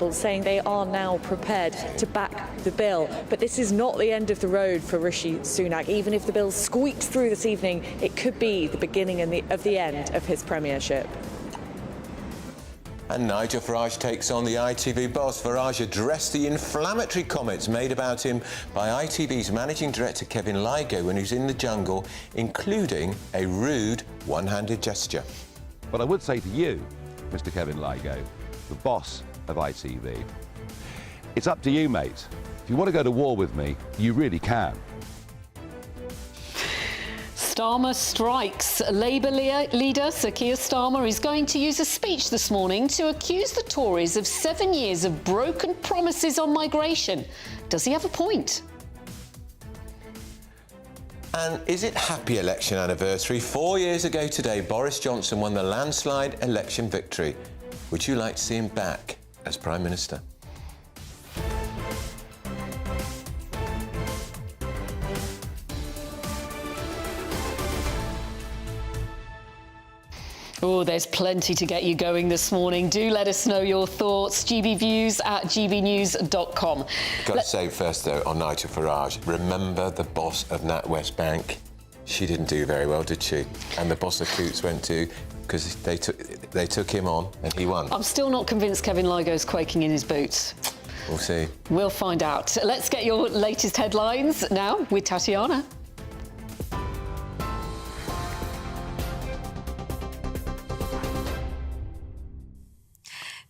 saying they are now prepared to back the bill. But this is not the end of the road for Rishi Sunak. Even if the bill squeaks through this evening, it could be the beginning of the end of his premiership. And Nigel Farage takes on the ITV boss. Farage addressed the inflammatory comments made about him by ITV's managing director Kevin Lygo when he was in the jungle, including a rude one-handed gesture. But I would say to you, Mr. Kevin Lygo, the boss of ITV, it's up to you, mate. If you want to go to war with me, you really can. Starmer strikes. Labour leader Sir Keir Starmer is going to use a speech this morning to accuse the Tories of 7 years of broken promises on migration. Does he have a point? And is it happy election anniversary? 4 years ago today, Boris Johnson won the landslide election victory. Would you like to see him back as Prime Minister? Oh, there's plenty to get you going this morning. Do let us know your thoughts. GBviews at gbnews.com. Got to say first, though, on Nigel Farage, remember the boss of NatWest Bank? She didn't do very well, did she? And the boss of Coots went to, because they took him on and he won. I'm still not convinced Kevin Lygo's quaking in his boots. We'll see. We'll find out. Let's get your latest headlines now with Tatiana.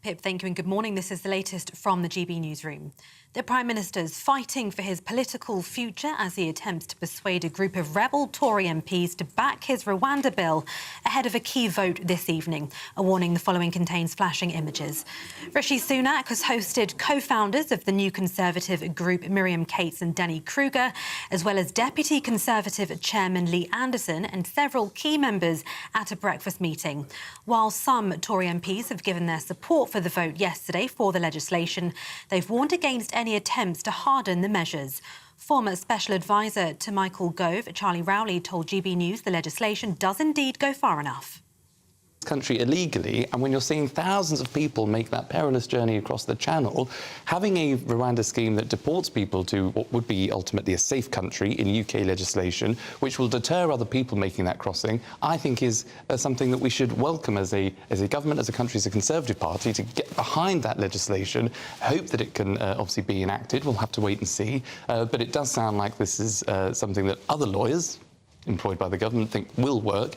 Pip, thank you and good morning. This is the latest from the GB Newsroom. The Prime Minister's fighting for his political future as he attempts to persuade a group of rebel Tory MPs to back his Rwanda bill ahead of a key vote this evening. A warning: the following contains flashing images. Rishi Sunak has hosted co-founders of the new Conservative group, Miriam Cates and Denny Kruger, as well as Deputy Conservative Chairman Lee Anderson and several key members at a breakfast meeting. While some Tory MPs have given their support for the vote yesterday for the legislation, they've warned against any attempts to harden the measures. Former Special Advisor to Michael Gove, Charlie Rowley, told GB News the legislation does indeed go far enough. Country illegally, and when you're seeing thousands of people make that perilous journey across the Channel, having a Rwanda scheme that deports people to what would be ultimately a safe country in UK legislation, which will deter other people making that crossing, I think is something that we should welcome as a government, as a country, as a Conservative Party, to get behind that legislation. Hope that it can obviously be enacted. We'll have to wait and see. But it does sound like this is something that other lawyers employed by the government think will work.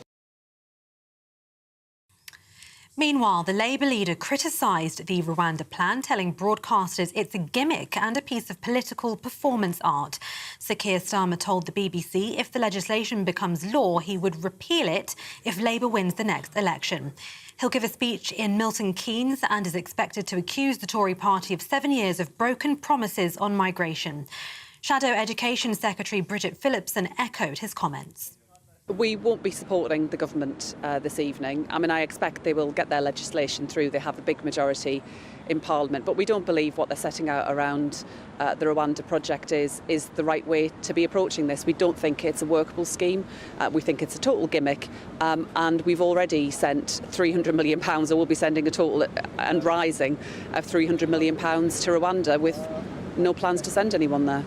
Meanwhile, the Labour leader criticised the Rwanda plan, telling broadcasters it's a gimmick and a piece of political performance art. Sir Keir Starmer told the BBC if the legislation becomes law, he would repeal it if Labour wins the next election. He'll give a speech in Milton Keynes and is expected to accuse the Tory party of 7 years of broken promises on migration. Shadow Education Secretary Bridget Phillipson echoed his comments. We won't be supporting the government this evening. I mean, I expect they will get their legislation through. They have a big majority in Parliament, but we don't believe what they're setting out around the Rwanda project is the right way to be approaching this. We don't think it's a workable scheme. We think it's a total gimmick, and we've already sent £300 million, or will be sending a total and rising of £300 million to Rwanda with no plans to send anyone there.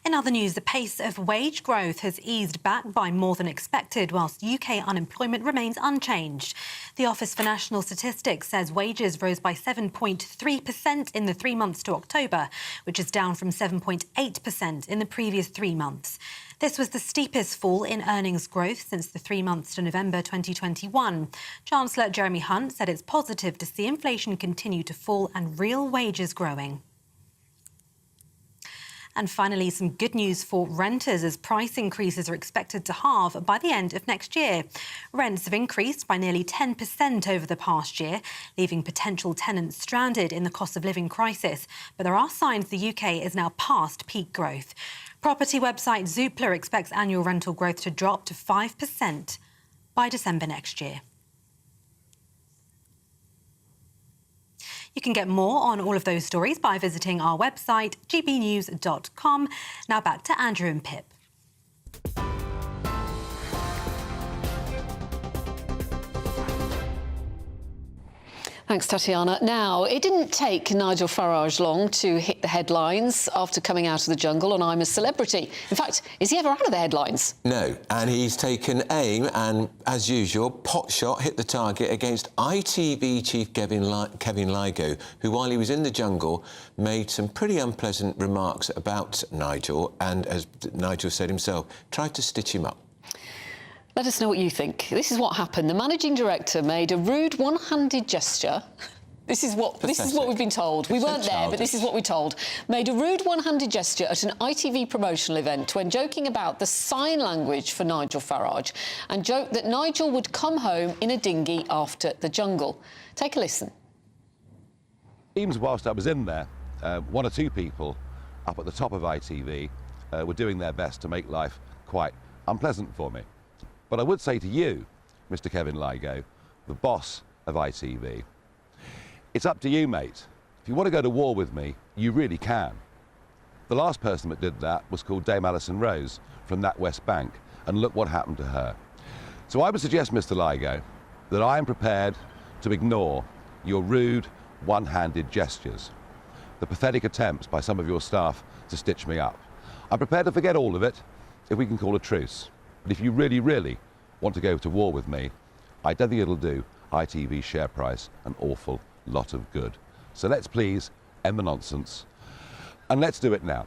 In other news, the pace of wage growth has eased back by more than expected, whilst UK unemployment remains unchanged. The Office for National Statistics says wages rose by 7.3% in the 3 months to October, which is down from 7.8% in the previous 3 months. This was the steepest fall in earnings growth since the 3 months to November 2021. Chancellor Jeremy Hunt said it's positive to see inflation continue to fall and real wages growing. And finally, some good news for renters as price increases are expected to halve by the end of next year. Rents have increased by nearly 10% over the past year, leaving potential tenants stranded in the cost of living crisis. But there are signs the UK is now past peak growth. Property website Zoopla expects annual rental growth to drop to 5% by December next year. You can get more on all of those stories by visiting our website, gbnews.com. Now back to Andrew and Pip. Thanks, Tatiana. Now, it didn't take Nigel Farage long to hit the headlines after coming out of the jungle on I'm a Celebrity. In fact, is he ever out of the headlines? No, and he's taken aim and, as usual, potshot hit the target against ITV chief Kevin Ligo, who, while he was in the jungle, made some pretty unpleasant remarks about Nigel and, as Nigel said himself, tried to stitch him up. Let us know what you think. This is what happened. The managing director made a rude one-handed gesture. This is what we've been told. We weren't there, but this is what we're told. Made a rude one-handed gesture at an ITV promotional event when joking about the sign language for Nigel Farage and joked that Nigel would come home in a dinghy after the jungle. Take a listen. Seems whilst I was in there, one or two people up at the top of ITV were doing their best to make life quite unpleasant for me. But I would say to you, Mr. Kevin Ligo, the boss of ITV, it's up to you, mate. If you want to go to war with me, you really can. The last person that did that was called Dame Alison Rose from that West Bank, and look what happened to her. So I would suggest, Mr. Ligo, that I am prepared to ignore your rude, one-handed gestures, the pathetic attempts by some of your staff to stitch me up. I'm prepared to forget all of it if we can call a truce. But if you really, really want to go to war with me, I don't think it'll do ITV's share price an awful lot of good. So let's please end the nonsense, and let's do it now.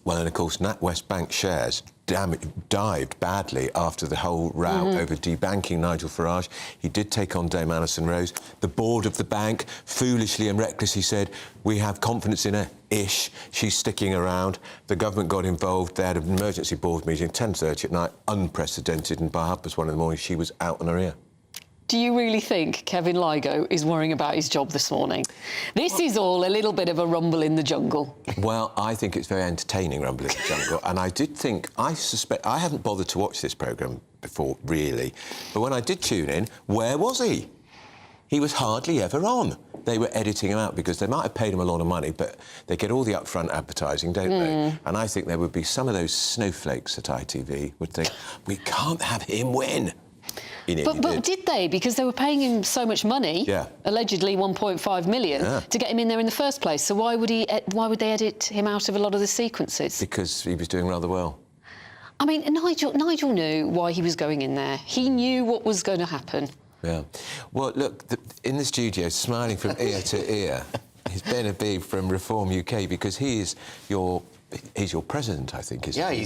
Well, and of course, NatWest Bank shares dived badly after the whole row over debanking Nigel Farage. He did take on Dame Alison Rose. The board of the bank, foolishly and recklessly, said, we have confidence in her-ish. She's sticking around. The government got involved. They had an emergency board meeting at 10:30 at night, unprecedented, and by 1:30 in the morning, she was out on her ear. Do you really think Kevin Ligo is worrying about his job this morning? This is all a little bit of a rumble in the jungle. Well, I think it's very entertaining, Rumble in the Jungle, and I suspect, I haven't bothered to watch this programme before, really, but when I did tune in, where was he? He was hardly ever on. They were editing him out because they might have paid him a lot of money, but they get all the upfront advertising, don't they? And I think there would be some of those snowflakes at ITV would think, we can't have him win. But did they? Because they were paying him so much money, allegedly 1.5 million, to get him in there in the first place. So why would they edit him out of a lot of the sequences? Because he was doing rather well. I mean, Nigel knew why he was going in there. He knew what was going to happen. Yeah. Well, look, in the studio, smiling from ear to ear, is Ben Habib from Reform UK, because he's your president, I think, isn't he?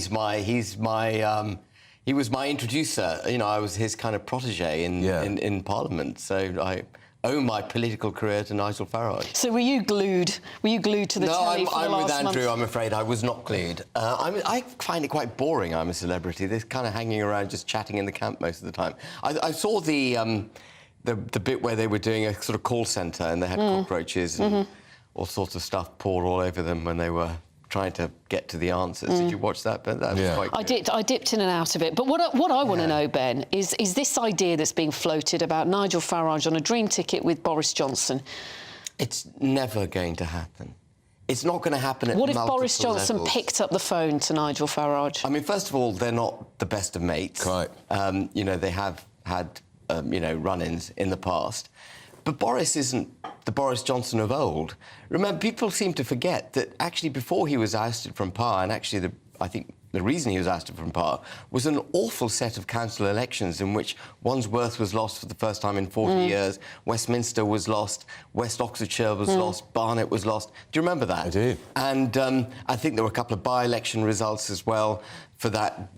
He was my introducer. You know, I was his kind of protege in Parliament. So I owe my political career to Nigel Farage. So were you glued to the telly for the last month? No, I'm with Andrew, I'm afraid. I was not glued. I find it quite boring, I'm a Celebrity. They're kind of hanging around just chatting in the camp most of the time. I saw the bit where they were doing a sort of call centre and they had cockroaches and all sorts of stuff poured all over them when they were trying to get to the answers. Did you watch that? But that was quite good. I dipped in and out of it. But what I want to know, Ben, is this idea that's being floated about Nigel Farage on a dream ticket with Boris Johnson. It's never going to happen. It's not going to happen at multiple levels. What if Boris Johnson picked up the phone to Nigel Farage? I mean, first of all, they're not the best of mates. Right. You know, they have had, run-ins in the past. But Boris isn't the Boris Johnson of old. Remember, people seem to forget that actually before he was ousted from power, and actually I think the reason he was ousted from power was an awful set of council elections in which Wandsworth was lost for the first time in 40 years, Westminster was lost, West Oxfordshire was lost, Barnet was lost. Do you remember that? I do. And I think there were a couple of by-election results as well for that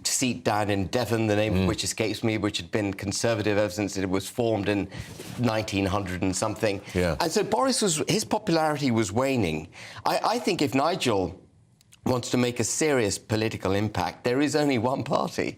seat down in Devon, the name of which escapes me, which had been Conservative ever since it was formed in 1900 and something. Yeah. And so his popularity was waning. I think if Nigel wants to make a serious political impact, there is only one party,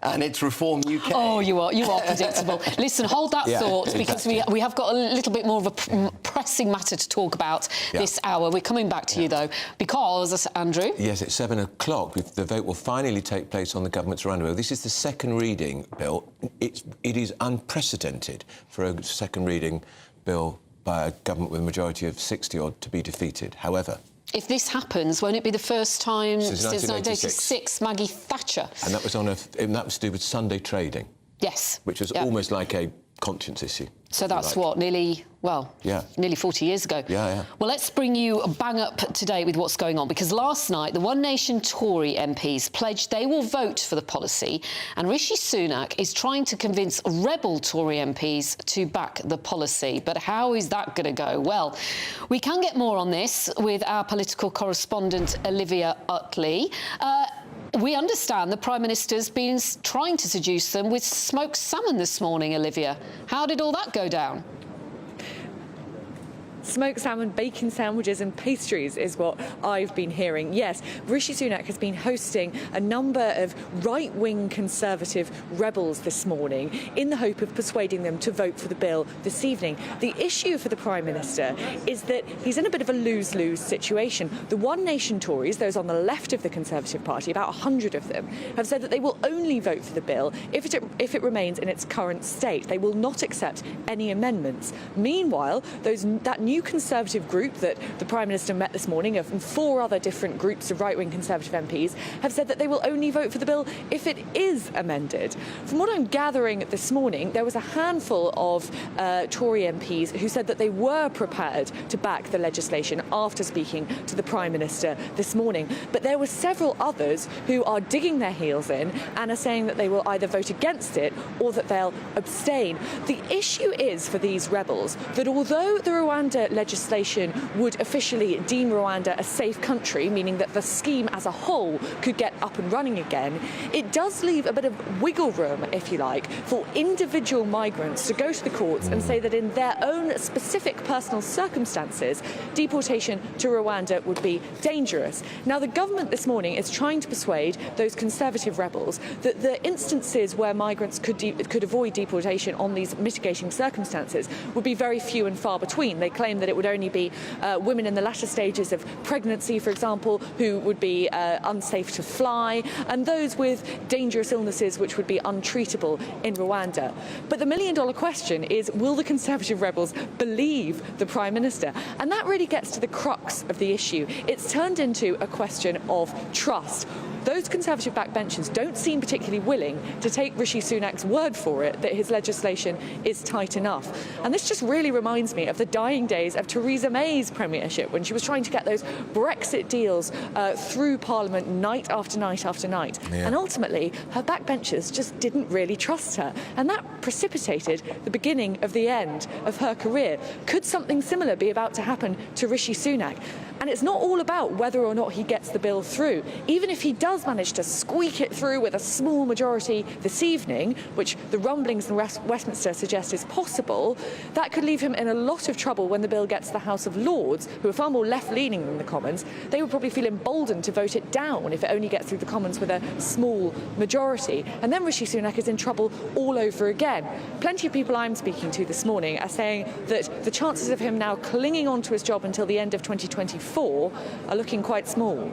and it's Reform UK. Oh, you are predictable. Listen, hold that thought, because we have got a little bit more of a pressing matter to talk about this hour. We're coming back to you, though, because, Andrew? Yes, at 7 o'clock, the vote will finally take place on the government's Rwanda bill. This is the second reading bill. It is unprecedented for a second reading bill by a government with a majority of 60-odd to be defeated. However, if this happens, won't it be the first time since 1986 Maggie Thatcher? And that was that was to do with Sunday trading. Yes. Which was almost like a conscience issue. So that's what, nearly 40 years ago. Yeah. Well, let's bring you bang up to date with what's going on, because last night the One Nation Tory MPs pledged they will vote for the policy, and Rishi Sunak is trying to convince rebel Tory MPs to back the policy. But how is that going to go? Well, we can get more on this with our political correspondent Olivia Utley. We understand the Prime Minister's been trying to seduce them with smoked salmon this morning, Olivia. How did all that go down? Smoked salmon, bacon sandwiches and pastries is what I've been hearing. Yes, Rishi Sunak has been hosting a number of right-wing Conservative rebels this morning in the hope of persuading them to vote for the bill this evening. The issue for the Prime Minister is that he's in a bit of a lose-lose situation. The One Nation Tories, those on the left of the Conservative Party, about 100 of them, have said that they will only vote for the bill if it remains in its current state. They will not accept any amendments. Meanwhile, that new Conservative group that the Prime Minister met this morning, of 4 other different groups of right-wing Conservative MPs, have said that they will only vote for the bill if it is amended. From what I'm gathering this morning, there was a handful of Tory MPs who said that they were prepared to back the legislation after speaking to the Prime Minister this morning. But there were several others who are digging their heels in and are saying that they will either vote against it or that they'll abstain. The issue is for these rebels that although the Rwanda legislation would officially deem Rwanda a safe country, meaning that the scheme as a whole could get up and running again, it does leave a bit of wiggle room, if you like, for individual migrants to go to the courts and say that in their own specific personal circumstances, deportation to Rwanda would be dangerous. Now, the government this morning is trying to persuade those Conservative rebels that the instances where migrants could avoid deportation on these mitigating circumstances would be very few and far between. They claim that it would only be women in the latter stages of pregnancy, for example, who would be unsafe to fly, and those with dangerous illnesses which would be untreatable in Rwanda. But the million-dollar question is, will the Conservative rebels believe the Prime Minister? And that really gets to the crux of the issue. It's turned into a question of trust. Those Conservative backbenchers don't seem particularly willing to take Rishi Sunak's word for it that his legislation is tight enough. And this just really reminds me of the dying days of Theresa May's premiership, when she was trying to get those Brexit deals through Parliament night after night after night. Yeah. And ultimately, her backbenchers just didn't really trust her. And that precipitated the beginning of the end of her career. Could something similar be about to happen to Rishi Sunak? And it's not all about whether or not he gets the bill through. Even if he does manage to squeak it through with a small majority this evening, which the rumblings in Westminster suggest is possible, that could leave him in a lot of trouble when the bill gets to the House of Lords, who are far more left-leaning than the Commons. They would probably feel emboldened to vote it down if it only gets through the Commons with a small majority. And then Rishi Sunak is in trouble all over again. Plenty of people I'm speaking to this morning are saying that the chances of him now clinging on to his job until the end of 2024 are looking quite small.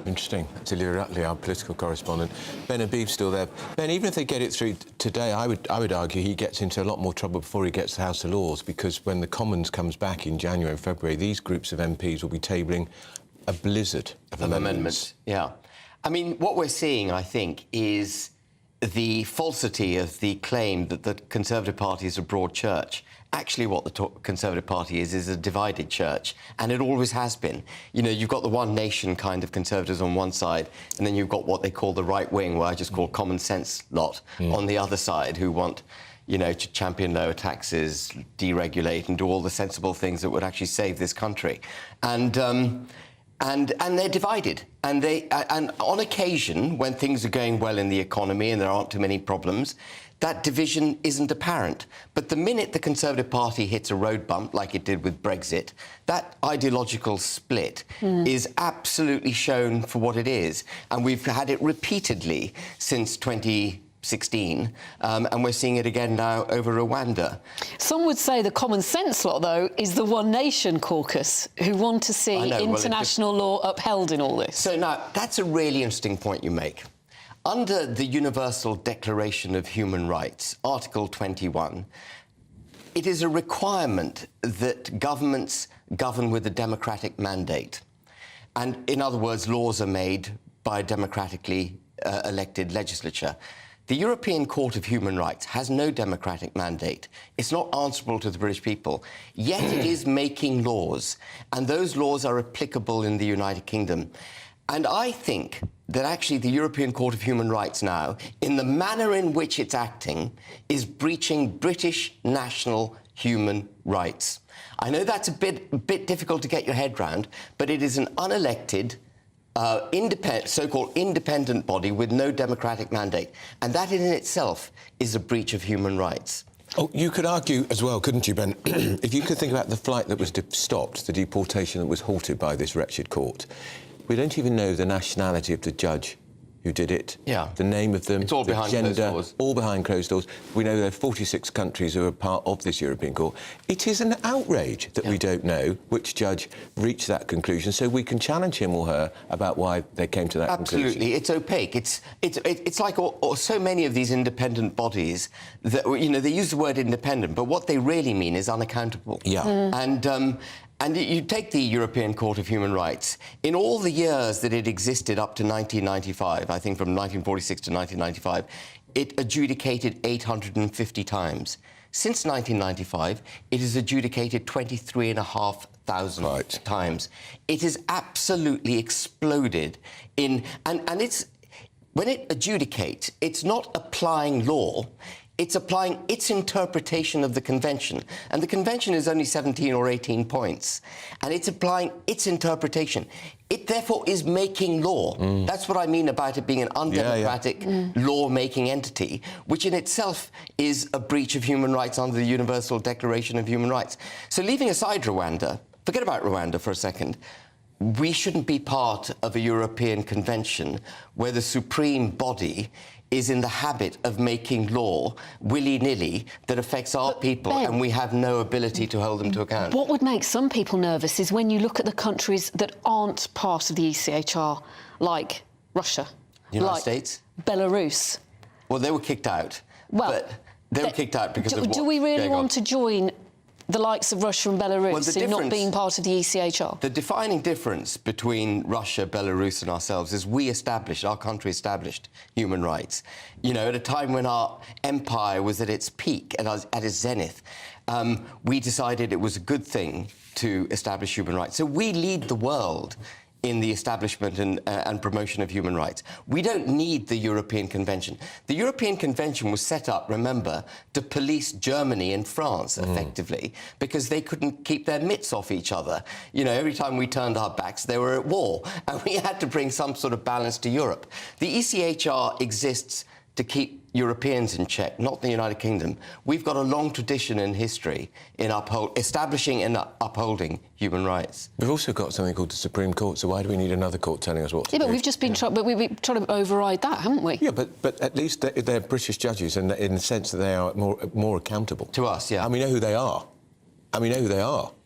Interesting. That's Olivia Utley, our political correspondent. Ben Habib's still there. Ben, even if they get it through today, I would argue he gets into a lot more trouble before he gets to the House of Lords, because when the Commons comes back in January and February, these groups of MPs will be tabling a blizzard of amendments. Yeah. I mean, what we're seeing, I think, is the falsity of the claim that the Conservative Party is a broad church. Actually, what the Conservative Party is a divided church, and it always has been. You know, you've got the One Nation kind of Conservatives on one side, and then you've got what they call the right wing, what I just call common sense lot, on the other side, who want, you know, to champion lower taxes, deregulate, and do all the sensible things that would actually save this country. And they're divided. And on occasion, when things are going well in the economy and there aren't too many problems, that division isn't apparent. But the minute the Conservative Party hits a road bump, like it did with Brexit, that ideological split is absolutely shown for what it is. And we've had it repeatedly since 2016, and we're seeing it again now over Rwanda. Some would say the common sense lot, though, is the One Nation caucus, who want to see international law upheld in all this. So now, that's a really interesting point you make. Under the Universal Declaration of Human Rights, Article 21, it is a requirement that governments govern with a democratic mandate. And in other words, laws are made by a democratically elected legislature. The European Court of Human Rights has no democratic mandate. It's not answerable to the British people. Yet it is making laws, and those laws are applicable in the United Kingdom. And I think that actually the European Court of Human Rights now, in the manner in which it's acting, is breaching British national human rights. I know that's a bit difficult to get your head round, but it is an unelected, so-called independent body with no democratic mandate. And that in itself is a breach of human rights. Oh, you could argue as well, couldn't you, Ben? If you could think about the flight that was stopped, the deportation that was halted by this wretched court, we don't even know the nationality of the judge who did it. Yeah. The name of them, it's all the behind gender, closed doors. all behind closed doors. We know there are 46 countries who are part of this European Court. It is an outrage that we don't know which judge reached that conclusion, so we can challenge him or her about why they came to that conclusion. Absolutely, it's opaque. It's like so many of these independent bodies that, you know, they use the word independent, but what they really mean is unaccountable. Yeah. And you take the European Court of Human Rights, in all the years that it existed up to 1995, I think from 1946 to 1995, it adjudicated 850 times. Since 1995, it has adjudicated 23,500 times. It has absolutely exploded in... And it's... When it adjudicates, it's not applying law, it's applying its interpretation of the Convention. And the Convention is only 17 or 18 points. And it's applying its interpretation. It, therefore, is making law. That's what I mean about it being an undemocratic law-making entity, which in itself is a breach of human rights under the Universal Declaration of Human Rights. So leaving aside Rwanda, forget about Rwanda for a second, we shouldn't be part of a European convention where the supreme body is in the habit of making law willy-nilly that affects our people, Ben, and we have no ability to hold them to account. What would make some people nervous is when you look at the countries that aren't part of the ECHR, like Russia, United like States? Belarus. Well, they were kicked out. Well, but they were kicked out because of what... Do we really going on. want to join the likes of Russia and Belarus in not being part of the ECHR? The defining difference between Russia, Belarus and ourselves is our country established human rights. You know, at a time when our empire was at its peak, at its zenith, we decided it was a good thing to establish human rights. So we lead the world in the establishment and promotion of human rights. We don't need the European Convention. The European Convention was set up, remember, to police Germany and France, effectively, because they couldn't keep their mitts off each other. You know, every time we turned our backs, they were at war, and we had to bring some sort of balance to Europe. The ECHR exists to keep Europeans in check, not the United Kingdom. We've got a long tradition in history in establishing and upholding human rights. We've also got something called the Supreme Court, so why do we need another court telling us what to do? Yeah, but we've just been trying to override that, haven't we? Yeah, but at least they're British judges in the sense that they are more accountable. To us, yeah. And we know who they are.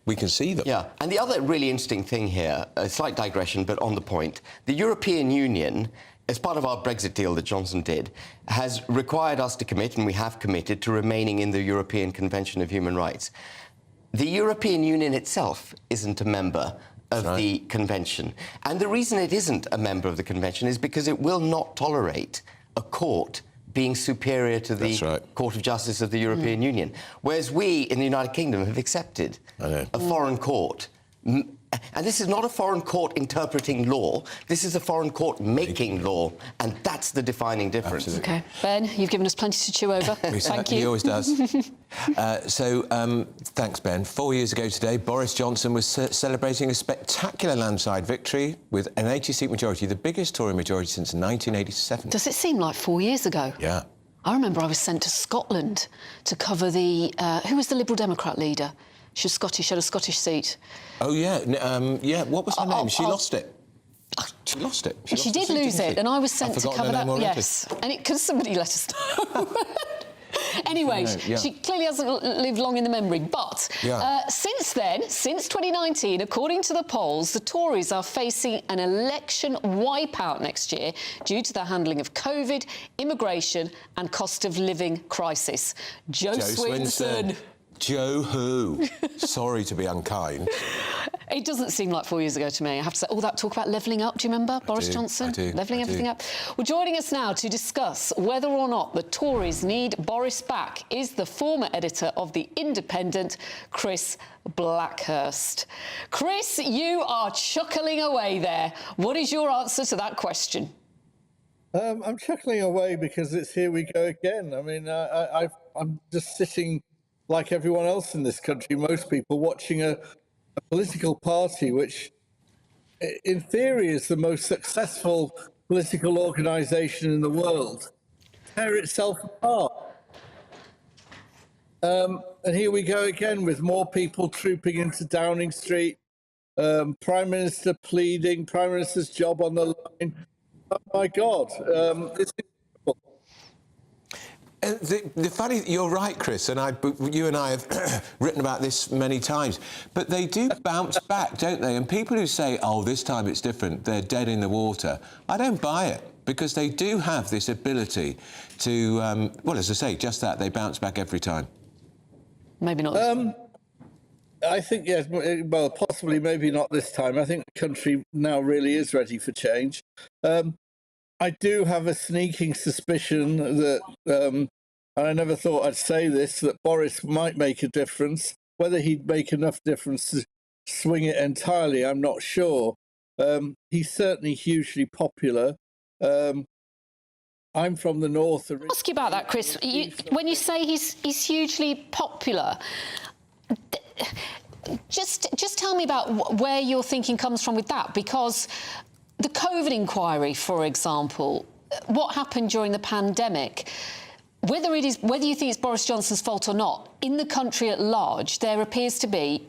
We can see them. Yeah, and the other really interesting thing here, a slight digression, but on the point, the European Union, as part of our Brexit deal that Johnson did, has required us to commit, and we have committed, to remaining in the European Convention of Human Rights. The European Union itself isn't a member of the Convention. And the reason it isn't a member of the Convention is because it will not tolerate a court being superior to the Court of Justice of the European Union. Whereas we, in the United Kingdom, have accepted a foreign court. And this is not a foreign court interpreting law. This is a foreign court making law, and that's the defining difference. Absolutely. OK. Ben, you've given us plenty to chew over. Thank you. He always does. Thanks, Ben. 4 years ago today, Boris Johnson was celebrating a spectacular landslide victory with an 80-seat majority, the biggest Tory majority since 1987. Does it seem like 4 years ago? Yeah. I remember I was sent to Scotland to cover the... who was the Liberal Democrat leader? She was Scottish, had a Scottish seat. Oh, yeah. What was her name? She lost it. She lost it. She did lose it, and I was sent to cover that. Yes, and because somebody let us know. Anyway, she clearly hasn't lived long in the memory. But since then, since 2019, according to the polls, the Tories are facing an election wipeout next year due to their handling of COVID, immigration and cost of living crisis. Jo Swinson. Joe who? Sorry to be unkind. It doesn't seem like 4 years ago to me. I have to say, all that talk about levelling up, do you remember? Boris Johnson? I do. Levelling everything up. Well, joining us now to discuss whether or not the Tories need Boris back is the former editor of The Independent, Chris Blackhurst. Chris, you are chuckling away there. What is your answer to that question? I'm chuckling away because it's here we go again. I mean, I'm just sitting like everyone else in this country, most people, watching a political party which, in theory, is the most successful political organisation in the world, tear itself apart. And here we go again with more people trooping into Downing Street, Prime Minister pleading, Prime Minister's job on the line. Oh my God, it's incredible. The funny, you're right, Chris, and you and I have written about this many times, but they do bounce back, don't they? And people who say, oh, this time it's different, they're dead in the water, I don't buy it, because they do have this ability to, well, as I say, just that, they bounce back every time. Maybe not this time. I think, yes, well, possibly, maybe not this time. I think the country now really is ready for change. I do have a sneaking suspicion that, and I never thought I'd say this, that Boris might make a difference. Whether he'd make enough difference to swing it entirely, I'm not sure. He's certainly hugely popular. I'm from the north. I'll ask you about that, Chris. When you say he's hugely popular, just tell me about where your thinking comes from with that, because the COVID inquiry, for example, what happened during the pandemic, whether you think it's Boris Johnson's fault or not, in the country at large, there appears to be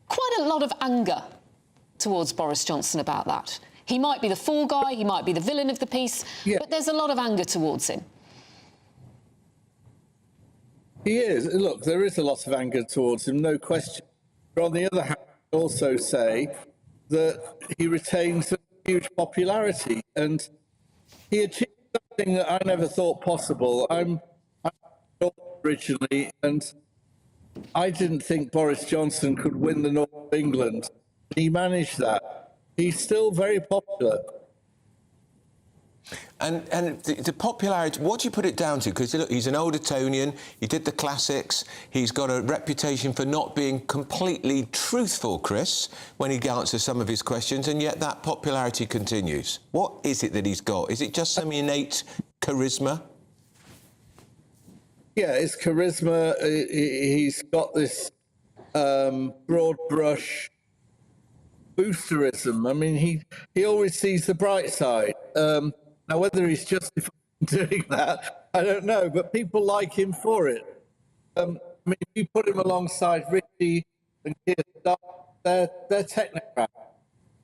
quite a lot of anger towards Boris Johnson about that. He might be the fall guy, he might be the villain of the piece, but there's a lot of anger towards him. He is. Look, there is a lot of anger towards him, no question. But on the other hand, I also say that he retains a huge popularity, and he achieved something that I never thought possible. I'm originally, and I didn't think Boris Johnson could win the North of England. He managed that. He's still very popular. And the popularity, what do you put it down to? Because look, he's an old Etonian, he did the classics, he's got a reputation for not being completely truthful, Chris, when he answers some of his questions, and yet that popularity continues. What is it that he's got? Is it just some innate charisma? Yeah, it's charisma. He's got this broad brush boosterism. I mean, he always sees the bright side. Now, whether he's justified in doing that, I don't know, but people like him for it. I mean, if you put him alongside Richie and Keir Starmer, they're technocrats.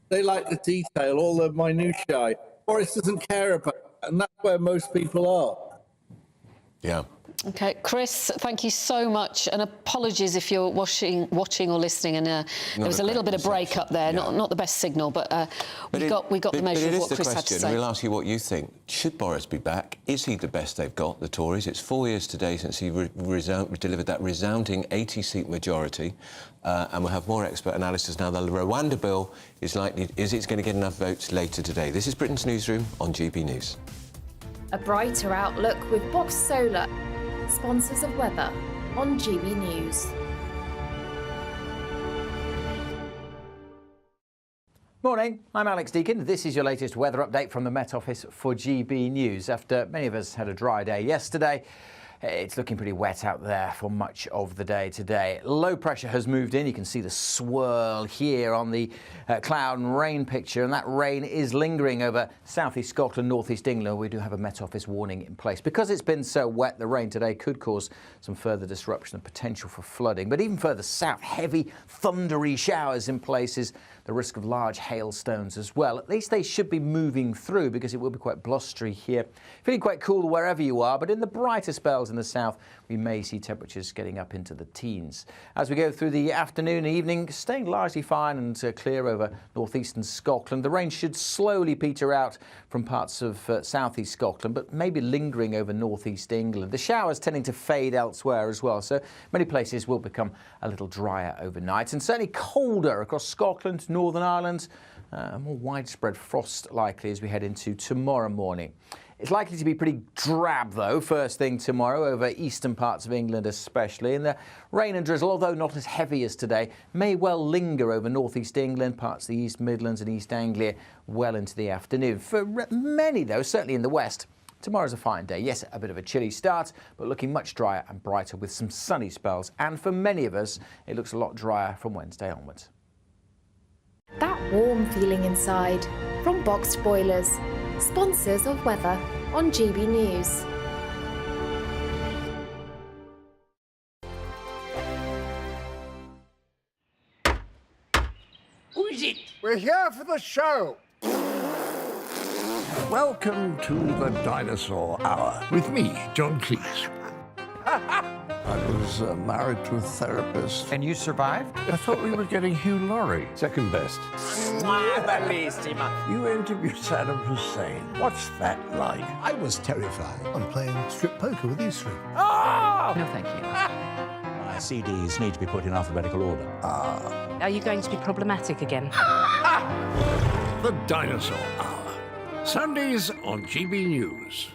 They like the detail, all the minutiae. Boris doesn't care about that, and that's where most people are. Yeah. OK, Chris, thank you so much, and apologies if you're watching or listening, and there was a little bit of break up there, not the best signal, but we got the measure of what Chris had to say. We'll ask you what you think. Should Boris be back? Is he the best they've got, the Tories? It's 4 years today since he delivered that resounding 80-seat majority, and we'll have more expert analysis now. The Rwanda bill is it going to get enough votes later today? This is Britain's Newsroom on GB News. A brighter outlook with Box Solar, sponsors of weather on GB News. Morning, I'm Alex Deakin. This is your latest weather update from the Met Office for GB News. After many of us had a dry day yesterday, it's looking pretty wet out there for much of the day today. Low pressure has moved in. You can see the swirl here on the cloud and rain picture, and that rain is lingering over southeast Scotland, northeast England. We do have a Met Office warning in place. Because it's been so wet, the rain today could cause some further disruption and potential for flooding. But even further south, heavy, thundery showers in places. the risk of large hailstones as well. At least they should be moving through because it will be quite blustery here. Feeling quite cool wherever you are, but in the brighter spells in the south, we may see temperatures getting up into the teens. As we go through the afternoon and evening, staying largely fine and clear over northeastern Scotland. The rain should slowly peter out from parts of southeast Scotland, but maybe lingering over northeast England. The showers tending to fade elsewhere as well, so many places will become a little drier overnight, and certainly colder across Scotland, Northern Ireland. A more widespread frost likely as we head into tomorrow morning. It's likely to be pretty drab, though, first thing tomorrow over eastern parts of England especially. And the rain and drizzle, although not as heavy as today, may well linger over northeast England, parts of the East Midlands and East Anglia well into the afternoon. For many, though, certainly in the west, tomorrow's a fine day. Yes, a bit of a chilly start, but looking much drier and brighter with some sunny spells. And for many of us, it looks a lot drier from Wednesday onwards. That warm feeling inside from Boxed Boilers, sponsors of weather on GB News. Who is it? We're here for the show. Welcome to the Dinosaur Hour with me, John Cleese. I was married to a therapist. And you survived? I thought we were getting Hugh Laurie. Second best. You interviewed Saddam Hussein. What's that like? I was terrified. I'm playing strip poker with these three. Oh! No, thank you. My CDs need to be put in alphabetical order. Are you going to be problematic again? The Dinosaur Hour. Sundays on GB News.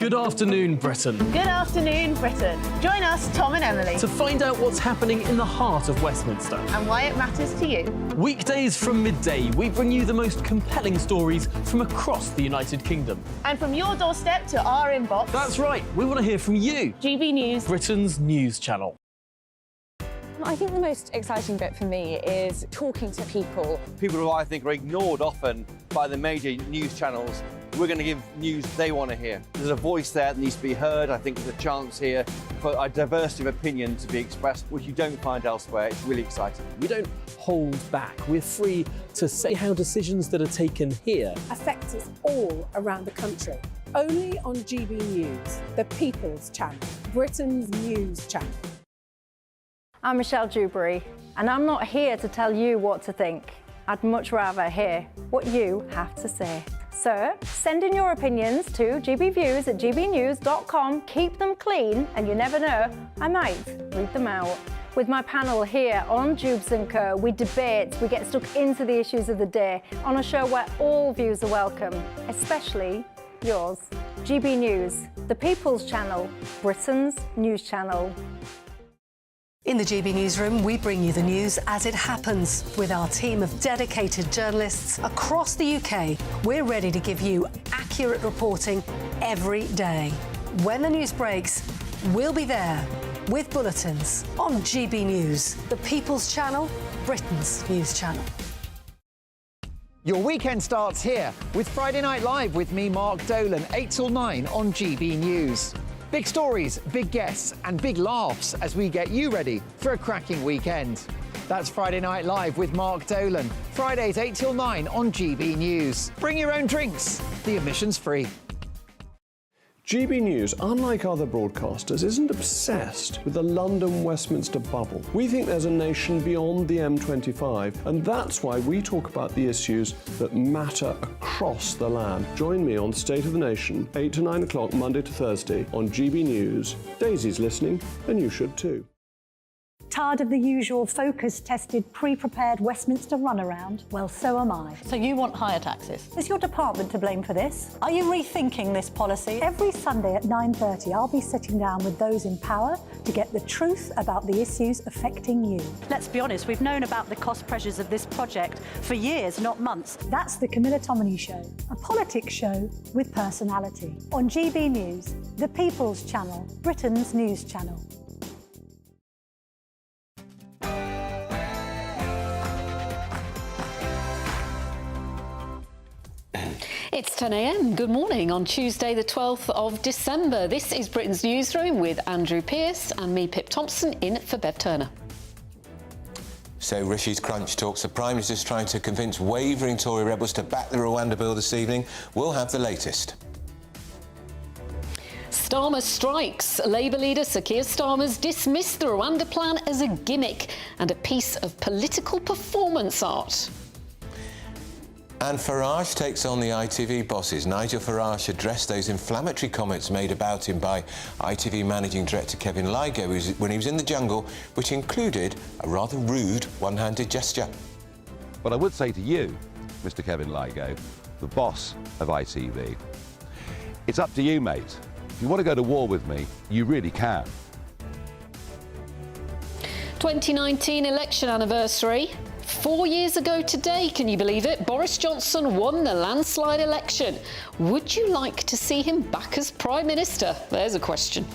Good afternoon, Britain. Good afternoon, Britain. Join us, Tom and Emily, To find out what's happening in the heart of Westminster. and why it matters to you. Weekdays from midday, we bring you the most compelling stories from across the United Kingdom. And from your doorstep to our inbox, That's right, we want to hear from you, GB News. Britain's news channel. I think the most exciting bit for me is talking to people. People who I think are ignored often by the major news channels. We're going to give news they want to hear. There's a voice there that needs to be heard. I think there's a chance here for a diversity of opinion to be expressed, which you don't find elsewhere. It's really exciting. We don't hold back. We're free to say how decisions that are taken here affect us all around the country. Only on GB News, the People's Channel, Britain's news channel. I'm Michelle Dewberry, and I'm not here to tell you what to think. I'd much rather hear what you have to say. So send in your opinions to gbviews@gbnews.com. Keep them clean, and you never know, I might read them out. With my panel here on Jubes & Co, we debate, we get stuck into the issues of the day on a show where all views are welcome, especially yours. GB News, the People's Channel, Britain's news channel. In the GB Newsroom, we bring you the news as it happens. With our team of dedicated journalists across the UK, we're ready to give you accurate reporting every day. When the news breaks, we'll be there with bulletins on GB News, the People's Channel, Britain's news channel. Your weekend starts here with Friday Night Live with me, Mark Dolan, 8 till 9 on GB News. Big stories, big guests and big laughs as we get you ready for a cracking weekend. That's Friday Night Live with Mark Dolan. Fridays 8 till 9 on GB News. Bring your own drinks. The admission's free. GB News, unlike other broadcasters, isn't obsessed with the London-Westminster bubble. We think there's a nation beyond the M25, and that's why we talk about the issues that matter across the land. Join me on State of the Nation, 8 to 9 o'clock, Monday to Thursday, on GB News. Daisy's listening, and you should too. Tired of the usual focus-tested, pre-prepared Westminster runaround? Well, so am I. So you want higher taxes? Is your department to blame for this? Are you rethinking this policy? Every Sunday at 9:30, I'll be sitting down with those in power to get the truth about the issues affecting you. Let's be honest, we've known about the cost pressures of this project for years, not months. That's the Camilla Tominey Show, a politics show with personality. On GB News, the People's Channel, Britain's news channel. It's 10 a.m. Good morning on Tuesday, the 12th of December. This is Britain's Newsroom with Andrew Pearce and me, Pip Thompson, in for Bev Turner. So Rishi's Crunch talks. The Prime Minister's trying to convince wavering Tory rebels to back the Rwanda bill this evening. We'll have the latest. Starmer strikes. Labour leader Sir Keir Starmer's dismissed the Rwanda plan as a gimmick and a piece of political performance art. And Farage takes on the ITV bosses. Nigel Farage addressed those inflammatory comments made about him by ITV Managing Director Kevin Lygo when he was in the jungle, which included a rather rude one-handed gesture. But I would say to you, Mr. Kevin Lygo, the boss of ITV, it's up to you, mate. If you want to go to war with me, you really can. 2019 election anniversary. 4 years ago today, can you believe it? Boris Johnson won the landslide election. Would you like to see him back as Prime Minister? There's a question.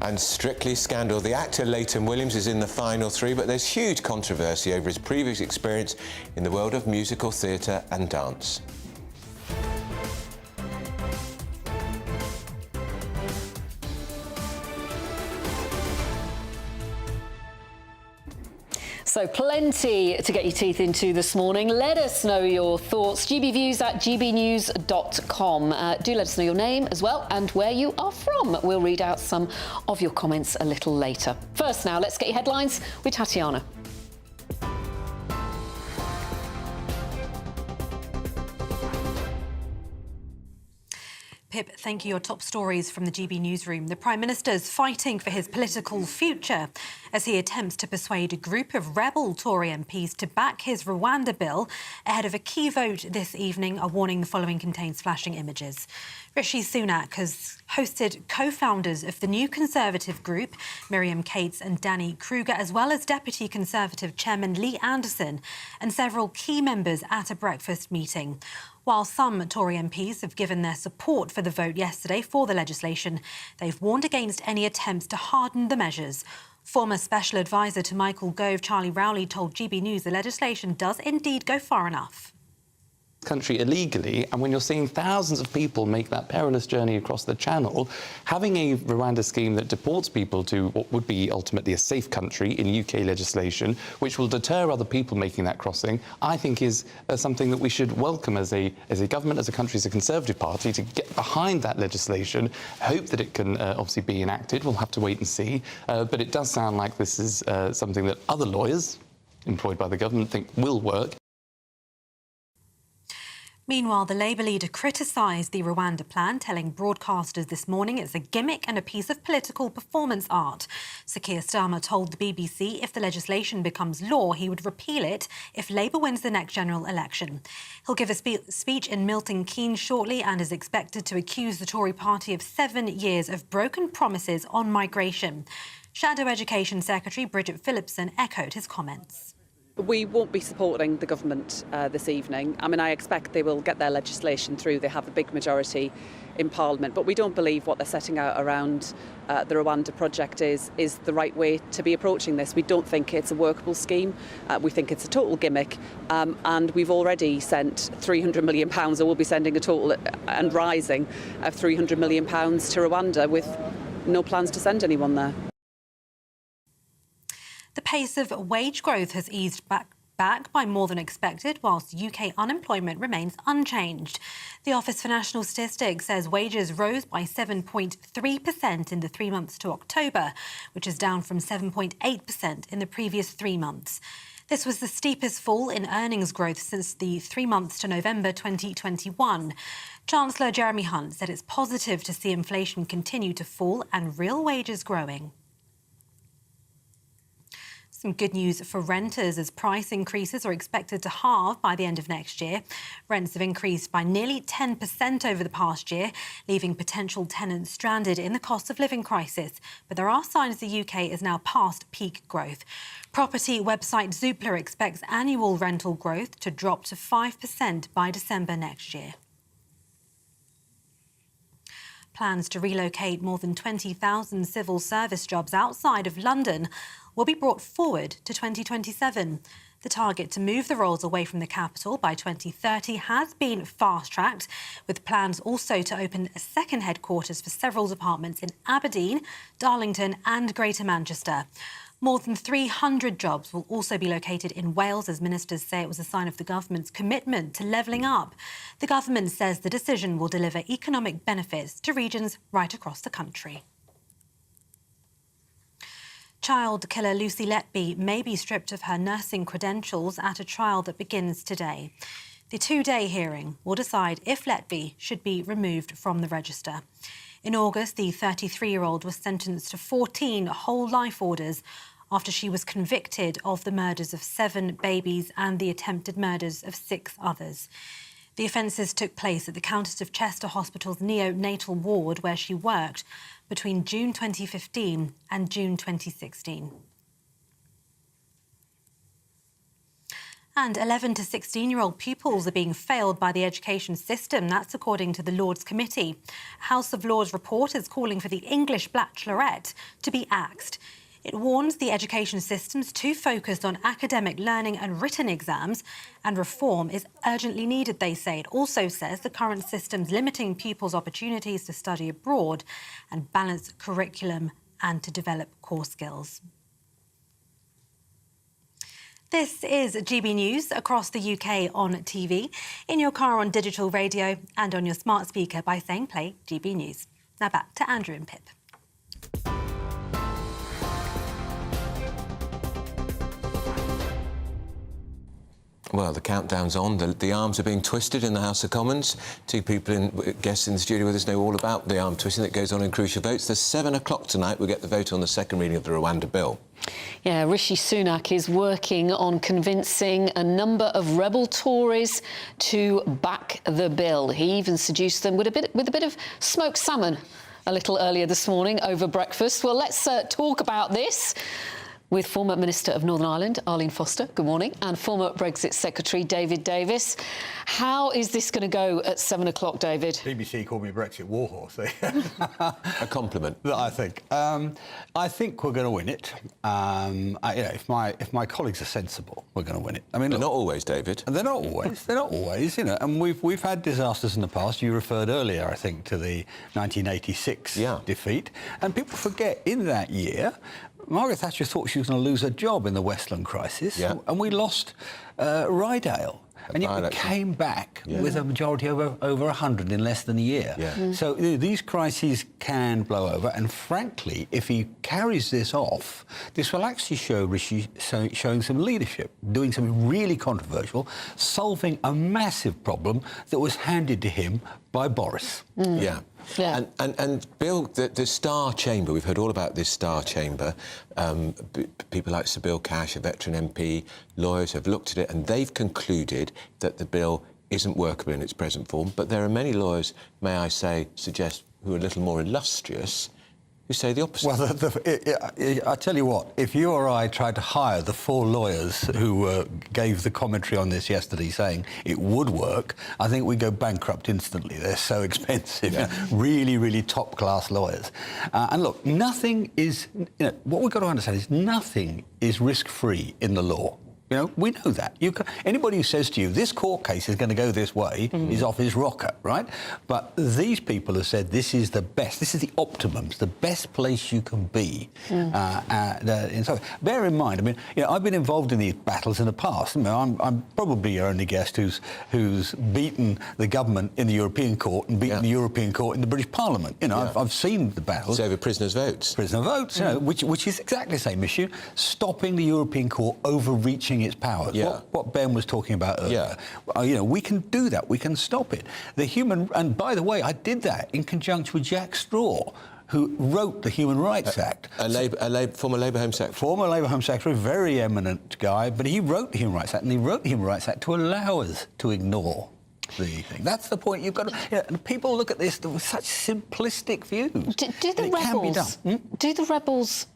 And Strictly Scandal. The actor Leighton Williams is in the final three, but there's huge controversy over his previous experience in the world of musical theatre and dance. So plenty to get your teeth into this morning. Let us know your thoughts. gbviews@gbnews.com. Do let us know your name as well and where you are from. We'll read out some of your comments a little later. First now, let's get your headlines with Tatiana. Pip, thank you. Your top stories from the GB Newsroom. The Prime Minister's fighting for his political future as he attempts to persuade a group of rebel Tory MPs to back his Rwanda bill ahead of a key vote this evening. A warning: the following contains flashing images. Rishi Sunak has hosted co-founders of the new Conservative group, Miriam Cates and Danny Kruger, as well as Deputy Conservative Chairman Lee Anderson and several key members at a breakfast meeting. While some Tory MPs have given their support for the vote yesterday for the legislation, they've warned against any attempts to harden the measures. Former Special Advisor to Michael Gove, Charlie Rowley, told GB News the legislation does indeed go far enough. Country illegally, and when you're seeing thousands of people make that perilous journey across the Channel, having a Rwanda scheme that deports people to what would be ultimately a safe country in UK legislation, which will deter other people making that crossing, I think is something that we should welcome as a government, as a country, as a Conservative Party, to get behind that legislation. Hope that it can obviously be enacted. We'll have to wait and see. But it does sound like this is something that other lawyers employed by the government think will work. Meanwhile, the Labour leader criticised the Rwanda plan, telling broadcasters this morning it's a gimmick and a piece of political performance art. Sir Keir Starmer told the BBC if the legislation becomes law, he would repeal it if Labour wins the next general election. He'll give a speech in Milton Keynes shortly and is expected to accuse the Tory party of 7 years of broken promises on migration. Shadow Education Secretary Bridget Phillipson echoed his comments. We won't be supporting the government this evening. I mean, I expect they will get their legislation through. They have a big majority in Parliament. But we don't believe what they're setting out around the Rwanda project is the right way to be approaching this. We don't think it's a workable scheme. We think it's a total gimmick. And we've already sent £300 million, or we'll be sending a total and rising of £300 million to Rwanda with no plans to send anyone there. The pace of wage growth has eased back by more than expected, whilst UK unemployment remains unchanged. The Office for National Statistics says wages rose by 7.3% in the 3 months to October, which is down from 7.8% in the previous 3 months. This was the steepest fall in earnings growth since the 3 months to November 2021. Chancellor Jeremy Hunt said it's positive to see inflation continue to fall and real wages growing. Some good news for renters as price increases are expected to halve by the end of next year. Rents have increased by nearly 10% over the past year, leaving potential tenants stranded in the cost of living crisis. But there are signs the UK is now past peak growth. Property website Zoopla expects annual rental growth to drop to 5% by December next year. Plans to relocate more than 20,000 civil service jobs outside of London will be brought forward to 2027. The target to move the roles away from the capital by 2030 has been fast-tracked, with plans also to open a second headquarters for several departments in Aberdeen, Darlington and Greater Manchester. More than 300 jobs will also be located in Wales, as ministers say it was a sign of the government's commitment to levelling up. The government says the decision will deliver economic benefits to regions right across the country. Child killer Lucy Letby may be stripped of her nursing credentials at a trial that begins today. The two-day hearing will decide if Letby should be removed from the register. In August, the 33-year-old was sentenced to 14 whole-life orders after she was convicted of the murders of 7 babies and the attempted murders of 6 others. The offences took place at the Countess of Chester Hospital's neonatal ward, where she worked, between June 2015 and June 2016. And 11 to 16-year-old pupils are being failed by the education system. That's according to the Lords Committee. House of Lords report is calling for the English Bachelorette to be axed. It warns the education system's too focused on academic learning and written exams, and reform is urgently needed, they say. It also says the current system's limiting pupils' opportunities to study abroad and balance curriculum and to develop core skills. This is GB News across the UK on TV, in your car on digital radio and on your smart speaker by saying play GB News. Now back to Andrew and Pip. Well, the countdown's on. The arms are being twisted in the House of Commons. 2 guests in the studio with us know all about the arm twisting that goes on in crucial votes. There's 7 o'clock tonight. We'll get the vote on the second reading of the Rwanda bill. Yeah, Rishi Sunak is working on convincing a number of rebel Tories to back the bill. He even seduced them with a bit of smoked salmon a little earlier this morning over breakfast. Well, let's talk about this with former Minister of Northern Ireland, Arlene Foster, good morning, and former Brexit Secretary, David Davis. How is this going to go at 7 o'clock, David? BBC called me a Brexit warhorse. A compliment. I think. I think we're going to win it. If my colleagues are sensible, we're going to win it. I mean, they're not always, David. They're not always. They're not always. And we've had disasters in the past. You referred earlier, I think, to the 1986 defeat, and people forget in that year, Margaret Thatcher thought she was going to lose her job in the Westland crisis, and we lost Rydale. And yet we came back with a majority over 100 in less than a year. So these crises can blow over, and frankly, if he carries this off, this will actually show Rishi showing some leadership, doing something really controversial, solving a massive problem that was handed to him by Boris. And Bill, the Star Chamber, we've heard all about this Star Chamber. People like Sir Bill Cash, a veteran MP, lawyers have looked at it and they've concluded that the bill isn't workable in its present form. But there are many lawyers, may I say, who are a little more illustrious, who say the opposite. Well, I tell you what, if you or I tried to hire the 4 lawyers who gave the commentary on this yesterday saying it would work, I think we'd go bankrupt instantly. They're so expensive. Really, really top-class lawyers. And look, nothing is... what we've got to understand is nothing is risk-free in the law. We know that. Anybody who says to you, this court case is going to go this way, is off his rocker, right? But these people have said this is the best, this is the optimum, the best place you can be. And so, bear in mind, I mean, I've been involved in these battles in the past. I'm probably your only guest who's beaten the government in the European Court and beaten the European Court in the British Parliament. I've seen the battles. It's over prisoners' votes. Prisoner votes, which is exactly the same issue, stopping the European Court overreaching its powers. What Ben was talking about earlier. We can do that. We can stop it. And by the way, I did that in conjunction with Jack Straw, who wrote the Human Rights Act. Former Labour Home Secretary. Former Labour Home Secretary, very eminent guy, but he wrote the Human Rights Act, and he wrote the Human Rights Act to allow us to ignore the thing. That's the point. You've got to... and people look at this with such simplistic views. Do the rebels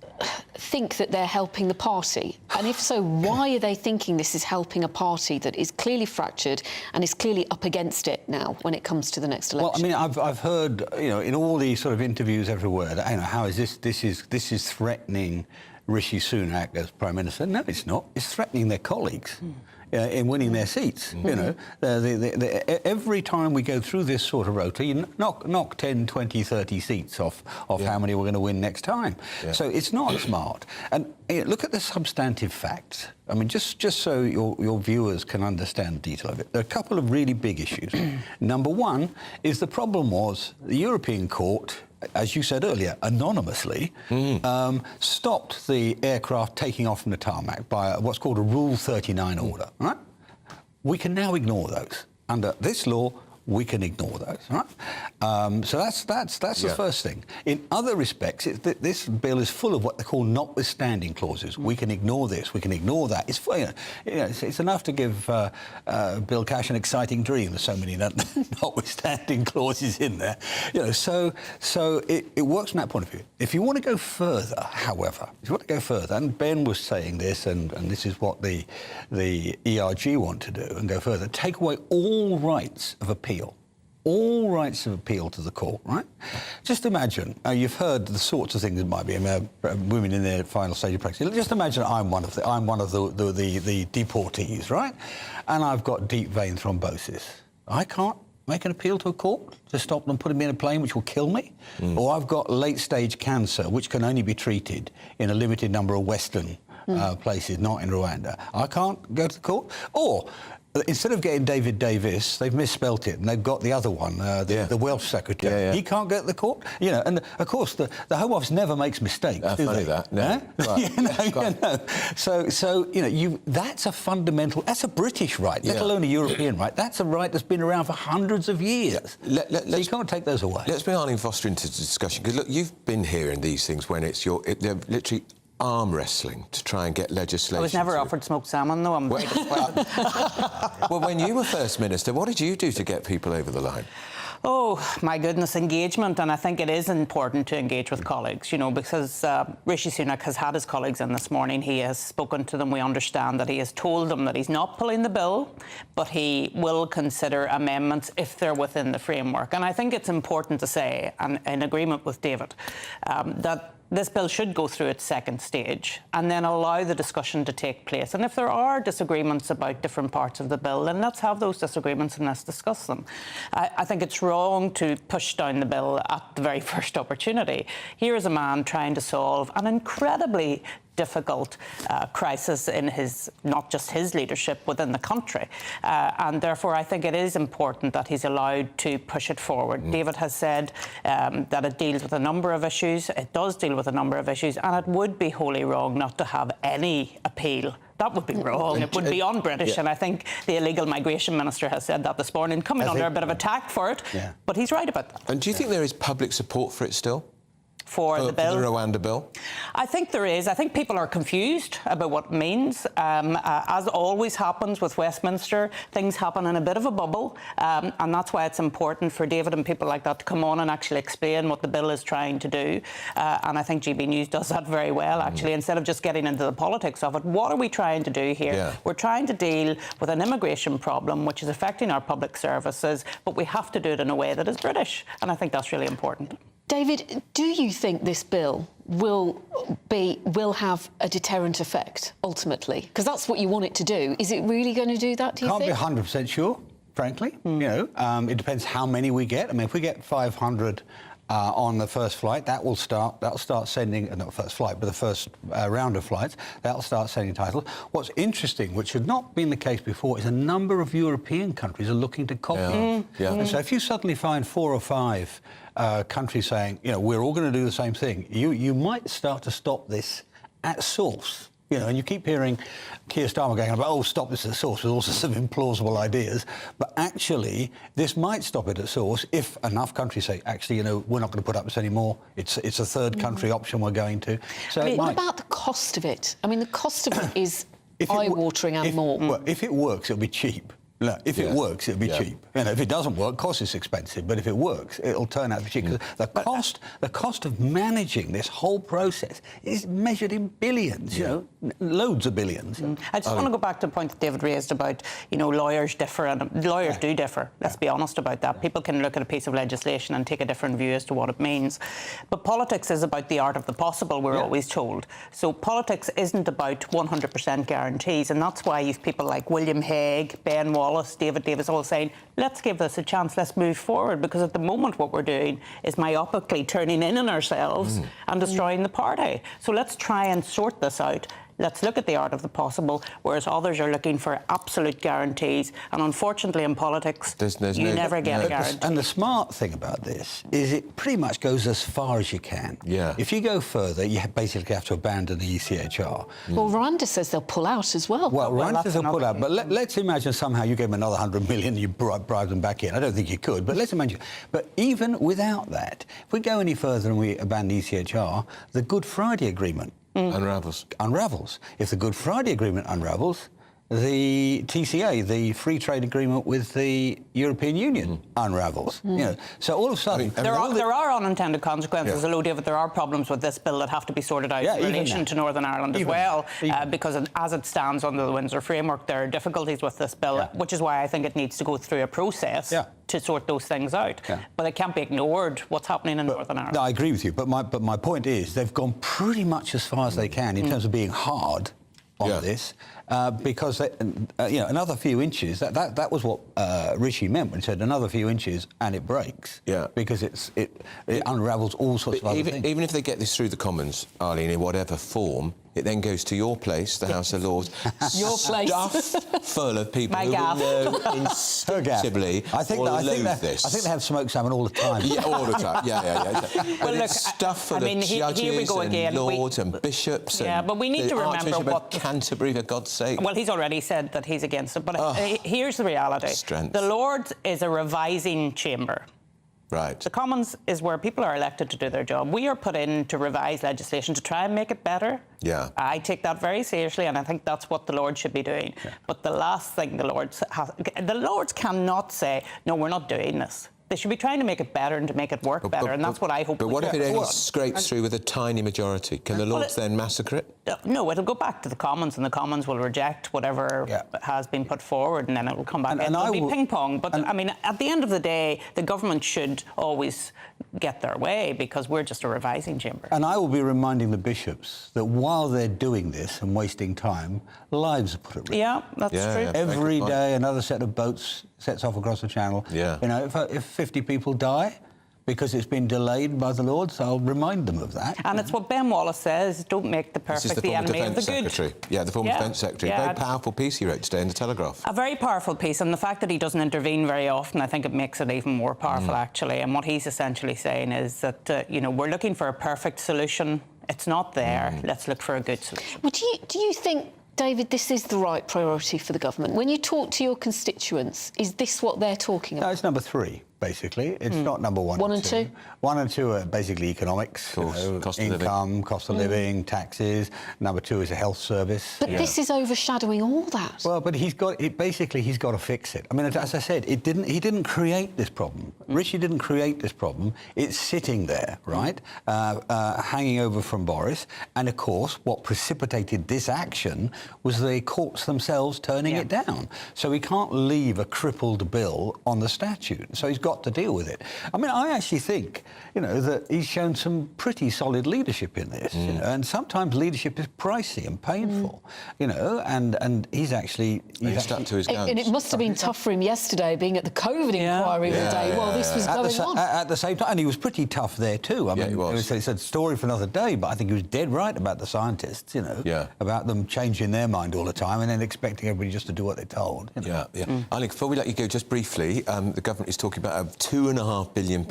think that they're helping the party? And if so, why are they thinking this is helping a party that is clearly fractured and is clearly up against it now when it comes to the next election? Well, I mean, I've heard, in all these sort of interviews everywhere, that, how is this is threatening Rishi Sunak as Prime Minister. No, it's not. It's threatening their colleagues. In winning their seats. Every time we go through this sort of rota, you knock 10, 20, 30 seats off how many we're going to win next time. So it's not smart. And look at the substantive facts. I mean, just so your viewers can understand the detail of it, there are a couple of really big issues. Number one is the problem was the European Court, as you said earlier, anonymously, stopped the aircraft taking off from the tarmac by what's called a Rule 39 order. Right? We can now ignore those. Under this law, we can ignore those, right? So that's the first thing. In other respects, this bill is full of what they call notwithstanding clauses. We can ignore this, we can ignore that. It's enough to give Bill Cash an exciting dream. There's so many notwithstanding clauses in there. So it works from that point of view. If you want to go further, however, and Ben was saying this, and this is what the ERG want to do, and go further, take away all rights of appeal. All rights of appeal to the court, right? Just imagine, you've heard the sorts of things that might be, women in their final stage of pregnancy. Just imagine I'm one of the deportees, right? And I've got deep vein thrombosis. I can't make an appeal to a court to stop them putting me in a plane, which will kill me. Or I've got late-stage cancer, which can only be treated in a limited number of Western places, not in Rwanda. I can't go to the court. Or instead of getting David Davis, they've misspelt it, and they've got the other one, the Welsh secretary. He can't get to the court. And of course the Home Office never makes mistakes. Funny that. No. So that's a fundamental. That's a British right, let alone a European right. That's a right that's been around for hundreds of years. So you can't take those away. Let's bring Arlene Foster into the discussion, because look, you've been hearing these things when they're literally arm wrestling to try and get legislation. I was never offered smoked salmon, though. I'm very disappointed. Well, when you were First Minister, what did you do to get people over the line? Oh, my goodness, engagement. And I think it is important to engage with colleagues, because Rishi Sunak has had his colleagues in this morning. He has spoken to them. We understand that he has told them that he's not pulling the bill, but he will consider amendments if they're within the framework. And I think it's important to say, and in agreement with David, that this bill should go through its second stage and then allow the discussion to take place. And if there are disagreements about different parts of the bill, then let's have those disagreements and let's discuss them. I think it's wrong to push down the bill at the very first opportunity. Here is a man trying to solve an incredibly difficult crisis in not just his leadership within the country. And therefore, I think it is important that he's allowed to push it forward. David has said that it deals with a number of issues. It does deal with a number of issues, and it would be wholly wrong not to have any appeal. That would be wrong. It would be un-British, and I think the illegal migration minister has said that this morning, coming under a bit of attack for it, but he's right about that. And do you think there is public support for it still? For the bill? For the Rwanda bill? I think there is. I think people are confused about what it means. As always happens with Westminster, things happen in a bit of a bubble, and that's why it's important for David and people like that to come on and actually explain what the bill is trying to do. And I think GBNews does that very well, actually, instead of just getting into the politics of it. What are we trying to do here? We're trying to deal with an immigration problem which is affecting our public services, but we have to do it in a way that is British, and I think that's really important. David, do you think this bill will have a deterrent effect, ultimately? Because that's what you want it to do. Is it really going to do that, do you think? Can't be 100% sure, frankly. It depends how many we get. I mean, if we get 500 on the first flight, that'll start sending, not first flight, but the first round of flights, that'll start sending titles. What's interesting, which had not been the case before, is a number of European countries are looking to copy. And so if you suddenly find 4 or 5 countries saying, we're all going to do the same thing, you might start to stop this at source. And you keep hearing Keir Starmer going about, stop this at source, with also some implausible ideas. But actually, this might stop it at source if enough countries say, actually, we're not going to put up this anymore. It's a third country option we're going to. So what about the cost of it? I mean, the cost of it is eye-watering and more. Well, if it works, it'll be cheap. No, if it works, it'll be cheap. If it doesn't work, of course it's expensive. But if it works, it'll turn out to be cheap. Because the cost of managing this whole process is measured in billions. Loads of billions. I just want to go back to the point that David raised about lawyers differ, and lawyers do differ. Let's be honest about that. People can look at a piece of legislation and take a different view as to what it means. But politics is about the art of the possible. We're always told. So politics isn't about 100% guarantees, and that's why you've people like William Hague, Ben Wallace, Wallace, David Davis, all saying, let's give this a chance, let's move forward, because at the moment what we're doing is myopically turning in on ourselves and destroying the party. So let's try and sort this out. Let's look at the art of the possible, whereas others are looking for absolute guarantees. And unfortunately, in politics, you never get a guarantee. And the smart thing about this is it pretty much goes as far as you can. Yeah. If you go further, you basically have to abandon the ECHR. Well, Rwanda says they'll pull out as well. Well, Rwanda says they'll pull out, but let's imagine somehow you gave them another 100 million, you bribe them back in. I don't think you could, but let's imagine. But even without that, if we go any further and we abandon ECHR, the Good Friday Agreement unravels. If the Good Friday Agreement unravels, the TCA, the free trade agreement with the European Union, unravels. You know, so all of a sudden, there are unintended consequences. Although, David, there are problems with this bill that have to be sorted out in relation to Northern Ireland as well, because as it stands under the Windsor framework, there are difficulties with this bill, which is why I think it needs to go through a process to sort those things out. But it can't be ignored what's happening in Northern Ireland. No, I agree with you. But my point is, they've gone pretty much as far as they can in terms of being hard on this. Because you know, another few inches. That was what Rishi meant when he said another few inches and it breaks. Yeah. Because it unravels all sorts of other things. Even if they get this through the Commons, Arlene, in whatever form, it then goes to your place, the House of Lords, your place, stuffed full of people who will know instinctively this. I think they have smoked salmon all the time. Yeah, all the time. Yeah. Well, look, it's stuffed full of judges here we go again. and lords and bishops. But we need to remember what Canterbury, for God's sake. Well, he's already said that he's against it. But here's the reality: the Lords is a revising chamber. Right. The Commons is where people are elected to do their job. We are put in to revise legislation to try and make it better. Yeah. I take that very seriously, and I think that's what the Lords should be doing. But the last thing the Lords cannot say, no, we're not doing this. They should be trying to make it better and to make it work better, and that's what I hope. But what if it only scrapes through with a tiny majority? Can the Lords then massacre it? No, it'll go back to the Commons, and the Commons will reject whatever has been put forward, and then it will come back. It'll be ping-pong. But, I mean, at the end of the day, the government should always get their way, because we're just a revising chamber. And I will be reminding the bishops that while they're doing this and wasting time, lives are put at risk. Yeah, that's true. Every day, another set of boats sets off across the channel. Yeah. You know, if 50 people die because it's been delayed by the Lords, I'll remind them of that. And it's what Ben Wallace says, don't make the perfect the enemy of the good. The former Defence Secretary. A very powerful piece he wrote today in the Telegraph. A very powerful piece, and the fact that he doesn't intervene very often, I think it makes it even more powerful, actually. And what he's essentially saying is that, you know, we're looking for a perfect solution. It's not there. Let's look for a good solution. Well, do you think, David, this is the right priority for the government? When you talk to your constituents, is this what they're talking about? No, it's number 3. Basically, it's not number 1 and 2. 1 and 2 are basically economics, cost of income, living. cost of living, taxes. Number 2 is a health service. But this is overshadowing all that. Well, but he's got to fix it. I mean, as I said, he didn't create this problem. Rishi didn't create this problem. It's sitting there, right, hanging over from Boris. And of course, what precipitated this action was the courts themselves turning it down. So he can't leave a crippled bill on the statute. So he's got to deal with it. I mean, I actually think, you know, that he's shown some pretty solid leadership in this, you know, and sometimes leadership is pricey and painful, you know, and he's stuck to his guns. And it must have been tough for him yesterday, being at the COVID inquiry all day while this was going on. At the same time, and he was pretty tough there too. I mean, he was. It's a story for another day, but I think he was dead right about the scientists, you know, about them changing their mind all the time and then expecting everybody just to do what they're told. You know? Eileen, before we let you go, just briefly, the government is talking about £2.5 billion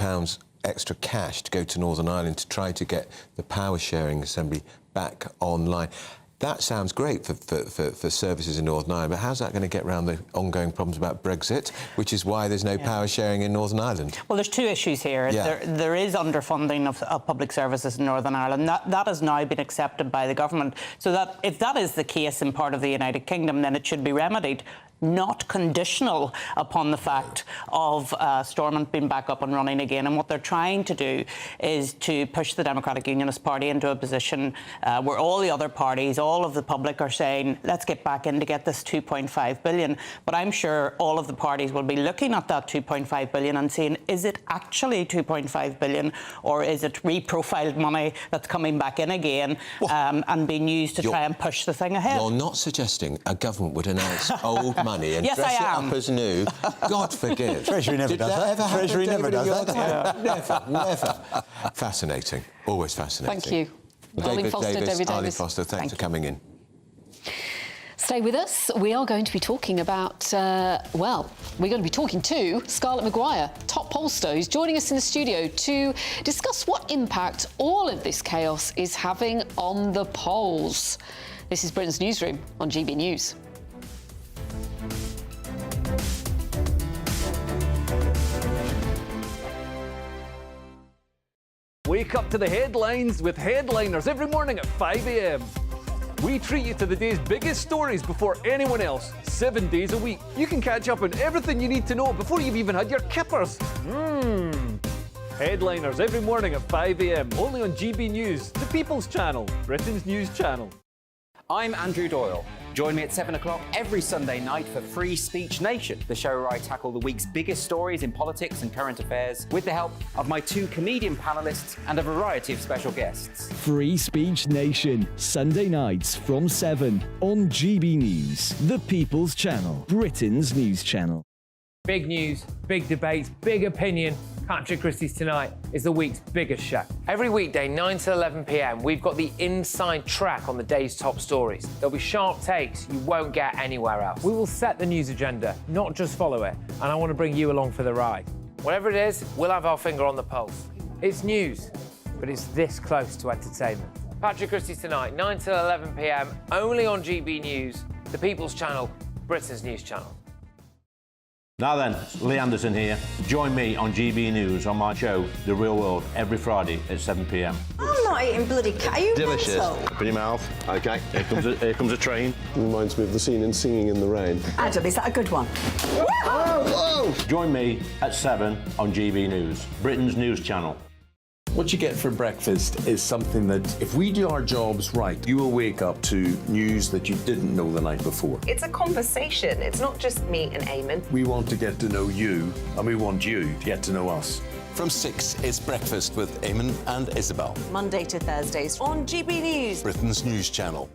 extra cash to go to Northern Ireland to try to get the power sharing assembly back online. That sounds great for services in Northern Ireland, but how's that going to get around the ongoing problems about Brexit, which is why there's no power sharing in Northern Ireland? Well, there's 2 issues here. There is underfunding of public services in Northern Ireland. That has now been accepted by the government. So that if that is the case in part of the United Kingdom, then it should be remedied, not conditional upon the fact of Stormont being back up and running again. And what they're trying to do is to push the Democratic Unionist Party into a position where all the other parties, all of the public are saying, let's get back in to get this 2.5 billion. But I'm sure all of the parties will be looking at that 2.5 billion and saying, is it actually 2.5 billion or is it reprofiled money that's coming back in again and being used to try and push the thing ahead? You're not suggesting a government would announce old money money and Yes, dress I it am. up as new, God forgive. Treasury never Did does that. ever happen, Treasury never David, in does your that. time? Never. Fascinating. Always fascinating. Thank you. Colin David Foster, Davis, David Ali Davis. Foster, thanks for coming in. Stay with us. We are going to be talking about, we're going to be talking to Scarlett Maguire, top pollster, who's joining us in the studio to discuss what impact all of this chaos is having on the polls. This is Britain's Newsroom on GB News. Wake up to the headlines with Headliners every morning at 5 a.m. We treat you to the day's biggest stories before anyone else, 7 days a week. You can catch up on everything you need to know before you've even had your kippers. Headliners every morning at 5 a.m, only on GB News, the People's Channel, Britain's news channel. I'm Andrew Doyle. Join me at 7 o'clock every Sunday night for Free Speech Nation, the show where I tackle the week's biggest stories in politics and current affairs with the help of my 2 comedian panellists and a variety of special guests. Free Speech Nation, Sunday nights from 7 on GB News, the People's Channel, Britain's news channel. Big news, big debates, big opinion. Patrick Christie's Tonight is the week's biggest show. Every weekday, 9 to 11 p.m, we've got the inside track on the day's top stories. There'll be sharp takes you won't get anywhere else. We will set the news agenda, not just follow it, and I want to bring you along for the ride. Whatever it is, we'll have our finger on the pulse. It's news, but it's this close to entertainment. Patrick Christie's Tonight, 9 to 11 p.m, only on GB News, the People's Channel, Britain's news channel. Now then, Lee Anderson here. Join me on GB News on my show, The Real World, every Friday at 7 p.m. I'm not eating bloody cat. Are you Delicious. mental? Open your mouth. OK, here comes a train. Reminds me of the scene in Singing in the Rain. Adam, is that a good one? Whoa! Join me at 7 on GB News, Britain's news channel. What you get for breakfast is something that, if we do our jobs right, you will wake up to news that you didn't know the night before. It's a conversation. It's not just me and Eamon. We want to get to know you, and we want you to get to know us. From 6, it's Breakfast with Eamon and Isabel. Monday to Thursdays on GB News, Britain's news channel.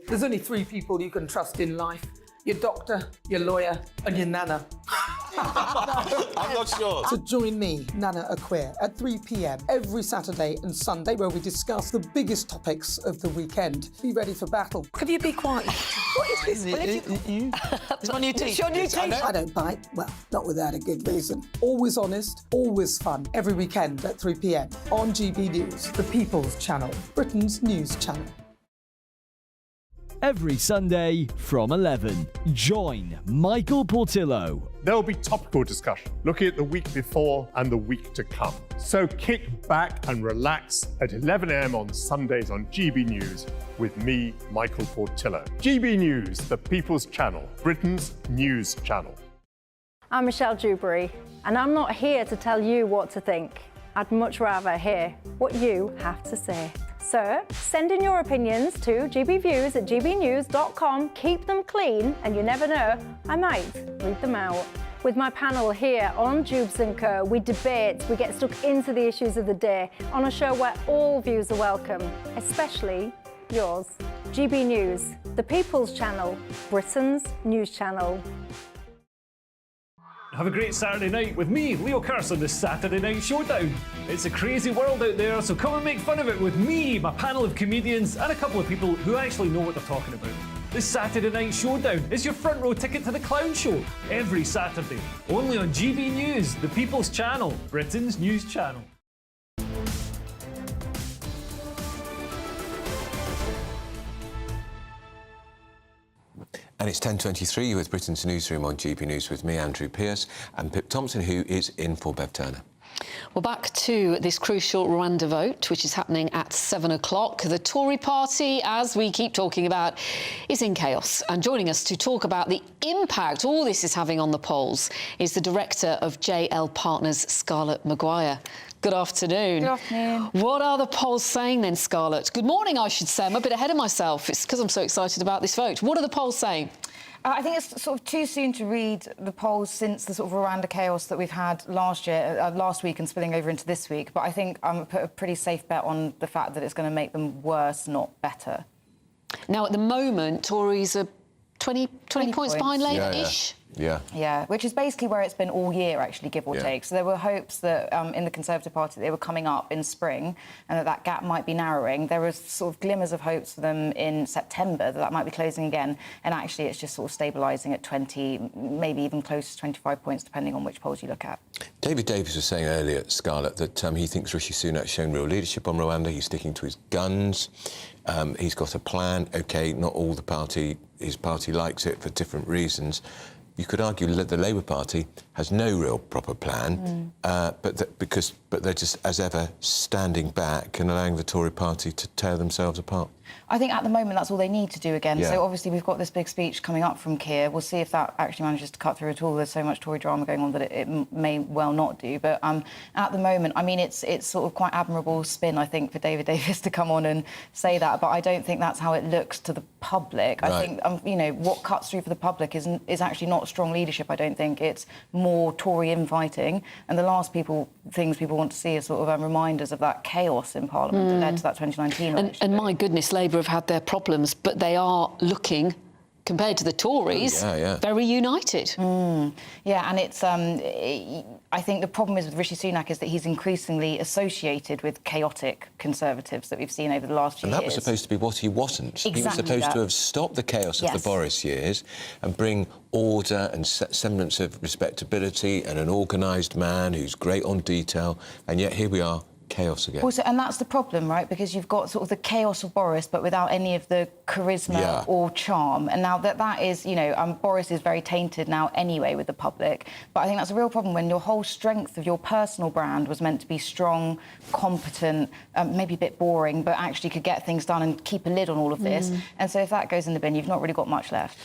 There's only 3 people you can trust in life. Your doctor, your lawyer, and your nana. I'm not sure. So join me, Nana Aquare, at 3 p.m. every Saturday and Sunday, where we discuss the biggest topics of the weekend. Be ready for battle. Could you be quiet? What is this? It's my new teeth. It's your new teeth. I don't bite. Well, not without a good reason. Always honest, always fun. Every weekend at 3 p.m. on GB News, the People's Channel, Britain's news channel. Every Sunday from 11, join Michael Portillo. There will be topical discussion, looking at the week before and the week to come. So kick back and relax at 11 a.m. on Sundays on GB News with me, Michael Portillo. GB News, the People's Channel, Britain's news channel. I'm Michelle Dewberry, and I'm not here to tell you what to think. I'd much rather hear what you have to say. So, send in your opinions to gbviews@gbnews.com. Keep them clean, and you never know, I might read them out. With my panel here on Jubes & Co, we debate, we get stuck into the issues of the day on a show where all views are welcome, especially yours. GB News, the People's Channel, Britain's news channel. Have a great Saturday night with me, Leo Curse, on the Saturday Night Showdown. It's a crazy world out there, so come and make fun of it with me, my panel of comedians, and a couple of people who actually know what they're talking about. This Saturday Night Showdown is your front row ticket to the clown show, every Saturday, only on GB News, the People's Channel, Britain's news channel. And it's 10:23 with Britain's Newsroom on GB News with me, Andrew Pearce, and Pip Thompson, who is in for Bev Turner. Well, back to this crucial Rwanda vote, which is happening at 7 o'clock. The Tory party, as we keep talking about, is in chaos. And joining us to talk about the impact all this is having on the polls is the director of JL Partners, Scarlett Maguire. Good afternoon. Good afternoon. What are the polls saying then, Scarlett? Good morning, I should say. I'm a bit ahead of myself. It's because I'm so excited about this vote. What are the polls saying? I think it's sort of too soon to read the polls since the sort of Rwanda chaos that we've had last week and spilling over into this week. But I think I'm put a pretty safe bet on the fact that it's going to make them worse, not better. Now, at the moment, Tories are 20 points behind Labour-ish. Yeah, which is basically where it's been all year, actually, give or take. So there were hopes that in the Conservative Party they were coming up in spring and that gap might be narrowing. There was sort of glimmers of hopes for them in September that might be closing again, and actually it's just sort of stabilising at 20, maybe even close to 25 points, depending on which polls you look at. David Davis was saying earlier, Scarlett, that he thinks Rishi Sunak's shown real leadership on Rwanda. He's sticking to his guns. He's got a plan. OK, not all his party likes it for different reasons. You could argue that the Labour Party has no real proper plan, but they're just, as ever, standing back and allowing the Tory party to tear themselves apart. I think at the moment that's all they need to do again. So obviously we've got this big speech coming up from Keir. We'll see if that actually manages to cut through at all. There's so much Tory drama going on that it may well not do. But at the moment, I mean, it's sort of quite admirable spin, I think, for David Davis to come on and say that. But I don't think that's how it looks to the public. I think, you know, what cuts through for the public is actually not strong leadership, I don't think. It's more Tory infighting. And the last things people want to see are sort of reminders of that chaos in Parliament that led to that 2019 election. And my goodness, Labour have had their problems, but they are looking, compared to the Tories, very united. Yeah, and it's... I think the problem is with Rishi Sunak is that he's increasingly associated with chaotic Conservatives that we've seen over the last few years. And that was supposed to be what he wasn't. Exactly. He was supposed to have stopped the chaos of the Boris years and bring order and semblance of respectability and an organised man who's great on detail, and yet here we are, chaos again. Also, and that's the problem, right? Because you've got sort of the chaos of Boris, but without any of the charisma or charm. And now that is, you know, Boris is very tainted now anyway with the public. But I think that's a real problem when your whole strength of your personal brand was meant to be strong, competent, maybe a bit boring, but actually could get things done and keep a lid on all of this. And so if that goes in the bin, you've not really got much left.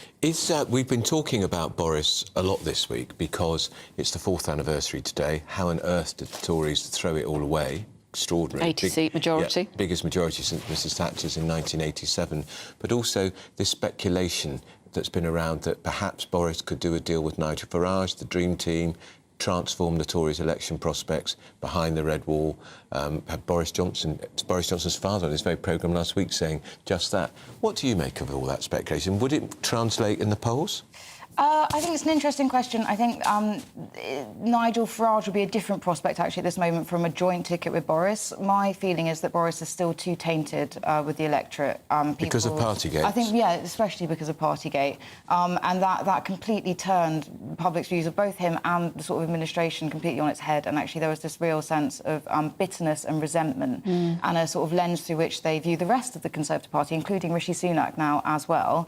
We've been talking about Boris a lot this week because it's the 4th anniversary today. How on earth did the Tories throw it all away? Extraordinary. 80-seat majority. Yeah, biggest majority since Mrs Thatcher's in 1987. But also this speculation that's been around that perhaps Boris could do a deal with Nigel Farage, the Dream Team, transform the Tories' election prospects behind the Red Wall. Had Boris Johnson's father on this very programme last week saying just that. What do you make of all that speculation? Would it translate in the polls? I think it's an interesting question. I think Nigel Farage would be a different prospect, actually, at this moment from a joint ticket with Boris. My feeling is that Boris is still too tainted with the electorate. Because of Partygate? I think, yeah, especially because of Partygate. And that completely turned the public's views of both him and the sort of administration completely on its head. And actually there was this real sense of bitterness and resentment and a sort of lens through which they view the rest of the Conservative Party, including Rishi Sunak now as well.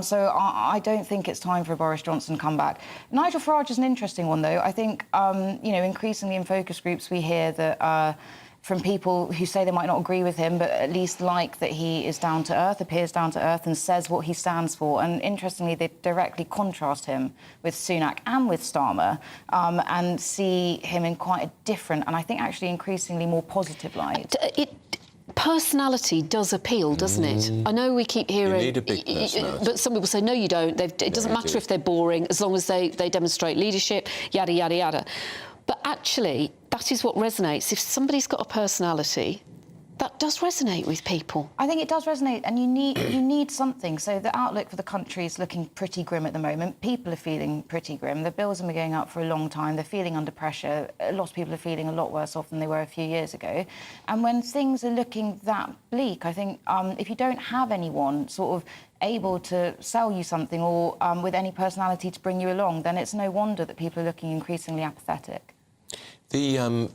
So I don't think it's time for a Boris Johnson comeback. Nigel Farage is an interesting one, though. I think, you know, increasingly in focus groups we hear that from people who say they might not agree with him, but at least like that he is down to earth, appears down to earth and says what he stands for. And interestingly, they directly contrast him with Sunak and with Starmer and see him in quite a different and I think actually increasingly more positive light. Personality does appeal, doesn't it? I know we keep hearing... You need a big personality. But some people say, no, you don't. It doesn't matter if they're boring, as long as they demonstrate leadership, yada, yada, yada. But actually, that is what resonates. If somebody's got a personality, that does resonate with people. I think it does resonate, and you need something. So the outlook for the country is looking pretty grim at the moment. People are feeling pretty grim. The bills have been going up for a long time. They're feeling under pressure. A lot of people are feeling a lot worse off than they were a few years ago. And when things are looking that bleak, I think if you don't have anyone sort of able to sell you something or with any personality to bring you along, then it's no wonder that people are looking increasingly apathetic. When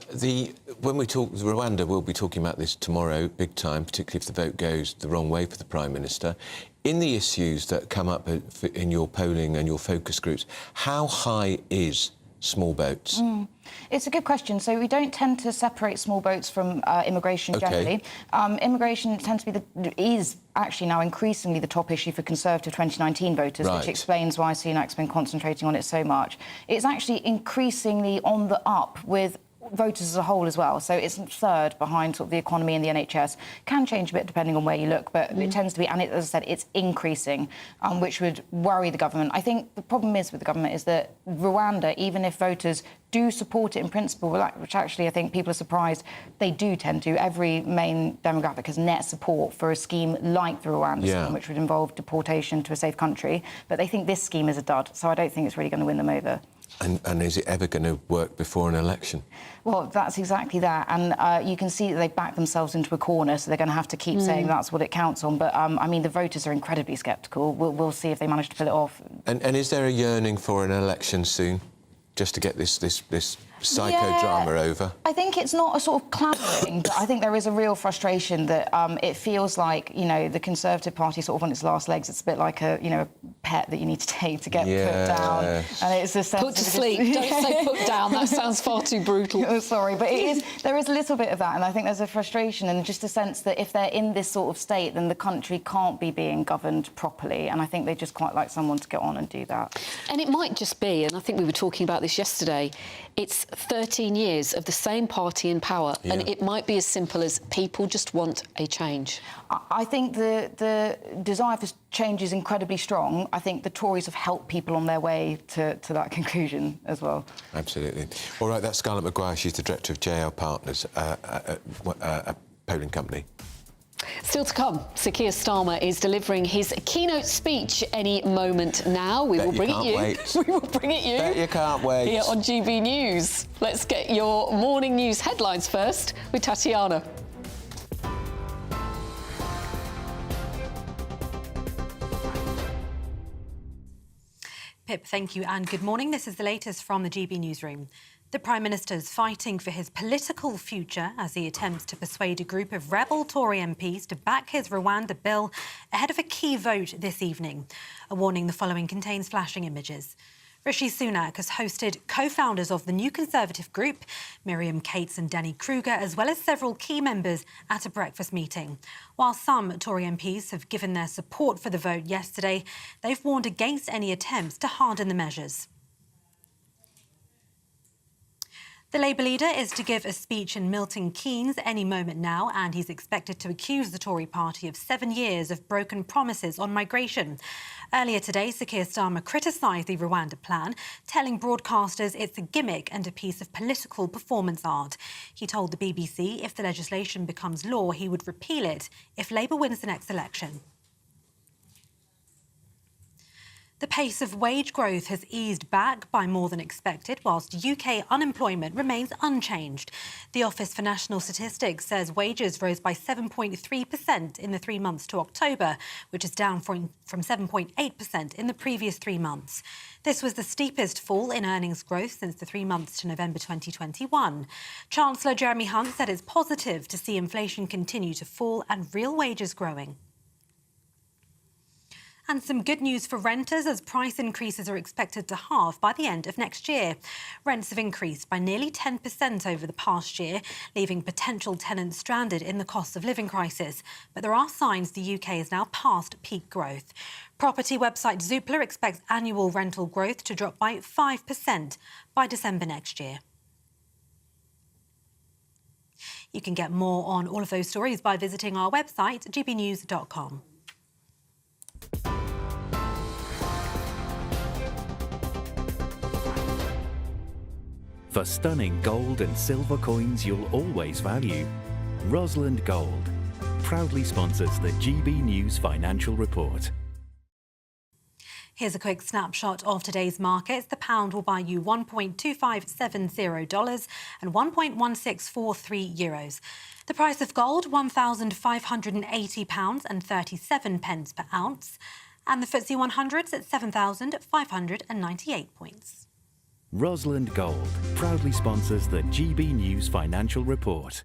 we talk Rwanda, we'll be talking about this tomorrow, big time, particularly if the vote goes the wrong way for the Prime Minister. In the issues that come up in your polling and your focus groups, how high is small boats? It's a good question. So we don't tend to separate small boats from immigration generally. Immigration tends to be is actually now increasingly the top issue for Conservative 2019 voters, which explains why Sunak's been concentrating on it so much. It's actually increasingly on the up with voters as a whole as well. So it's third behind sort of the economy and the NHS. Can change a bit depending on where you look, but it tends to be, and it, as I said, it's increasing, which would worry the government. I think the problem is with the government is that Rwanda, even if voters do support it in principle, which actually I think people are surprised they do tend to. Every main demographic has net support for a scheme like the Rwanda scheme, which would involve deportation to a safe country. But they think this scheme is a dud, so I don't think it's really going to win them over. And is it ever going to work before an election? Well, that's exactly that. And you can see that they've backed themselves into a corner, so they're going to have to keep saying that's what it counts on. But, I mean, the voters are incredibly sceptical. We'll see if they manage to pull it off. And is there a yearning for an election soon, just to get this psychodrama over? I think it's not a sort of clamouring, but I think there is a real frustration that it feels like, you know, the Conservative Party sort of on its last legs. It's a bit like a, you know, a pet that you need to take to get put down. And it's a sense put to sleep. Don't say put down. That sounds far too brutal. Oh, sorry, but there is a little bit of that, and I think there's a frustration and just a sense that if they're in this sort of state, then the country can't be being governed properly. And I think they just quite like someone to get on and do that. And it might just be, and I think we were talking about this yesterday, it's 13 years of the same party in power, and it might be as simple as people just want a change. I think the desire for change is incredibly strong. I think the Tories have helped people on their way to that conclusion as well. Absolutely. All right, that's Scarlett Maguire. She's the director of JL Partners, a polling company. Still to come, Sir Keir Starmer is delivering his keynote speech any moment now. We will bring it you. We will bring it you. Bet you can't wait. Here on GB News. Let's get your morning news headlines first with Tatiana. Pip, thank you and good morning. This is the latest from the GB Newsroom. The Prime Minister's fighting for his political future as he attempts to persuade a group of rebel Tory MPs to back his Rwanda bill ahead of a key vote this evening. A warning the following contains flashing images. Rishi Sunak has hosted co-founders of the new Conservative group, Miriam Cates and Danny Kruger, as well as several key members at a breakfast meeting. While some Tory MPs have given their support for the vote yesterday, they've warned against any attempts to harden the measures. The Labour leader is to give a speech in Milton Keynes any moment now, and he's expected to accuse the Tory party of 7 years of broken promises on migration. Earlier today, Sir Keir Starmer criticised the Rwanda plan, telling broadcasters it's a gimmick and a piece of political performance art. He told the BBC if the legislation becomes law, he would repeal it if Labour wins the next election. The pace of wage growth has eased back by more than expected, whilst UK unemployment remains unchanged. The Office for National Statistics says wages rose by 7.3% in the 3 months to October, which is down from 7.8% in the previous 3 months. This was the steepest fall in earnings growth since the 3 months to November 2021. Chancellor Jeremy Hunt said it's positive to see inflation continue to fall and real wages growing. And some good news for renters as price increases are expected to halve by the end of next year. Rents have increased by nearly 10% over the past year, leaving potential tenants stranded in the cost of living crisis. But there are signs the UK is now past peak growth. Property website Zoopla expects annual rental growth to drop by 5% by December next year. You can get more on all of those stories by visiting our website, gbnews.com. For stunning gold and silver coins you'll always value, Rosalind Gold proudly sponsors the GB News Financial Report. Here's a quick snapshot of today's markets. The pound will buy you $1.2570 and 1.1643 euros. The price of gold, £1,580 and 37 pence per ounce. And the FTSE 100's at 7,598 points. Rosalind Gold proudly sponsors the GB News Financial Report.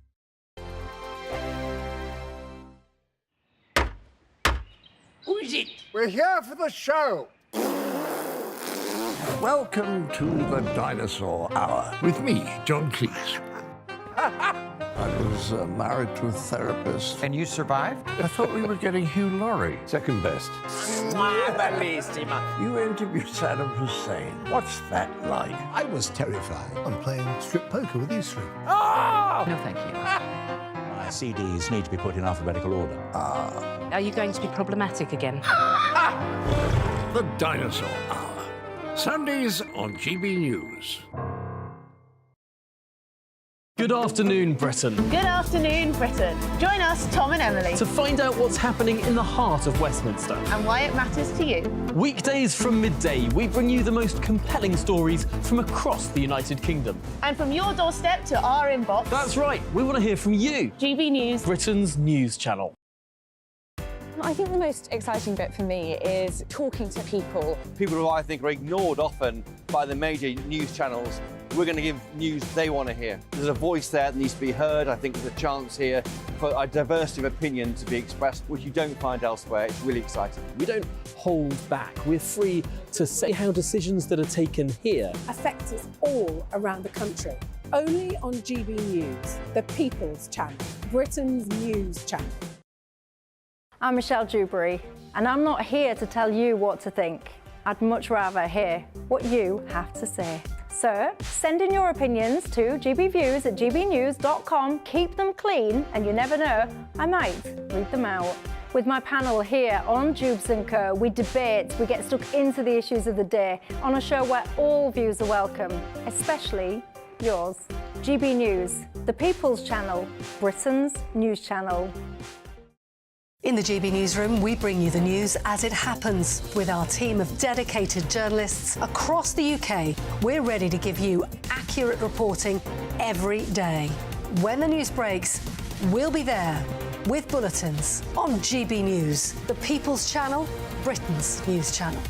Who is it? We're here for the show. Welcome to the Dinosaur Hour with me, John Cleese. I was married to a therapist. And you survived? I thought we were getting Hugh Laurie. Second best. You interviewed Saddam Hussein. What's that like? I was terrified. I'm playing strip poker with you three. Oh! No, thank you. My CDs need to be put in alphabetical order. Are you going to be problematic again? The Dinosaur Hour. Sundays on GB News. Good afternoon, Britain. Good afternoon, Britain. Join us, Tom and Emily, To find out what's happening in the heart of Westminster. and why it matters to you. Weekdays from midday, we bring you the most compelling stories from across the United Kingdom. And from your doorstep to our inbox. That's right, we want to hear from you. GB News. Britain's news channel. I think the most exciting bit for me is talking to people. People who I think are ignored often by the major news channels. We're going to give news they want to hear. There's a voice there that needs to be heard. I think there's a chance here for a diversity of opinion to be expressed, which you don't find elsewhere. It's really exciting. We don't hold back. We're free to say how decisions that are taken here affect us all around the country. Only on GB News, the People's Channel, Britain's news channel. I'm Michelle Dewberry, and I'm not here to tell you what to think. I'd much rather hear what you have to say. So send in your opinions to gbviews@gbnews.com. Keep them clean, and you never know, I might read them out. With my panel here on Jubes & Co, we debate, we get stuck into the issues of the day on a show where all views are welcome, especially yours. GB News, the People's Channel, Britain's news channel. In the GB Newsroom, we bring you the news as it happens. With our team of dedicated journalists across the UK, we're ready to give you accurate reporting every day. When the news breaks, we'll be there with bulletins on GB News, the People's Channel, Britain's news channel.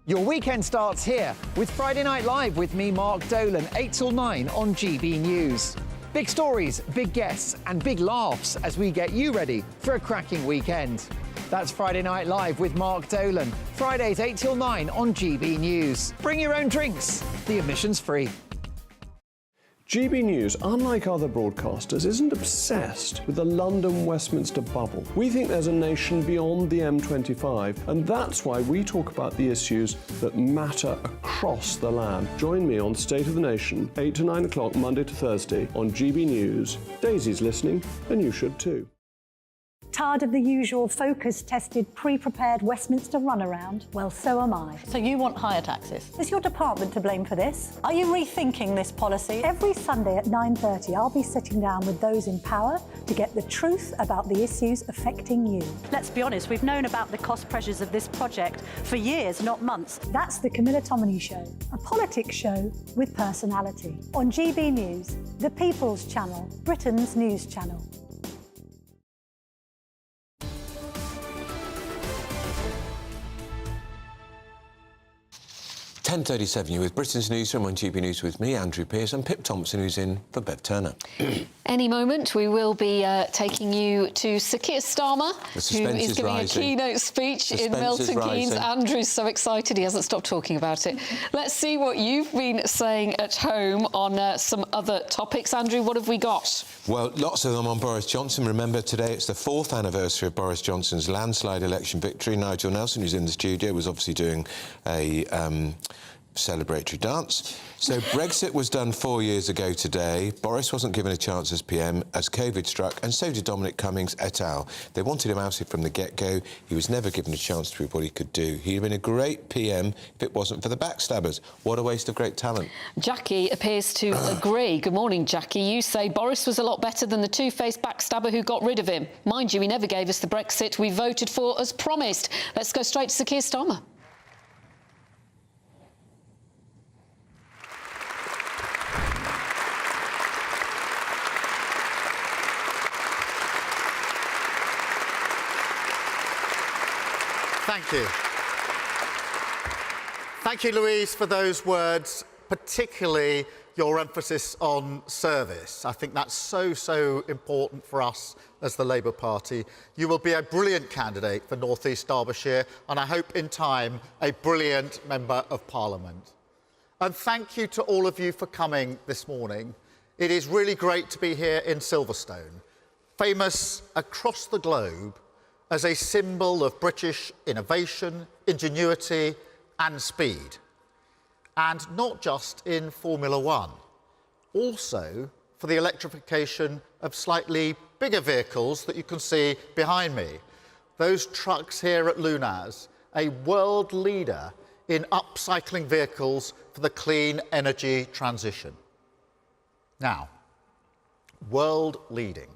Your weekend starts here with Friday Night Live with me, Mark Dolan, 8 till 9 on GB News. Big stories, big guests and big laughs as we get you ready for a cracking weekend. That's Friday Night Live with Mark Dolan. Fridays 8 till 9 on GB News. Bring your own drinks. The admission's free. GB News, unlike other broadcasters, isn't obsessed with the London-Westminster bubble. We think there's a nation beyond the M25, and that's why we talk about the issues that matter across the land. Join me on State of the Nation, 8 to 9 o'clock, Monday to Thursday, on GB News. Daisy's listening, and you should too. Tired of the usual focus-tested, pre-prepared Westminster runaround? Well, so am I. So you want higher taxes? Is your department to blame for this? Are you rethinking this policy? Every Sunday at 9:30, I'll be sitting down with those in power to get the truth about the issues affecting you. Let's be honest, we've known about the cost pressures of this project for years, not months. That's the Camilla Tominey Show, a politics show with personality. On GB News, the People's Channel, Britain's news channel. 10:37, you're with Britain's Newsroom on GB News with me, Andrew Pearce, and Pip Thompson, who's in for Bev Turner. Any moment, we will be taking you to Sir Keir Starmer, who is giving a keynote speech in Milton Keynes. Andrew's so excited, he hasn't stopped talking about it. Let's see what you've been saying at home on some other topics. Andrew, what have we got? Well, lots of them on Boris Johnson. Remember, today it's the 4th anniversary of Boris Johnson's landslide election victory. Nigel Nelson, who's in the studio, was obviously doing a celebratory dance. So Brexit was done 4 years ago today. Boris wasn't given a chance as PM as COVID struck, and so did Dominic Cummings et al. They wanted him ousted from the get-go. He was never given a chance to prove what he could do. He'd have been a great PM if it wasn't for the backstabbers. What a waste of great talent. Jackie appears to agree. Good morning, Jackie. You say Boris was a lot better than the two-faced backstabber who got rid of him. Mind you, he never gave us the Brexit we voted for as promised. Let's go straight to Sir Keir Starmer. Thank you. Thank you, Louise, for those words, particularly your emphasis on service. I think that's so important for us as the Labour Party. You will be a brilliant candidate for North East Derbyshire, and I hope in time a brilliant Member of Parliament. And thank you to all of you for coming this morning. It is really great to be here in Silverstone, famous across the globe as a symbol of British innovation, ingenuity and speed. And not just in Formula One, also for the electrification of slightly bigger vehicles that you can see behind me. Those trucks here at Lunaz, a world leader in upcycling vehicles for the clean energy transition. Now, world leading.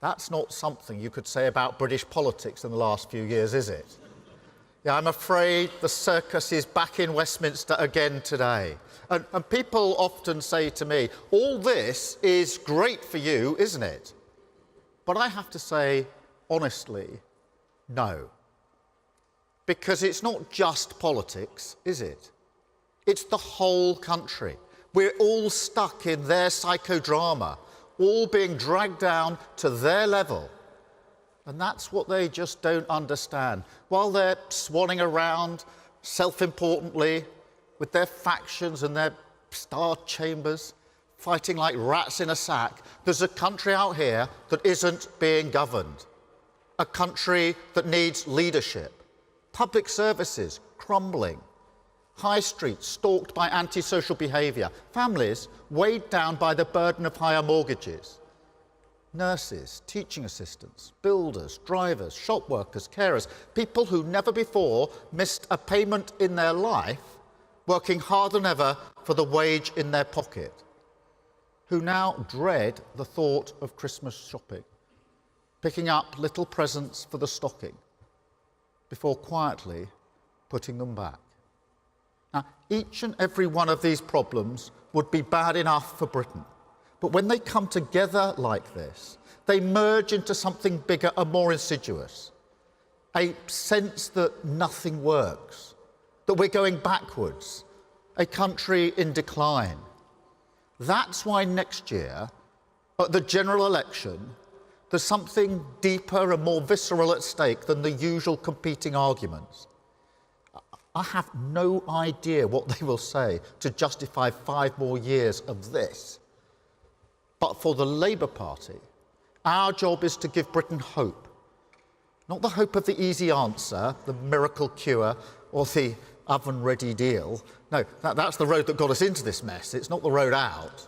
That's not something you could say about British politics in the last few years, is it? Yeah, I'm afraid the circus is back in Westminster again today. And people often say to me, all this is great for you, isn't it? But I have to say, honestly, no. Because it's not just politics, is it? It's the whole country. We're all stuck in their psychodrama, all being dragged down to their level. And that's what they just don't understand. While they're swanning around self-importantly with their factions and their star chambers, fighting like rats in a sack, there's a country out here that isn't being governed. A country that needs leadership. Public services crumbling. High streets stalked by antisocial behaviour. Families weighed down by the burden of higher mortgages. Nurses, teaching assistants, builders, drivers, shop workers, carers, people who never before missed a payment in their life, working harder than ever for the wage in their pocket, who now dread the thought of Christmas shopping, picking up little presents for the stocking, before quietly putting them back. Now, each and every one of these problems would be bad enough for Britain. But when they come together like this, they merge into something bigger and more insidious. A sense that nothing works, that we're going backwards, a country in decline. That's why next year, at the general election, there's something deeper and more visceral at stake than the usual competing arguments. I have no idea what they will say to justify 5 more years of this. But for the Labour Party, our job is to give Britain hope. Not the hope of the easy answer, the miracle cure, or the oven-ready deal. No, that's the road that got us into this mess. It's not the road out.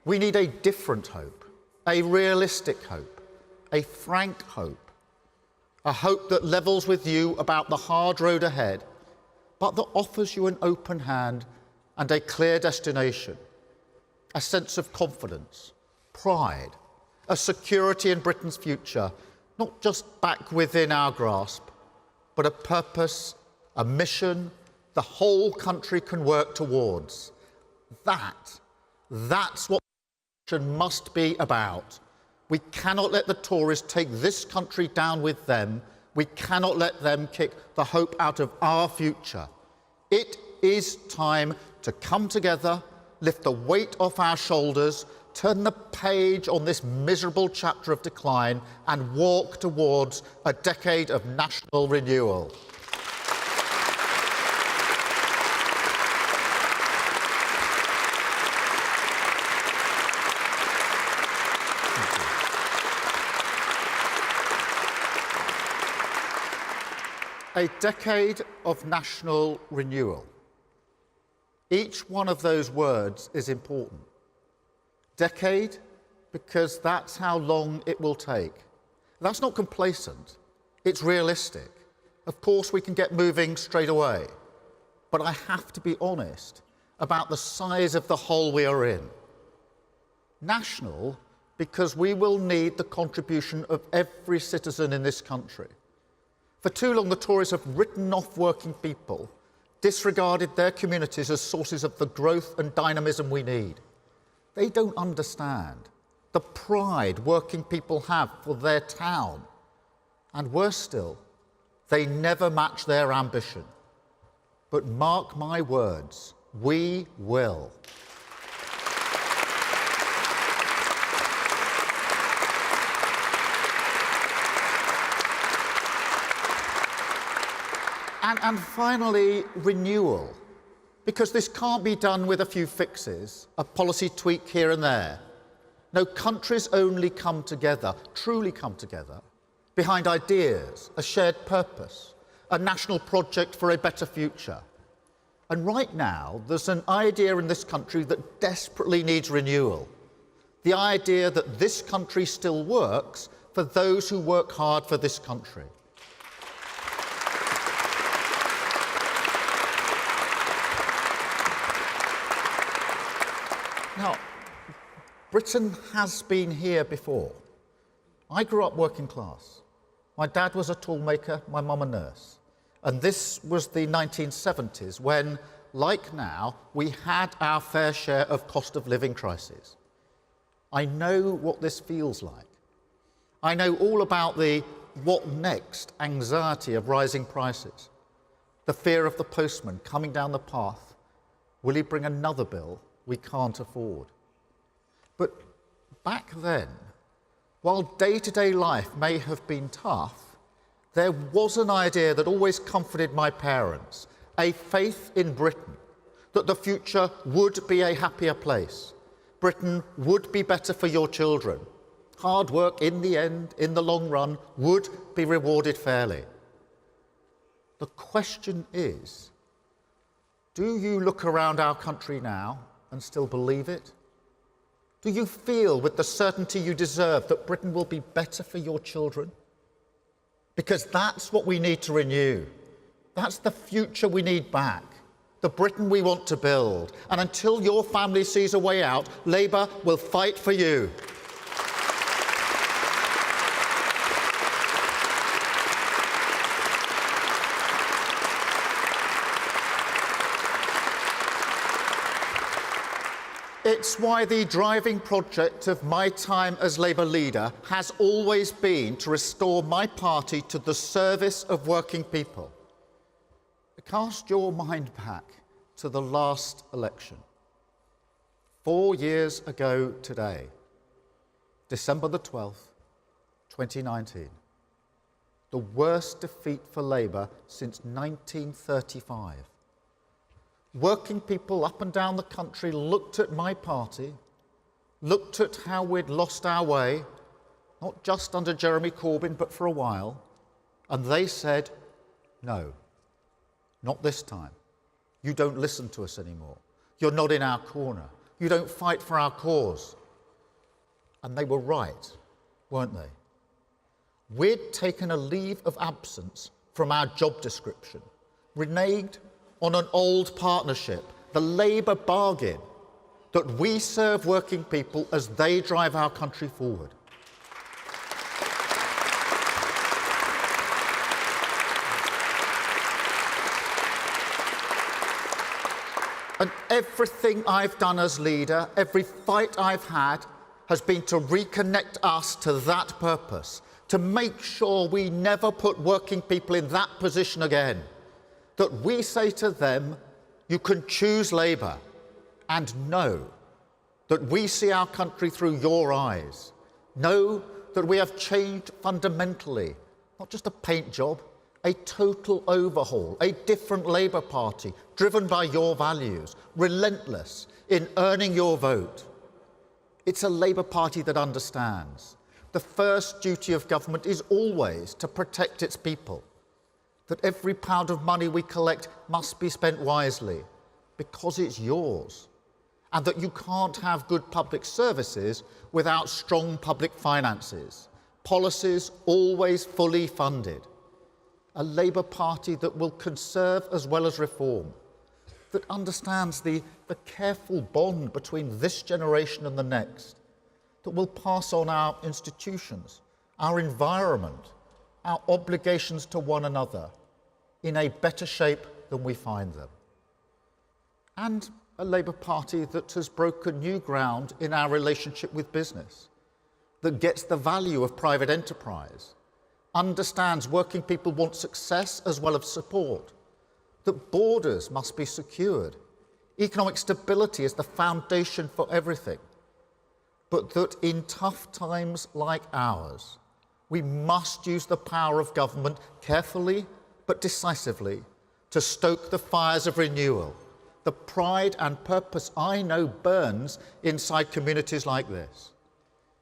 We need a different hope, a realistic hope, a frank hope, a hope that levels with you about the hard road ahead, but that offers you an open hand and a clear destination. A sense of confidence, pride, a security in Britain's future, not just back within our grasp, but a purpose, a mission the whole country can work towards. That's what the election must be about. We cannot let the Tories take this country down with them. We cannot let them kick the hope out of our future. It is time to come together, lift the weight off our shoulders, turn the page on this miserable chapter of decline and walk towards a decade of national renewal. A decade of national renewal. Each one of those words is important. Decade, because that's how long it will take. That's not complacent, it's realistic. Of course, we can get moving straight away, but I have to be honest about the size of the hole we are in. National, because we will need the contribution of every citizen in this country. For too long, the Tories have written off working people, disregarded their communities as sources of the growth and dynamism we need. They don't understand the pride working people have for their town. And worse still, they never match their ambition. But mark my words, we will. And finally, renewal. Because this can't be done with a few fixes, a policy tweak here and there. No, countries only come together, truly come together, behind ideas, a shared purpose, a national project for a better future. And right now, there's an idea in this country that desperately needs renewal. The idea that this country still works for those who work hard for this country. Now, Britain has been here before. I grew up working class. My dad was a toolmaker, my mum a nurse. And this was the 1970s when, like now, we had our fair share of cost of living crises. I know what this feels like. I know all about the what next anxiety of rising prices, the fear of the postman coming down the path. Will he bring another bill we can't afford? But back then, while day-to-day life may have been tough, there was an idea that always comforted my parents, a faith in Britain, that the future would be a happier place. Britain would be better for your children. Hard work in the end, in the long run, would be rewarded fairly. The question is, do you look around our country now and still believe it? Do you feel with the certainty you deserve that Britain will be better for your children? Because that's what we need to renew. That's the future we need back, the Britain we want to build. And until your family sees a way out, Labour will fight for you. It's why the driving project of my time as Labour leader has always been to restore my party to the service of working people. Cast your mind back to the last election. 4 years ago today, December the 12th, 2019. The worst defeat for Labour since 1935. Working people up and down the country looked at my party, looked at how we'd lost our way, not just under Jeremy Corbyn, but for a while, and they said, no, not this time. You don't listen to us anymore. You're not in our corner. You don't fight for our cause. And they were right, weren't they? We'd taken a leave of absence from our job description, reneged on an old partnership, the Labour bargain, that we serve working people as they drive our country forward. And everything I've done as leader, every fight I've had, has been to reconnect us to that purpose, to make sure we never put working people in that position again. That we say to them, you can choose Labour, and know that we see our country through your eyes. Know that we have changed fundamentally, not just a paint job, a total overhaul, a different Labour Party, driven by your values, relentless in earning your vote. It's a Labour Party that understands. The first duty of government is always to protect its people. That every pound of money we collect must be spent wisely, because it's yours. And that you can't have good public services without strong public finances. Policies always fully funded. A Labour Party that will conserve as well as reform. That understands the careful bond between this generation and the next. That will pass on our institutions, our environment, our obligations to one another in a better shape than we find them. And a Labour Party that has broken new ground in our relationship with business, that gets the value of private enterprise, understands working people want success as well as support, that borders must be secured, economic stability is the foundation for everything, but that in tough times like ours, we must use the power of government carefully but decisively to stoke the fires of renewal, the pride and purpose I know burns inside communities like this.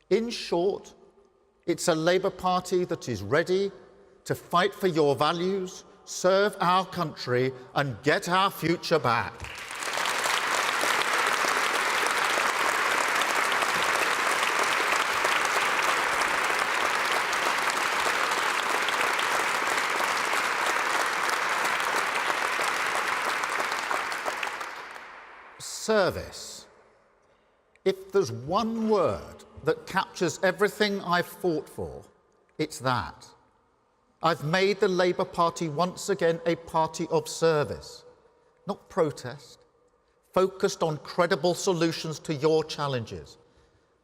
In short, it's a Labour Party that is ready to fight for your values, serve our country and get our future back. Service. If there's one word that captures everything I've fought for, it's that. I've made the Labour Party once again a party of service, not protest, focused on credible solutions to your challenges,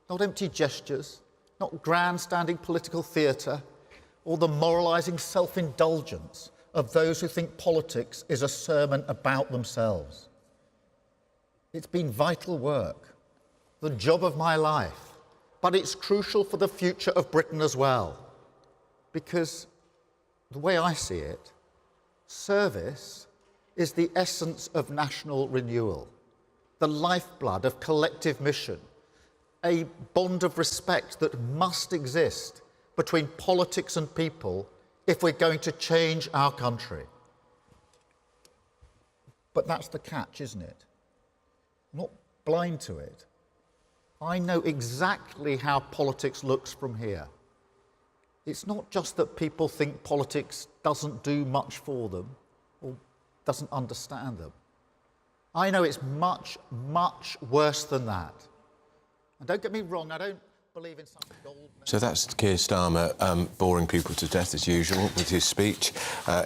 not empty gestures, not grandstanding political theatre, or the moralising self-indulgence of those who think politics is a sermon about themselves. It's been vital work, the job of my life, but it's crucial for the future of Britain as well. Because the way I see it, service is the essence of national renewal, the lifeblood of collective mission, a bond of respect that must exist between politics and people if we're going to change our country. But that's the catch, isn't it? I'm not blind to it. I know exactly how politics looks from here. It's not just that people think politics doesn't do much for them or doesn't understand them. I know it's much, much worse than that. And don't get me wrong, I don't believe in some gold... So that's Keir Starmer boring people to death as usual with his speech.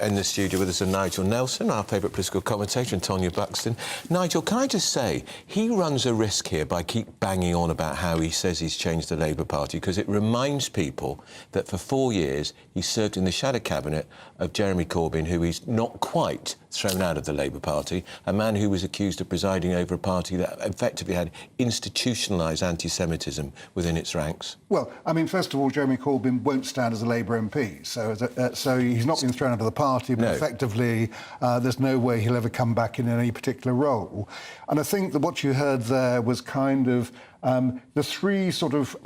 In the studio with us are Nigel Nelson, our favourite political commentator, and Tonya Buxton. Nigel, can I just say, he runs a risk here by keep banging on about how he says he's changed the Labour Party, because it reminds people that for 4 years he served in the shadow cabinet of Jeremy Corbyn, who he's not quite thrown out of the Labour Party, a man who was accused of presiding over a party that effectively had institutionalised anti-Semitism within its ranks. Well, I mean, first of all, Jeremy Corbyn won't stand as a Labour MP, so he's not been thrown out of the party, but effectively there's no way he'll ever come back in any particular role. And I think that what you heard there was kind of the three sort of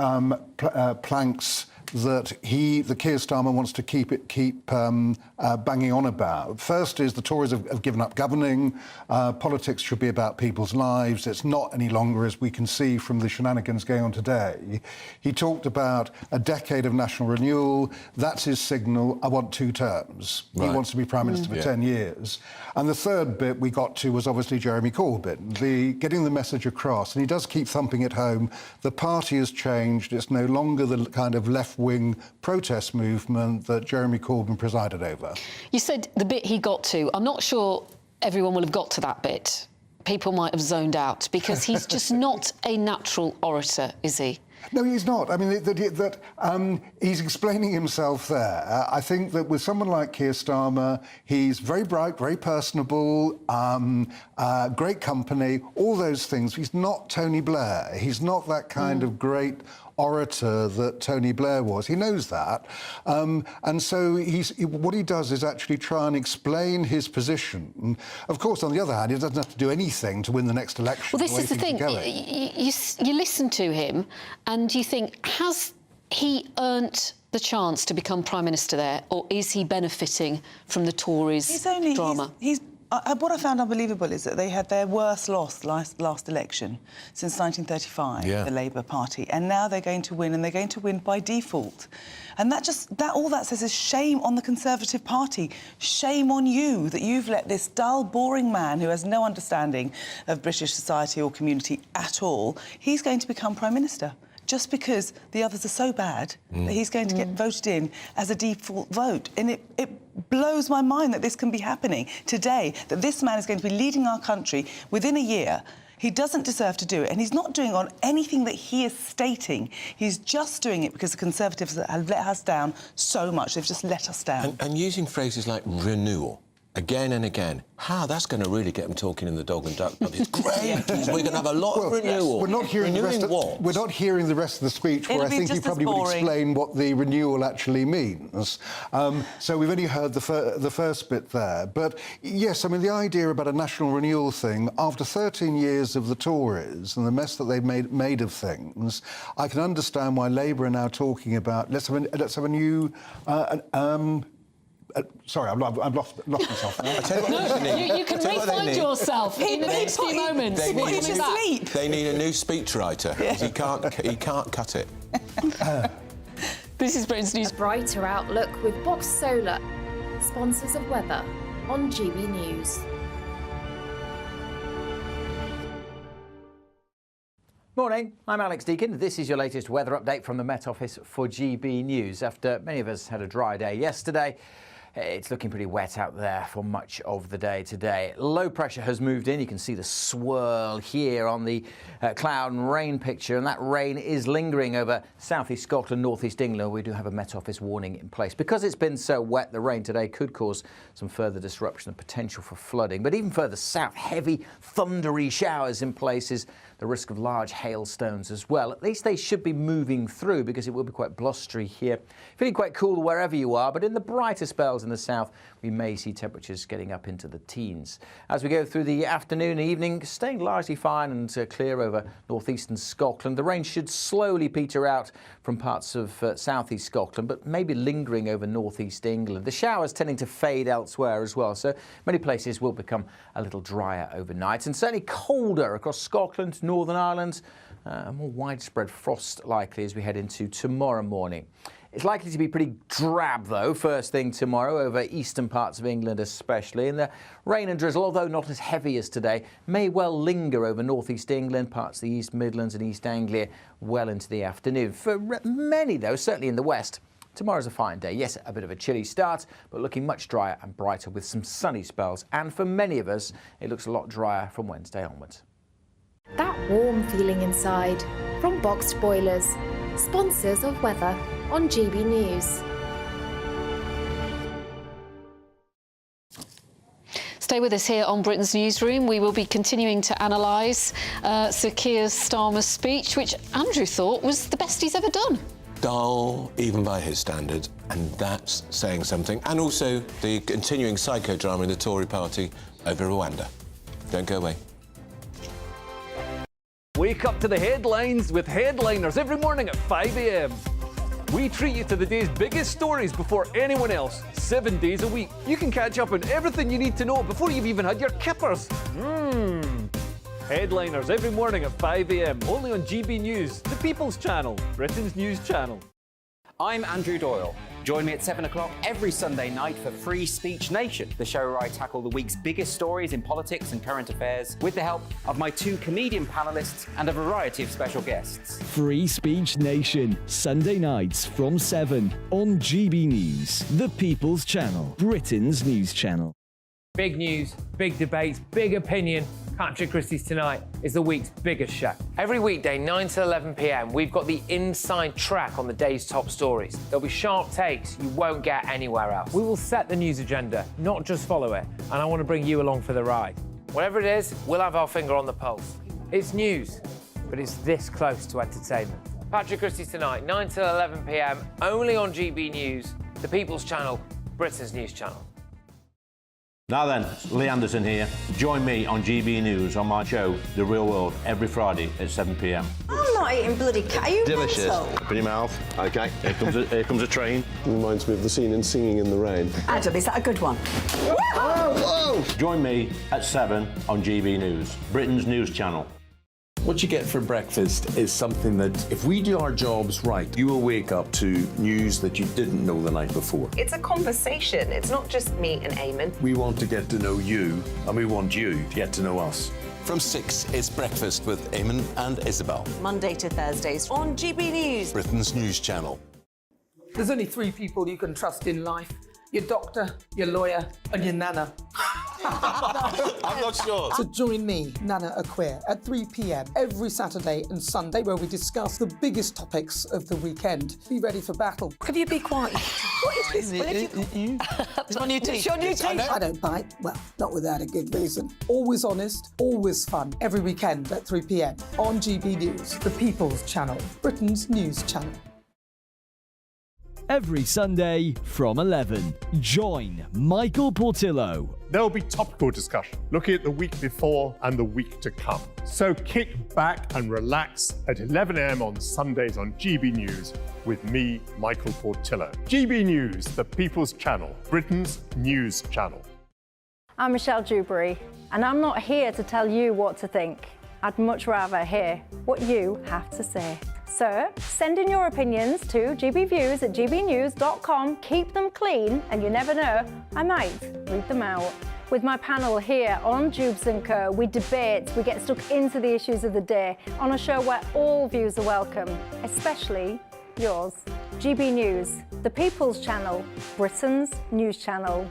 planks that Keir Starmer wants to keep banging on about. First is the Tories have given up governing. Politics should be about people's lives. It's not any longer, as we can see from the shenanigans going on today. He talked about a decade of national renewal. That's his signal. I want 2 terms. Right. He wants to be Prime Minister for 10 years. And the third bit we got to was obviously Jeremy Corbyn, getting the message across. And he does keep thumping it home. The party has changed. It's no longer the kind of left-wing protest movement that Jeremy Corbyn presided over. You said the bit he got to. I'm not sure everyone will have got to that bit. People might have zoned out because he's just not a natural orator, is he? No, he's not. I mean, he's explaining himself there. I think that with someone like Keir Starmer, he's very bright, very personable, great company, all those things. He's not Tony Blair. He's not that kind of great orator that Tony Blair was. He knows that. And so what he does is actually try and explain his position. Of course, on the other hand, he doesn't have to do anything to win the next election. Well, this is the thing. You listen to him and you think, has he earned the chance to become Prime Minister there, or is he benefiting from the Tories' drama? What I found unbelievable is that they had their worst loss last election since 1935, the Labour Party, and now they're going to win, and they're going to win by default. And all that says is shame on the Conservative Party. Shame on you that you've let this dull, boring man who has no understanding of British society or community at all, he's going to become Prime Minister. Just because the others are so bad that he's going to get voted in as a default vote. And it blows my mind that this can be happening today, that this man is going to be leading our country within a year. He doesn't deserve to do it, and he's not doing it on anything that he is stating. He's just doing it because the Conservatives have let us down so much. They've just let us down. And using phrases like renewal. again and again. How that's going to really get them talking in the dog and duck pub. It's great. We're going to have a lot of renewal. We're not hearing the rest. We're not hearing the rest of the speech, where I think he probably would explain what the renewal actually means. So we've only heard the first bit there. But yes, I mean the idea about a national renewal thing after 13 years of the Tories and the mess that they've made of things, I can understand why Labour are now talking about let's have a new. Sorry, I've lost myself now. You can refine yourself in the next few moments. They need a new speechwriter. He can't cut it. This is Britain's News. A brighter outlook with Box Solar, sponsors of weather on GB News. Morning, I'm Alex Deakin. This is your latest weather update from the Met Office for GB News. After many of us had a dry day yesterday, it's looking pretty wet out there for much of the day today. Low pressure has moved in. You can see the swirl here on the cloud and rain picture, and that rain is lingering over southeast Scotland, northeast England. We do have a Met Office warning in place. Because it's been so wet, the rain today could cause some further disruption and potential for flooding. But even further south, heavy, thundery showers in places, the risk of large hailstones as well. At least they should be moving through because it will be quite blustery here. Feeling quite cool wherever you are, but in the brighter spells in the south, we may see temperatures getting up into the teens. As we go through the afternoon and evening, staying largely fine and clear over northeastern Scotland. The rain should slowly peter out from parts of southeast Scotland, but maybe lingering over northeast England. The showers tending to fade elsewhere as well, so many places will become a little drier overnight, and certainly colder across Scotland, Northern Ireland. A more widespread frost likely as we head into tomorrow morning. It's likely to be pretty drab, though, first thing tomorrow over eastern parts of England especially. And the rain and drizzle, although not as heavy as today, may well linger over northeast England, parts of the East Midlands and East Anglia well into the afternoon. For many, though, certainly in the west, tomorrow's a fine day. Yes, a bit of a chilly start, but looking much drier and brighter with some sunny spells. And for many of us, it looks a lot drier from Wednesday onwards. That warm feeling inside from Boxed Boilers, sponsors of weather on GB News. Stay with us here on Britain's Newsroom. We will be continuing to analyse Sir Keir Starmer's speech, which Andrew thought was the best he's ever done. Dull, even by his standards, and that's saying something. And also the continuing psychodrama in the Tory party over Rwanda. Don't go away. Wake up to the headlines with Headliners every morning at 5 a.m. We treat you to the day's biggest stories before anyone else, 7 days a week. You can catch up on everything you need to know before you've even had your kippers. Headliners every morning at 5 a.m. only on GB News, the People's Channel, Britain's news channel. I'm Andrew Doyle. Join me at 7 o'clock every Sunday night for Free Speech Nation, the show where I tackle the week's biggest stories in politics and current affairs with the help of my two comedian panellists and a variety of special guests. Free Speech Nation, Sunday nights from 7 on GB News, the People's Channel, Britain's news channel. Big news, big debates, big opinion. Patrick Christie's Tonight is the week's biggest show. Every weekday, 9 to 11 p.m, we've got the inside track on the day's top stories. There'll be sharp takes you won't get anywhere else. We will set the news agenda, not just follow it, and I want to bring you along for the ride. Whatever it is, we'll have our finger on the pulse. It's news, but it's this close to entertainment. Patrick Christie's Tonight, 9 to 11 p.m, only on GB News, the People's Channel, Britain's news channel. Now then, Lee Anderson here. Join me on GB News on my show, The Real World, every Friday at 7 p.m. I'm not eating bloody cat. Are you delicious. mental? Open your mouth. OK, here comes a train. Reminds me of the scene in Singing in the Rain. Adam, is that a good one? Whoa! Join me at 7 on GB News, Britain's news channel. What you get for breakfast is something that, if we do our jobs right, you will wake up to news that you didn't know the night before. It's a conversation. It's not just me and Eamon. We want to get to know you, and we want you to get to know us. From 6, it's Breakfast with Eamon and Isabel. Monday to Thursdays on GB News, Britain's news channel. There's only 3 people you can trust in life. Your doctor, your lawyer, and your nana. I'm not sure. So join me, Nana Acquia, at 3 p.m. every Saturday and Sunday, where we discuss the biggest topics of the weekend. Be ready for battle. Could you be quiet? What is this? It's my new It's your new team. I don't bite. Well, not without a good reason. Always honest, always fun. Every weekend at 3 p.m. on GB News, the People's Channel, Britain's news channel. Every Sunday from 11, join Michael Portillo. There will be topical discussion, looking at the week before and the week to come. So kick back and relax at 11 a.m. on Sundays on GB News with me, Michael Portillo. GB News, the People's Channel, Britain's news channel. I'm Michelle Dewberry, and I'm not here to tell you what to think. I'd much rather hear what you have to say. So send in your opinions to gbviews@gbnews.com. Keep them clean, and you never know, I might read them out. With my panel here on Jubes & Co, we debate, we get stuck into the issues of the day on a show where all views are welcome, especially yours. GB News, the People's Channel, Britain's news channel.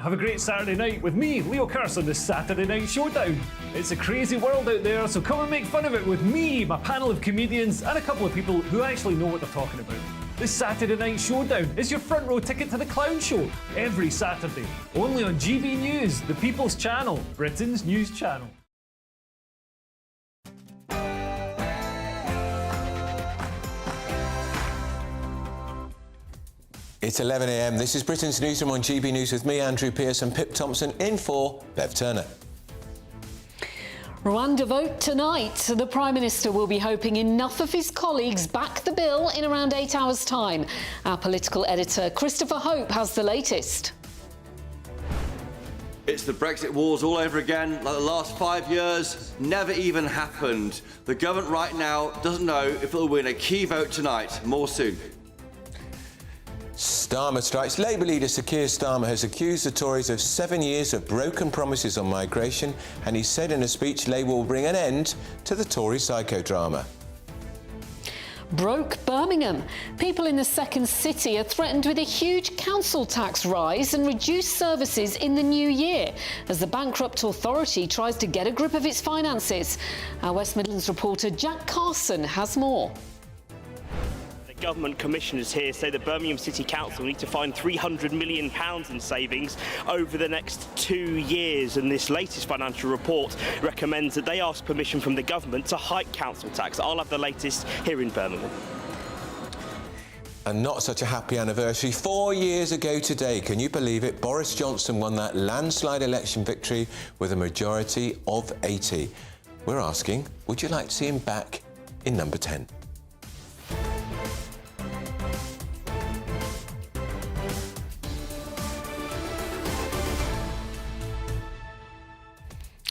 Have a great Saturday night with me, Leo Carson, this Saturday Night Showdown. It's a crazy world out there, so come and make fun of it with me, my panel of comedians, and a couple of people who actually know what they're talking about. This Saturday Night Showdown is your front row ticket to the clown show every Saturday, only on GB News, the People's Channel, Britain's news channel. It's 11 a.m. This is Britain's Newsroom on GB News with me, Andrew Pearce, and Pip Thompson in for Bev Turner. Rwanda vote tonight. The Prime Minister will be hoping enough of his colleagues back the bill in around 8 hours' time. Our political editor, Christopher Hope, has the latest. It's the Brexit wars all over again, like the last 5 years. Never even happened. The government right now doesn't know if it'll win a key vote tonight. More soon. Starmer strikes. Labour leader Sir Keir Starmer has accused the Tories of 7 years of broken promises on migration, and he said in a speech Labour will bring an end to the Tory psychodrama. Broke Birmingham. People in the second city are threatened with a huge council tax rise and reduced services in the new year as the bankrupt authority tries to get a grip of its finances. Our West Midlands reporter Jack Carson has more. Government commissioners here say the Birmingham City Council need to find £300 million in savings over the next 2 years, and this latest financial report recommends that they ask permission from the government to hike council tax. I'll have the latest here in Birmingham. And not such a happy anniversary. 4 years ago today, can you believe it? Boris Johnson won that landslide election victory with a majority of 80. We're asking, would you like to see him back in number 10?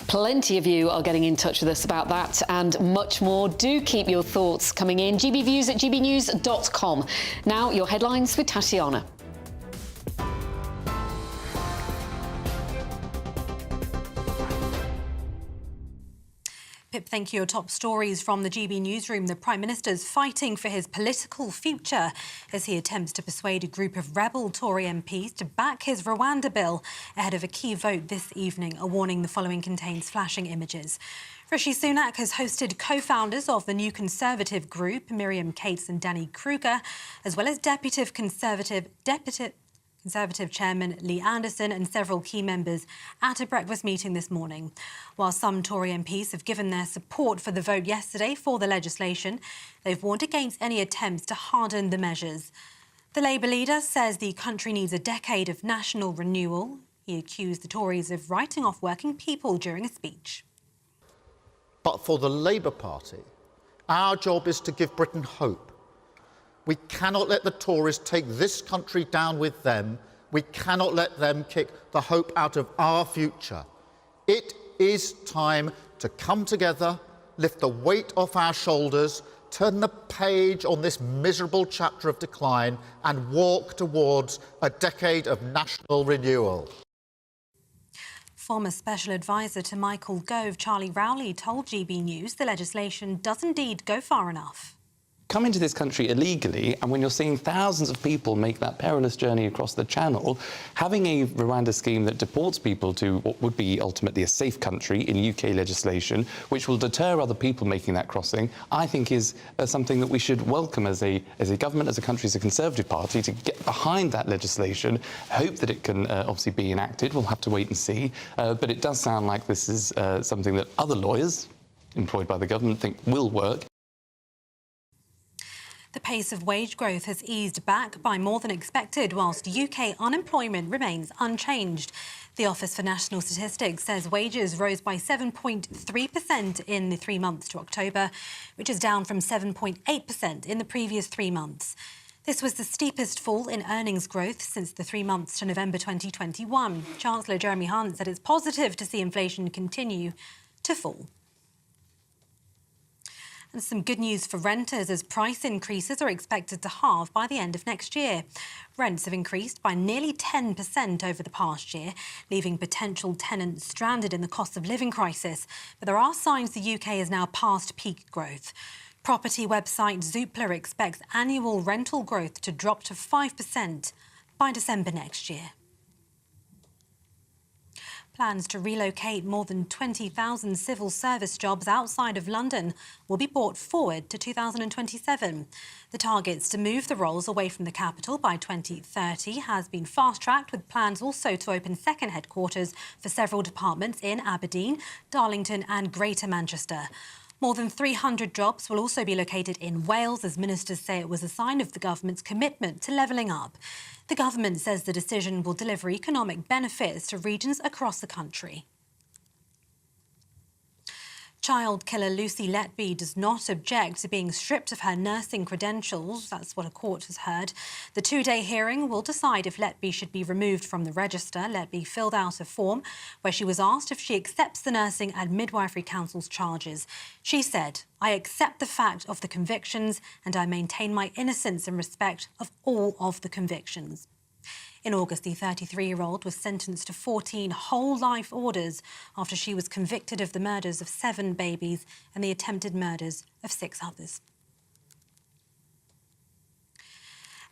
Plenty of you are getting in touch with us about that and much more. Do keep your thoughts coming in. gbviews@gbnews.com. Now, your headlines with Tatiana. Pip, thank you. Your top stories from the GB Newsroom. The Prime Minister's fighting for his political future as he attempts to persuade a group of rebel Tory MPs to back his Rwanda bill ahead of a key vote this evening. A warning: the following contains flashing images. Rishi Sunak has hosted co-founders of the new Conservative group, Miriam Cates and Danny Kruger, as well as Deputy Conservative Chairman Lee Anderson and several key members at a breakfast meeting this morning. While some Tory MPs have given their support for the vote yesterday for the legislation, they've warned against any attempts to harden the measures. The Labour leader says the country needs a decade of national renewal. He accused the Tories of writing off working people during a speech. But for the Labour Party, our job is to give Britain hope. We cannot let the Tories take this country down with them. We cannot let them kick the hope out of our future. It is time to come together, lift the weight off our shoulders, turn the page on this miserable chapter of decline and walk towards a decade of national renewal. Former Special Advisor to Michael Gove, Charlie Rowley, told GB News the legislation does indeed go far enough. come into this country illegally, and when you're seeing thousands of people make that perilous journey across the Channel, having a Rwanda scheme that deports people to what would be ultimately a safe country in UK legislation, which will deter other people making that crossing, I think is something that we should welcome as a government, as a country, as a Conservative Party, to get behind that legislation, hope that it can obviously be enacted. We'll have to wait and see. But it does sound like this is something that other lawyers employed by the government think will work. The pace of wage growth has eased back by more than expected, whilst UK unemployment remains unchanged. The Office for National Statistics says wages rose by 7.3% in the 3 months to October, which is down from 7.8% in the previous 3 months. This was the steepest fall in earnings growth since the 3 months to November 2021. Chancellor Jeremy Hunt said it's positive to see inflation continue to fall. And some good news for renters, as price increases are expected to halve by the end of next year. Rents have increased by nearly 10% over the past year, leaving potential tenants stranded in the cost of living crisis. But there are signs the UK is now past peak growth. Property website Zoopla expects annual rental growth to drop to 5% by December next year. Plans to relocate more than 20,000 civil service jobs outside of London will be brought forward to 2027. The targets to move the roles away from the capital by 2030 has been fast-tracked, with plans also to open second headquarters for several departments in Aberdeen, Darlington and Greater Manchester. More than 300 jobs will also be located in Wales, as ministers say it was a sign of the government's commitment to levelling up. The government says the decision will deliver economic benefits to regions across the country. Child killer Lucy Letby does not object to being stripped of her nursing credentials. That's what a court has heard. The 2-day hearing will decide if Letby should be removed from the register. Letby filled out a form where she was asked if she accepts the Nursing and Midwifery Council's charges. She said, "I accept the fact of the convictions and I maintain my innocence in respect of all of the convictions." In August, the 33-year-old was sentenced to 14 whole life orders after she was convicted of the murders of 7 babies and the attempted murders of 6 others.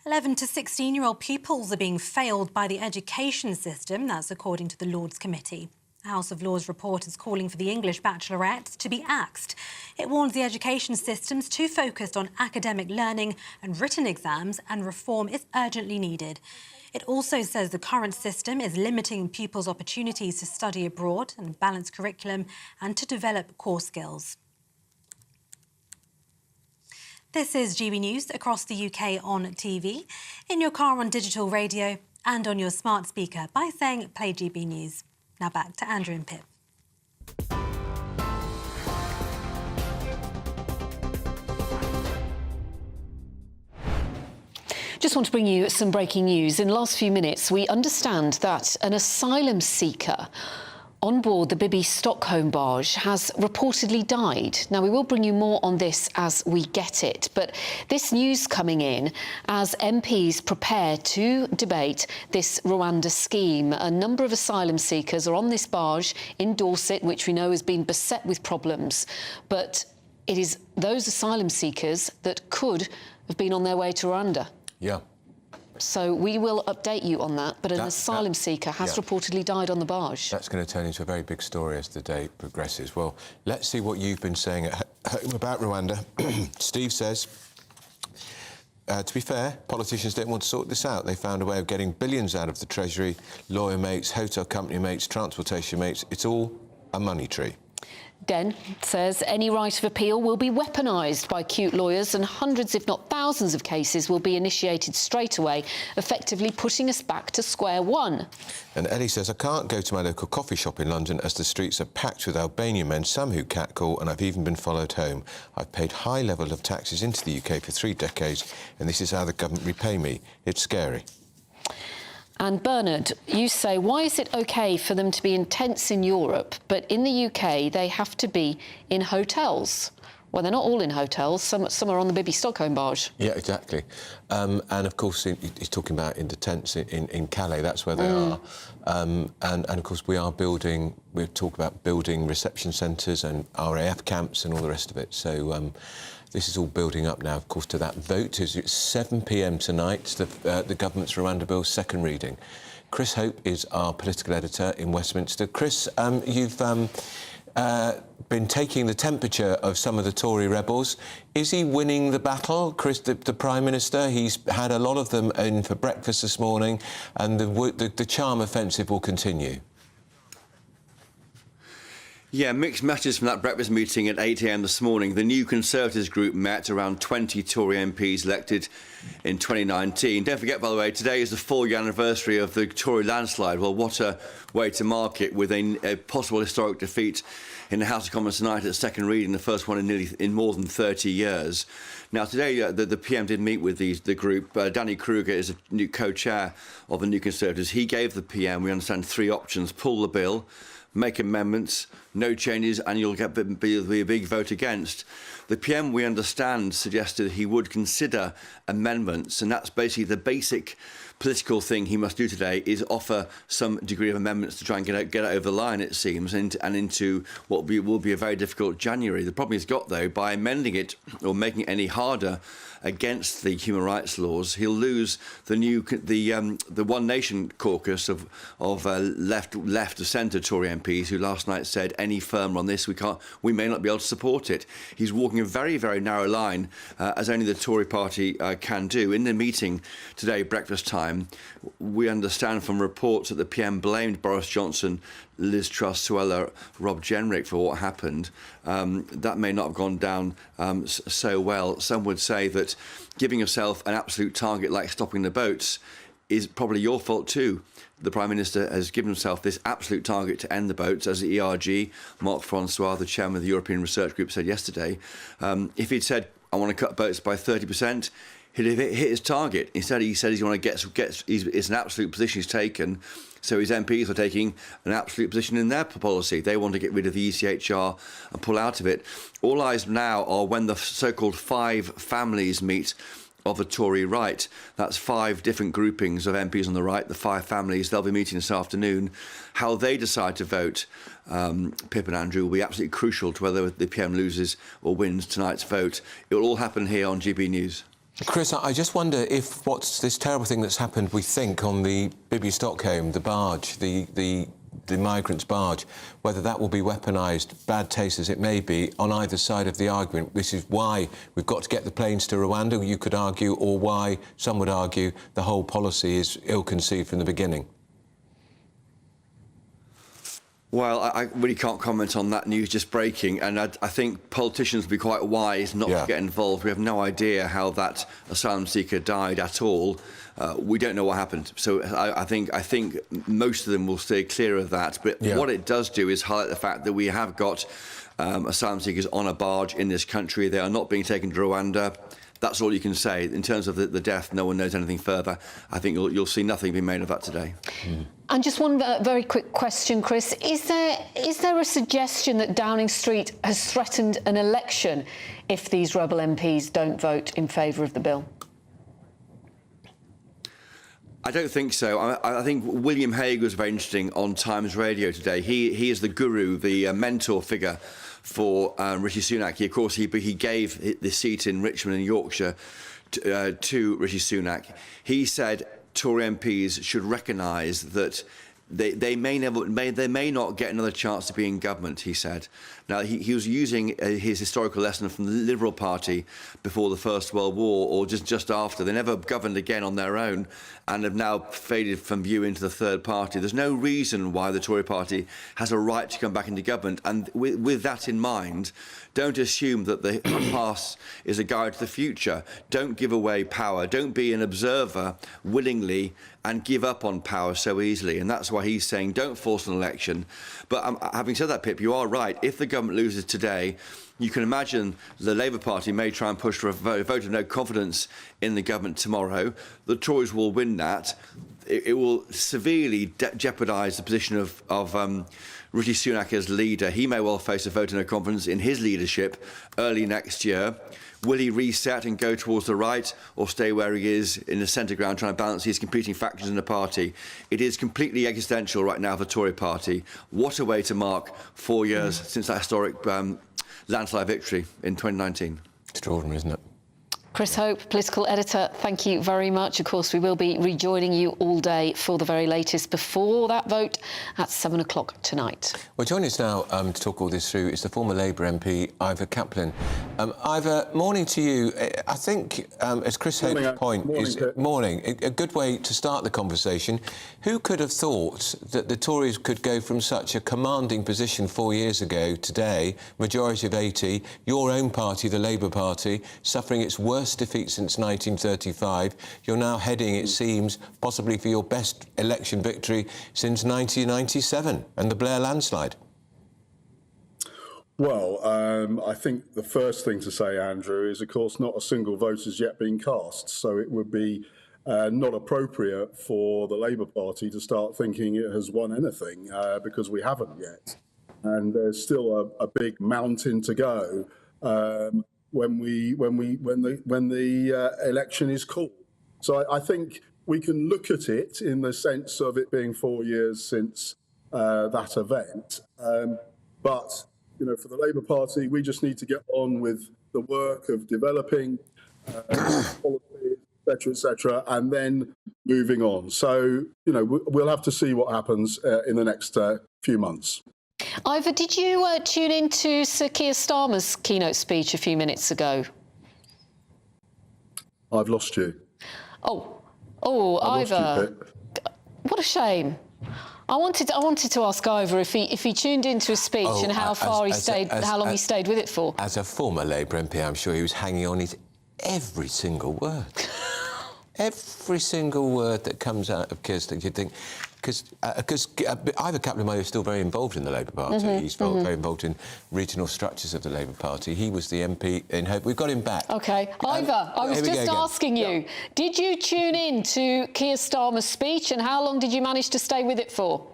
11 to 16-year-old pupils are being failed by the education system. That's according to the Lords Committee. The House of Lords report is calling for the English baccalaureate to be axed. It warns the education system's too focused on academic learning and written exams, and reform is urgently needed. It also says the current system is limiting pupils' opportunities to study abroad and balance curriculum and to develop core skills. This is GB News across the UK on TV, in your car on digital radio and on your smart speaker by saying Play GB News. Now back to Andrew and Pip. Just want to bring you some breaking news. In the last few minutes, we understand that an asylum seeker on board the Bibi Stockholm barge has reportedly died. Now, we will bring you more on this as we get it, but this news coming in as MPs prepare to debate this Rwanda scheme. A number of asylum seekers are on this barge in Dorset, which we know has been beset with problems, but it is those asylum seekers that could have been on their way to Rwanda. Yeah. So we will update you on that, but an asylum seeker has reportedly died on the barge. That's going to turn into a very big story as the day progresses. Well, let's see what you've been saying at home about Rwanda. Steve says, to be fair, politicians don't want to sort this out. They found a way of getting billions out of the Treasury, lawyer mates, hotel company mates, transportation mates. It's all a money tree. Den says any right of appeal will be weaponised by cute lawyers and hundreds, if not thousands, of cases will be initiated straight away, effectively putting us back to square one. And Eddie says, I can't go to my local coffee shop in London as the streets are packed with Albanian men, some who catcall, and I've even been followed home. I've paid high level of taxes into the UK for 3 decades, and this is how the government repay me. It's scary. And Bernard, you say, why is it OK for them to be in tents in Europe, but in the UK they have to be in hotels? Well, they're not all in hotels. Some are on the Bibi Stockholm barge. Yeah, exactly. And, of course, he's talking about in the tents in Calais. That's where they are. And, of course, we talk about building reception centres and RAF camps and all the rest of it. So This is all building up now, of course, to that vote. It's 7 p.m. tonight, the government's Rwanda Bill's second reading. Chris Hope is our political editor in Westminster. Chris, you've been taking the temperature of some of the Tory rebels. Is he winning the battle, Chris, the Prime Minister? He's had a lot of them in for breakfast this morning, and the charm offensive will continue. Yeah, mixed messages from that breakfast meeting at 8 a.m. this morning. The New Conservatives group met, around 20 Tory MPs elected in 2019. Don't forget, by the way, today is the 4-year anniversary of the Tory landslide. Well, what a way to mark it, with a possible historic defeat in the House of Commons tonight at second reading, the first one in more than 30 years. Now, today, the PM did meet with the group. Danny Kruger is a new co-chair of the New Conservatives. He gave the PM, we understand, 3 options: pull the bill, make amendments, no changes, and you'll be a big vote against. The PM, we understand, suggested he would consider amendments, and that's basically the basic political thing he must do today, is offer some degree of amendments to try and get it over the line, it seems, and into what will be a very difficult January. The problem he's got, though, by amending it or making it any harder against the human rights laws, he'll lose the One Nation caucus of left of centre Tory MPs who last night said any firmer on this we may not be able to support it. He's walking a very, very narrow line, as only the Tory party can do. In the meeting today, breakfast time, we understand from reports that the PM blamed Boris Johnson, Liz Truss, Suella, Rob Jenrick for what happened. That may not have gone down so well. Some would say that giving yourself an absolute target like stopping the boats is probably your fault too. The Prime Minister has given himself this absolute target to end the boats, as the ERG, Marc Francois, the chairman of the European Research Group, said yesterday. If he'd said, I want to cut boats by 30%, he'd have hit his target. Instead, he said he's want to it's an absolute position he's taken. So his MPs are taking an absolute position in their policy. They want to get rid of the ECHR and pull out of it. All eyes now are when the so-called 5 families meet of the Tory right. That's 5 different groupings of MPs on the right, the 5 families. They'll be meeting this afternoon. How they decide to vote, Pip and Andrew, will be absolutely crucial to whether the PM loses or wins tonight's vote. It will all happen here on GB News. Chris, I just wonder if what's this terrible thing that's happened, we think, on the Bibi Stockholm, the barge, the migrants' barge, whether that will be weaponised, bad taste as it may be, on either side of the argument. This is why we've got to get the planes to Rwanda, you could argue, or why some would argue the whole policy is ill-conceived from the beginning. Well, I really can't comment on that news just breaking, and I think politicians would be quite wise not to get involved. We have no idea how that asylum seeker died at all. We don't know what happened. So I think most of them will stay clear of that. But what it does do is highlight the fact that we have got asylum seekers on a barge in this country. They are not being taken to Rwanda. That's all you can say. In terms of the death, no one knows anything further. I think you'll see nothing being made of that today. And just one very quick question, Chris. Is there a suggestion that Downing Street has threatened an election if these rebel MPs don't vote in favour of the bill? I don't think so. I think William Hague was very interesting on Times Radio today. He is the guru, the mentor figure for Rishi Sunak. Of course, he gave the seat in Richmond in Yorkshire to Rishi Sunak. He said Tory MPs should recognise that they may not get another chance to be in government, he said. Now, he was using his historical lesson from the Liberal Party before the First World War, or just after. They never governed again on their own and have now faded from view into the third party. There's no reason why the Tory party has a right to come back into government. And with that in mind, don't assume that the past is a guide to the future. Don't give away power. Don't be an observer willingly and give up on power so easily. And that's why he's saying don't force an election. But having said that, Pip, you are right. If the government loses today, you can imagine the Labour Party may try and push for a vote of no confidence in the government tomorrow. The Tories will win that. It will severely jeopardise the position of Rishi Sunak as leader. He may well face a vote of no confidence in his leadership early next year. Will he reset and go towards the right, or stay where he is in the centre ground trying to balance these competing factions in the party? It is completely existential right now for the Tory party. What a way to mark 4 years since that historic landslide victory in 2019. Extraordinary, isn't it? Chris Hope, political editor, thank you very much. Of course, we will be rejoining you all day for the very latest before that vote at 7 o'clock tonight. Well, joining us now to talk all this through is the former Labour MP, Ivor Kaplan. Ivor, morning to you. I think, as Chris Hope's point is... Morning. A good way to start the conversation. Who could have thought that the Tories could go from such a commanding position 4 years ago today, majority of 80, your own party, the Labour Party, suffering its worst defeat since 1935. You're now heading, it seems, possibly for your best election victory since 1997 and the Blair landslide. Well, I think the first thing to say, Andrew, is, of course, not a single vote has yet been cast, so it would be not appropriate for the Labour Party to start thinking it has won anything, because we haven't yet. And there's still a big mountain to go when the election is called. So I think we can look at it in the sense of it being 4 years since that event. But you know, for the Labour Party, we just need to get on with the work of developing policies, etc., and then moving on. So you know, we'll have to see what happens in the next few months. Ivor, did you tune in to Sir Keir Starmer's keynote speech a few minutes ago? I've lost you. Oh, Ivor. What a shame. I wanted to ask Ivor if he tuned into his speech and how long he stayed with it for. As a former Labour MP, I'm sure he was hanging on his every single word. Every single word that comes out of Keir Starmer, you'd think... Because Ivor Kaplan is still very involved in the Labour Party. He's very involved in regional structures of the Labour Party. He was the MP in Hope. We've got him back. OK. Ivor, I was just asking you, did you tune in to Keir Starmer's speech and how long did you manage to stay with it for?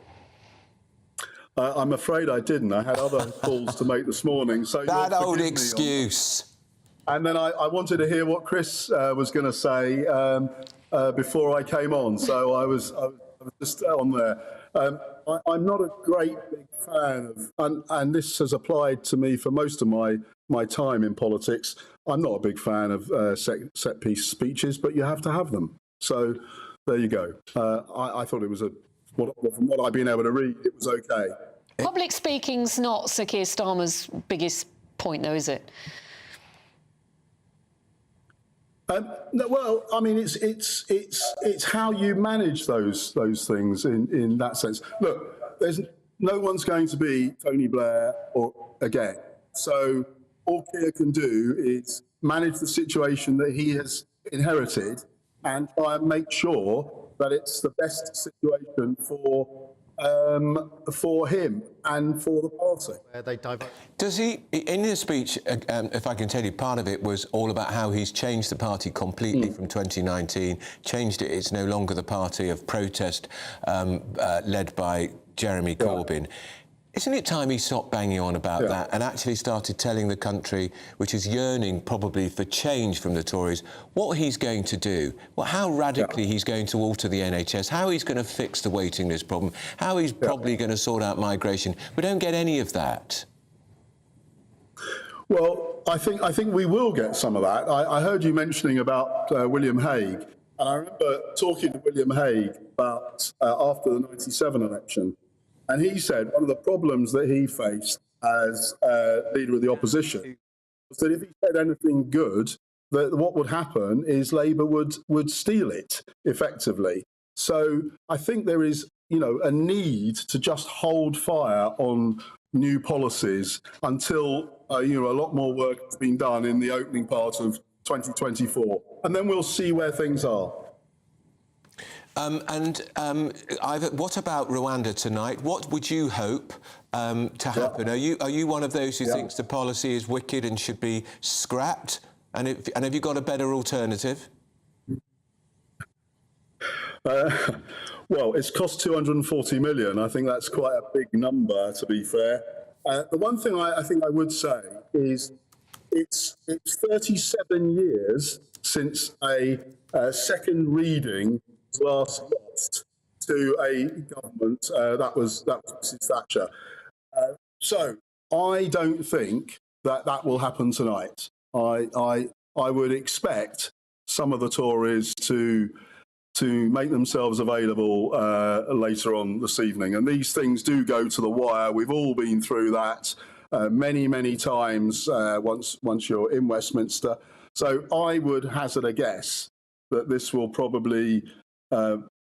I'm afraid I didn't. I had other calls to make this morning. So that old excuse. And then I wanted to hear what Chris was going to say before I came on. So I was just on there. I'm not a great big fan of, and this has applied to me for most of my time in politics, I'm not a big fan of set-piece speeches, but you have to have them. So there you go. I thought it was from what I've been able to read, it was okay. Public speaking's not Sir Keir Starmer's biggest point, though, is it? No, well, I mean, it's how you manage those things in that sense. Look, no one's going to be Tony Blair again. So all Keir can do is manage the situation that he has inherited and try and make sure that it's the best situation for him and for the party. Does he, in his speech, if I can tell you, part of it was all about how he's changed the party completely from 2019, changed it. It's no longer the party of protest led by Jeremy Corbyn. Isn't it time he stopped banging on about that and actually started telling the country, which is yearning probably for change from the Tories, what he's going to do, how radically he's going to alter the NHS, how he's going to fix the waiting list problem, how he's probably going to sort out migration? We don't get any of that. Well, I think we will get some of that. I heard you mentioning about William Hague, and I remember talking to William Hague about after the 97 election. And he said one of the problems that he faced as leader of the opposition was that if he said anything good, that what would happen is Labour would steal it effectively. So I think there is, a need to just hold fire on new policies until a lot more work has been done in the opening part of 2024, and then we'll see where things are. Ivor, what about Rwanda tonight? What would you hope to happen? Are you one of those who thinks the policy is wicked and should be scrapped? And have you got a better alternative? Well, it's cost 240 million. I think that's quite a big number, to be fair. The one thing I think I would say is it's 37 years since a second reading last lost to a government that was Mrs. Thatcher. So I don't think that will happen tonight. I would expect some of the Tories to make themselves available later on this evening. And these things do go to the wire. We've all been through that many times once you're in Westminster. So I would hazard a guess that this will probably,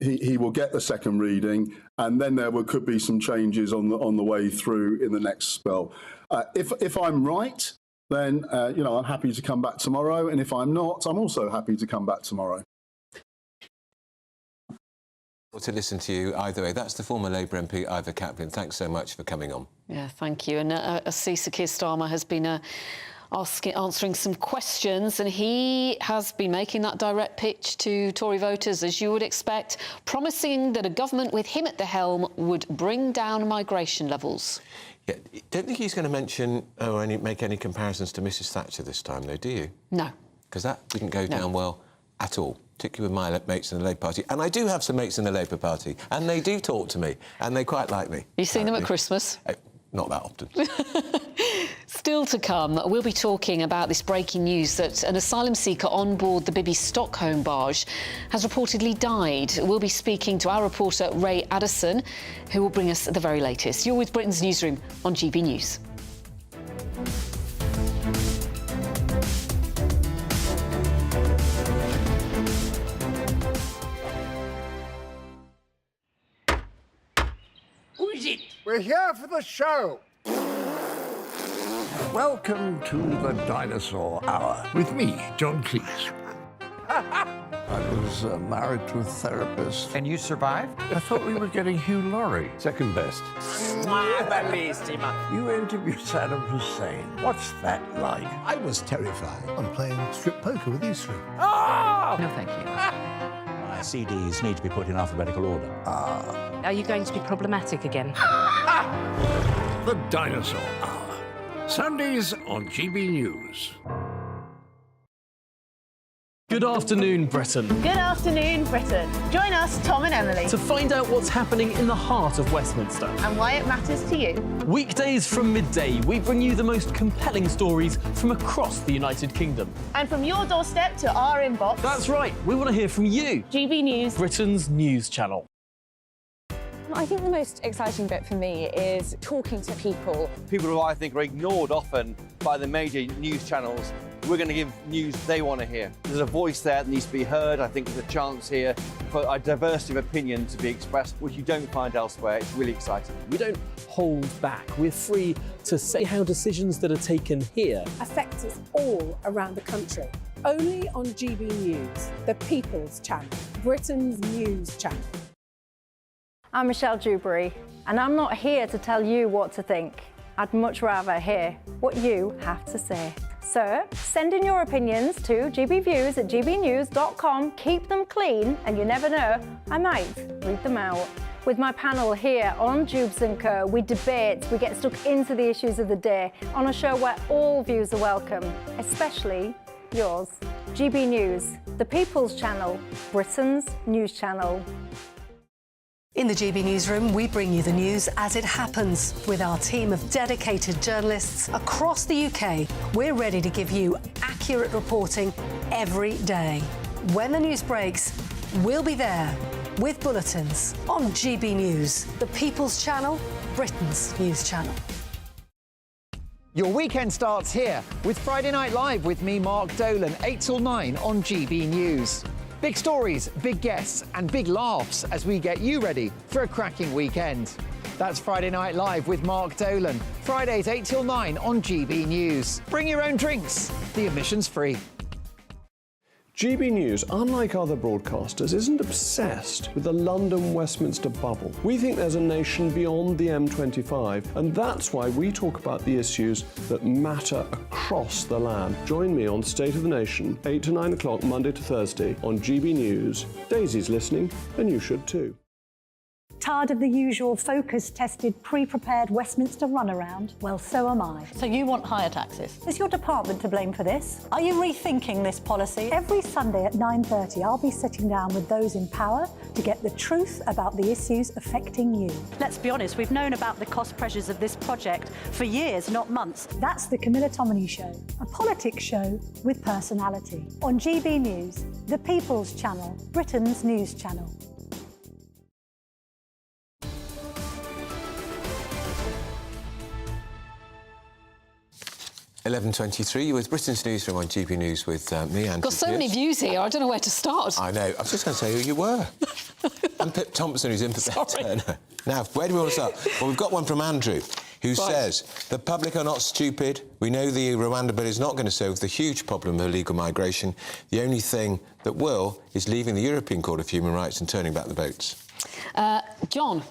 he will get the second reading, and then there could be some changes on the way through in the next spell. If I'm right, then I'm happy to come back tomorrow. And if I'm not, I'm also happy to come back tomorrow. To listen to you either way. That's the former Labour MP, Ivor Caplin. Thanks so much for coming on. Yeah, thank you. And I see Sir Keir Starmer has been answering some questions, and he has been making that direct pitch to Tory voters, as you would expect, promising that a government with him at the helm would bring down migration levels. Yeah, don't think he's going to mention or make any comparisons to Mrs Thatcher this time, though, do you? No. Because that didn't go down well at all, particularly with my mates in the Labour Party. And I do have some mates in the Labour Party, and they do talk to me, and they quite like me. You've seen them at Christmas? Not that often. Still to come, we'll be talking about this breaking news that an asylum seeker on board the Bibby Stockholm barge has reportedly died. We'll be speaking to our reporter Ray Addison, who will bring us the very latest. You're with Britain's Newsroom on GB News. Who is it? We're here for the show. Welcome to the Dinosaur Hour with me, John Cleese. I was married to a therapist. And you survived? I thought we were getting Hugh Laurie. Second best. You interviewed Saddam Hussein. What's that like? I was terrified. I'm playing strip poker with you three. Oh! No, thank you. My CDs need to be put in alphabetical order. Are you going to be problematic again? The Dinosaur Hour. Sundays on GB News. Good afternoon, Britain. Good afternoon, Britain. Join us, Tom and Emily, To find out what's happening in the heart of Westminster. and why it matters to you. Weekdays from midday, we bring you the most compelling stories from across the United Kingdom. And from your doorstep to our inbox. That's right, we want to hear from you. GB News, Britain's news channel. I think the most exciting bit for me is talking to people. People who I think are ignored often by the major news channels. We're going to give news they want to hear. There's a voice there that needs to be heard. I think there's a chance here for a diversity of opinion to be expressed, which you don't find elsewhere. It's really exciting. We don't hold back. We're free to say how decisions that are taken here affect us all around the country. Only on GB News, the People's Channel, Britain's news channel. I'm Michelle Dewberry, and I'm not here to tell you what to think. I'd much rather hear what you have to say. So send in your opinions to gbviews@gbnews.com. Keep them clean, and you never know, I might read them out. With my panel here on Jubes & Co, we debate, we get stuck into the issues of the day on a show where all views are welcome, especially yours. GB News, the People's Channel, Britain's news channel. In the GB Newsroom, we bring you the news as it happens. With our team of dedicated journalists across the UK, we're ready to give you accurate reporting every day. When the news breaks, we'll be there with bulletins on GB News, the People's Channel, Britain's news channel. Your weekend starts here with Friday Night Live with me, Mark Dolan, 8 till 9 on GB News. Big stories, big guests and big laughs as we get you ready for a cracking weekend. That's Friday Night Live with Mark Dolan. Fridays 8 till 9 on GB News. Bring your own drinks. The admission's free. GB News, unlike other broadcasters, isn't obsessed with the London-Westminster bubble. We think there's a nation beyond the M25, and that's why we talk about the issues that matter across the land. Join me on State of the Nation, 8 to 9 o'clock, Monday to Thursday on GB News. Daisy's listening, and you should too. Tired of the usual focus-tested, pre-prepared Westminster runaround? Well, so am I. So you want higher taxes? Is your department to blame for this? Are you rethinking this policy? Every Sunday at 9:30, I'll be sitting down with those in power to get the truth about the issues affecting you. Let's be honest, we've known about the cost pressures of this project for years, not months. That's the Camilla Tominey Show, a politics show with personality. On GB News, the People's Channel, Britain's news channel. 11:23 with Britain's Newsroom on GB News with me, Andrew. Got so many views here, I don't know where to start. I know. I was just going to say who you were. I'm Pip Thompson, who's in for Ben Turner. Now, where do we want to start? Well, we've got one from Andrew, who says, the public are not stupid. We know the Rwanda bill is not going to solve the huge problem of illegal migration. The only thing that will is leaving the European Court of Human Rights and turning back the votes. John,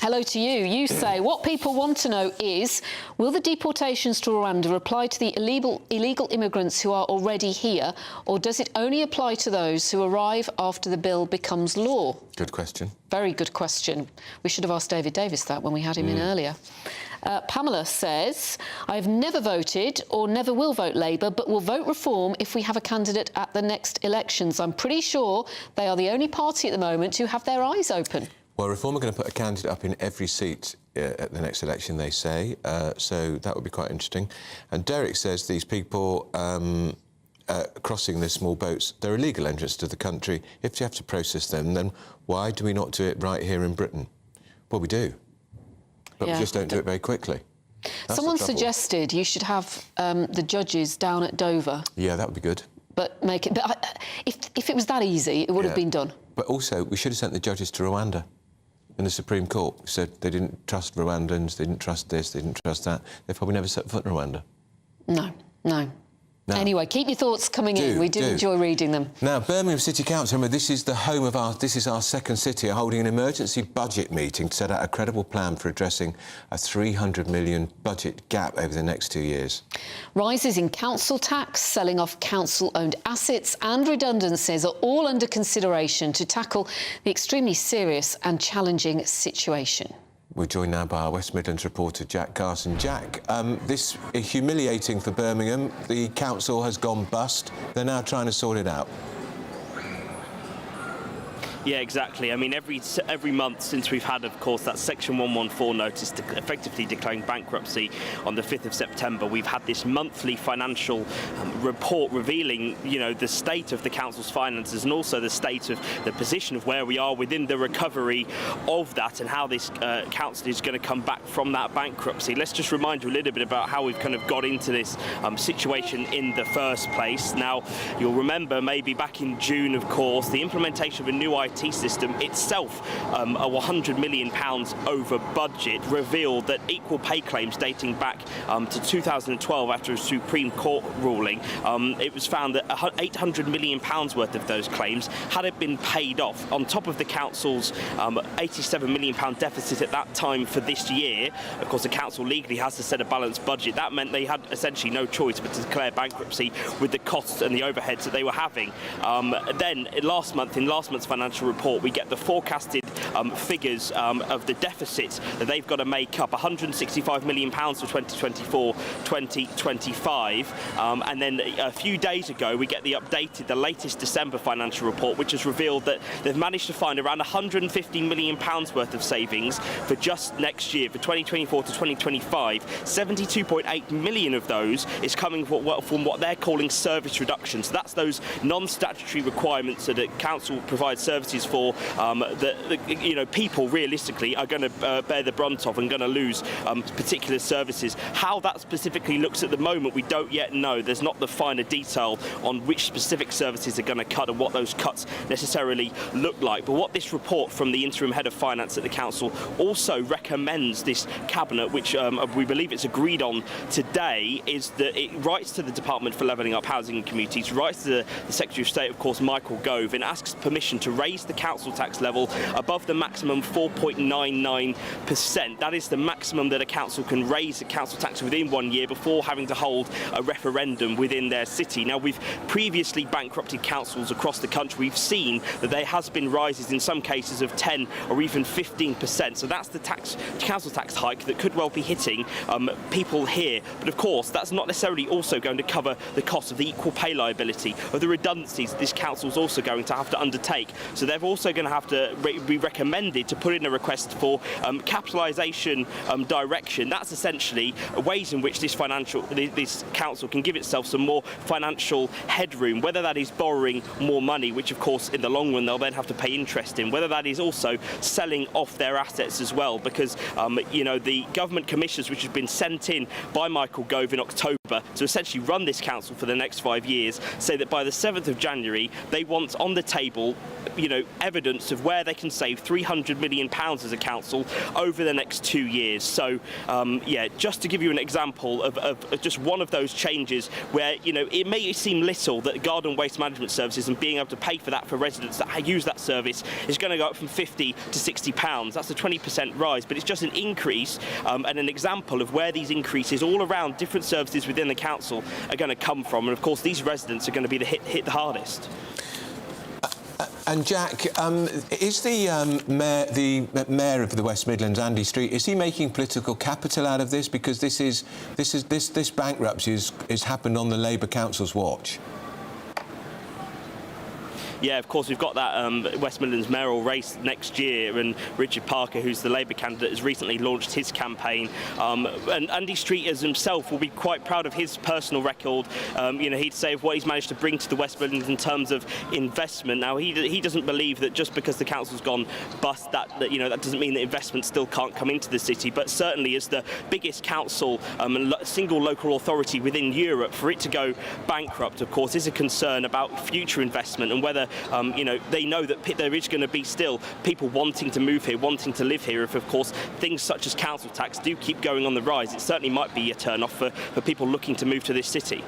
hello to you. You say, what people want to know is, will the deportations to Rwanda apply to the illegal immigrants who are already here, or does it only apply to those who arrive after the bill becomes law? Good question. Very good question. We should have asked David Davis that when we had him in earlier. Pamela says, I've never voted or never will vote Labour, but will vote Reform if we have a candidate at the next elections. I'm pretty sure they are the only party at the moment who have their eyes open. Well, Reform are going to put a candidate up in every seat at the next election, they say, so that would be quite interesting. And Derek says these people crossing their small boats, they're illegal entrants to the country. If you have to process them, then why do we not do it right here in Britain? Well, we do. But we just don't do it very quickly. That's Someone suggested you should have the judges down at Dover. Yeah, that would be good. But make it. But if it was that easy, it would have been done. But also, we should have sent the judges to Rwanda. In the Supreme Court said they didn't trust Rwandans, they didn't trust this, they didn't trust that. They've probably never set foot in Rwanda. No. Anyway, keep your thoughts coming in. We do enjoy reading them. Now, Birmingham City Council, remember, this is the home of this is our second city, are holding an emergency budget meeting to set out a credible plan for addressing a £300 million budget gap over the next 2 years. Rises in council tax, selling off council-owned assets and redundancies are all under consideration to tackle the extremely serious and challenging situation. We're joined now by our West Midlands reporter, Jack Carson. Jack, this is humiliating for Birmingham. The council has gone bust. They're now trying to sort it out. Yeah, exactly. I mean, every month since we've had, of course, that Section 114 notice effectively declaring bankruptcy on the 5th of September, we've had this monthly financial report revealing, you know, the state of the council's finances and also the state of the position of where we are within the recovery of that and how this council is going to come back from that bankruptcy. Let's just remind you a little bit about how we've kind of got into this situation in the first place. Now, you'll remember maybe back in June, of course, the implementation of a new IT system itself, a £100 million over budget, revealed that equal pay claims dating back to 2012 after a Supreme Court ruling, it was found that £800 million worth of those claims hadn't been paid off. On top of the council's £87 million deficit at that time for this year, of course the council legally has to set a balanced budget. That meant they had essentially no choice but to declare bankruptcy with the costs and the overheads that they were having. Then in last month's financial report, we get the forecasted figures of the deficit that they've got to make up, £165 million for 2024-2025, and then a few days ago we get the latest December financial report, which has revealed that they've managed to find around £150 million worth of savings for just next year, for 2024 to 2025. 72.8 million of those is coming from what they're calling service reductions. So that's those non-statutory requirements that a council provides services for that people realistically are going to bear the brunt of and going to lose particular services. How that specifically looks at the moment, we don't yet know. There's not the finer detail on which specific services are going to cut and what those cuts necessarily look like. But what this report from the interim head of finance at the council also recommends this cabinet, which we believe it's agreed on today, is that it writes to the Department for Levelling Up Housing and Communities, writes to the Secretary of State, of course, Michael Gove, and asks permission to raise raised the council tax level above the maximum 4.99%. That is the maximum that a council can raise the council tax within 1 year before having to hold a referendum within their city. Now, we've previously bankrupted councils across the country. We've seen that there has been rises in some cases of 10 or even 15%. So that's the council tax hike that could well be hitting people here. But of course, that's not necessarily also going to cover the cost of the equal pay liability, of the redundancies that this council is also going to have to undertake. So they're also going to have to be recommended to put in a request for capitalisation direction. That's essentially ways in which this council can give itself some more financial headroom, whether that is borrowing more money, which of course in the long run they'll then have to pay interest in, whether that is also selling off their assets as well, because the government commissioners which have been sent in by Michael Gove in October to essentially run this council for the next 5 years say that by the 7th of January they want on the table evidence of where they can save £300 million as a council over the next 2 years. So just to give you an example of just one of those changes where it may seem little that garden waste management services and being able to pay for that for residents that use that service is going to go up from £50 to £60. That's a 20% rise, but it's just an increase and an example of where these increases all around different services within the council are going to come from. And of course these residents are going to be hit the hardest. And Jack, is the mayor of the West Midlands, Andy Street, is he making political capital out of this? Because this bankruptcy is happened on the Labour Council's watch. Yeah, of course, we've got that West Midlands mayoral race next year, and Richard Parker, who's the Labour candidate, has recently launched his campaign. And Andy Street as himself will be quite proud of his personal record. He'd say of what he's managed to bring to the West Midlands in terms of investment. Now, he doesn't believe that just because the council's gone bust, that doesn't mean that investment still can't come into the city. But certainly, as the biggest council and single local authority within Europe, for it to go bankrupt, of course, is a concern about future investment and whether they know that there is going to be still people wanting to move here, wanting to live here. If, of course, things such as council tax do keep going on the rise, it certainly might be a turn-off for people looking to move to this city.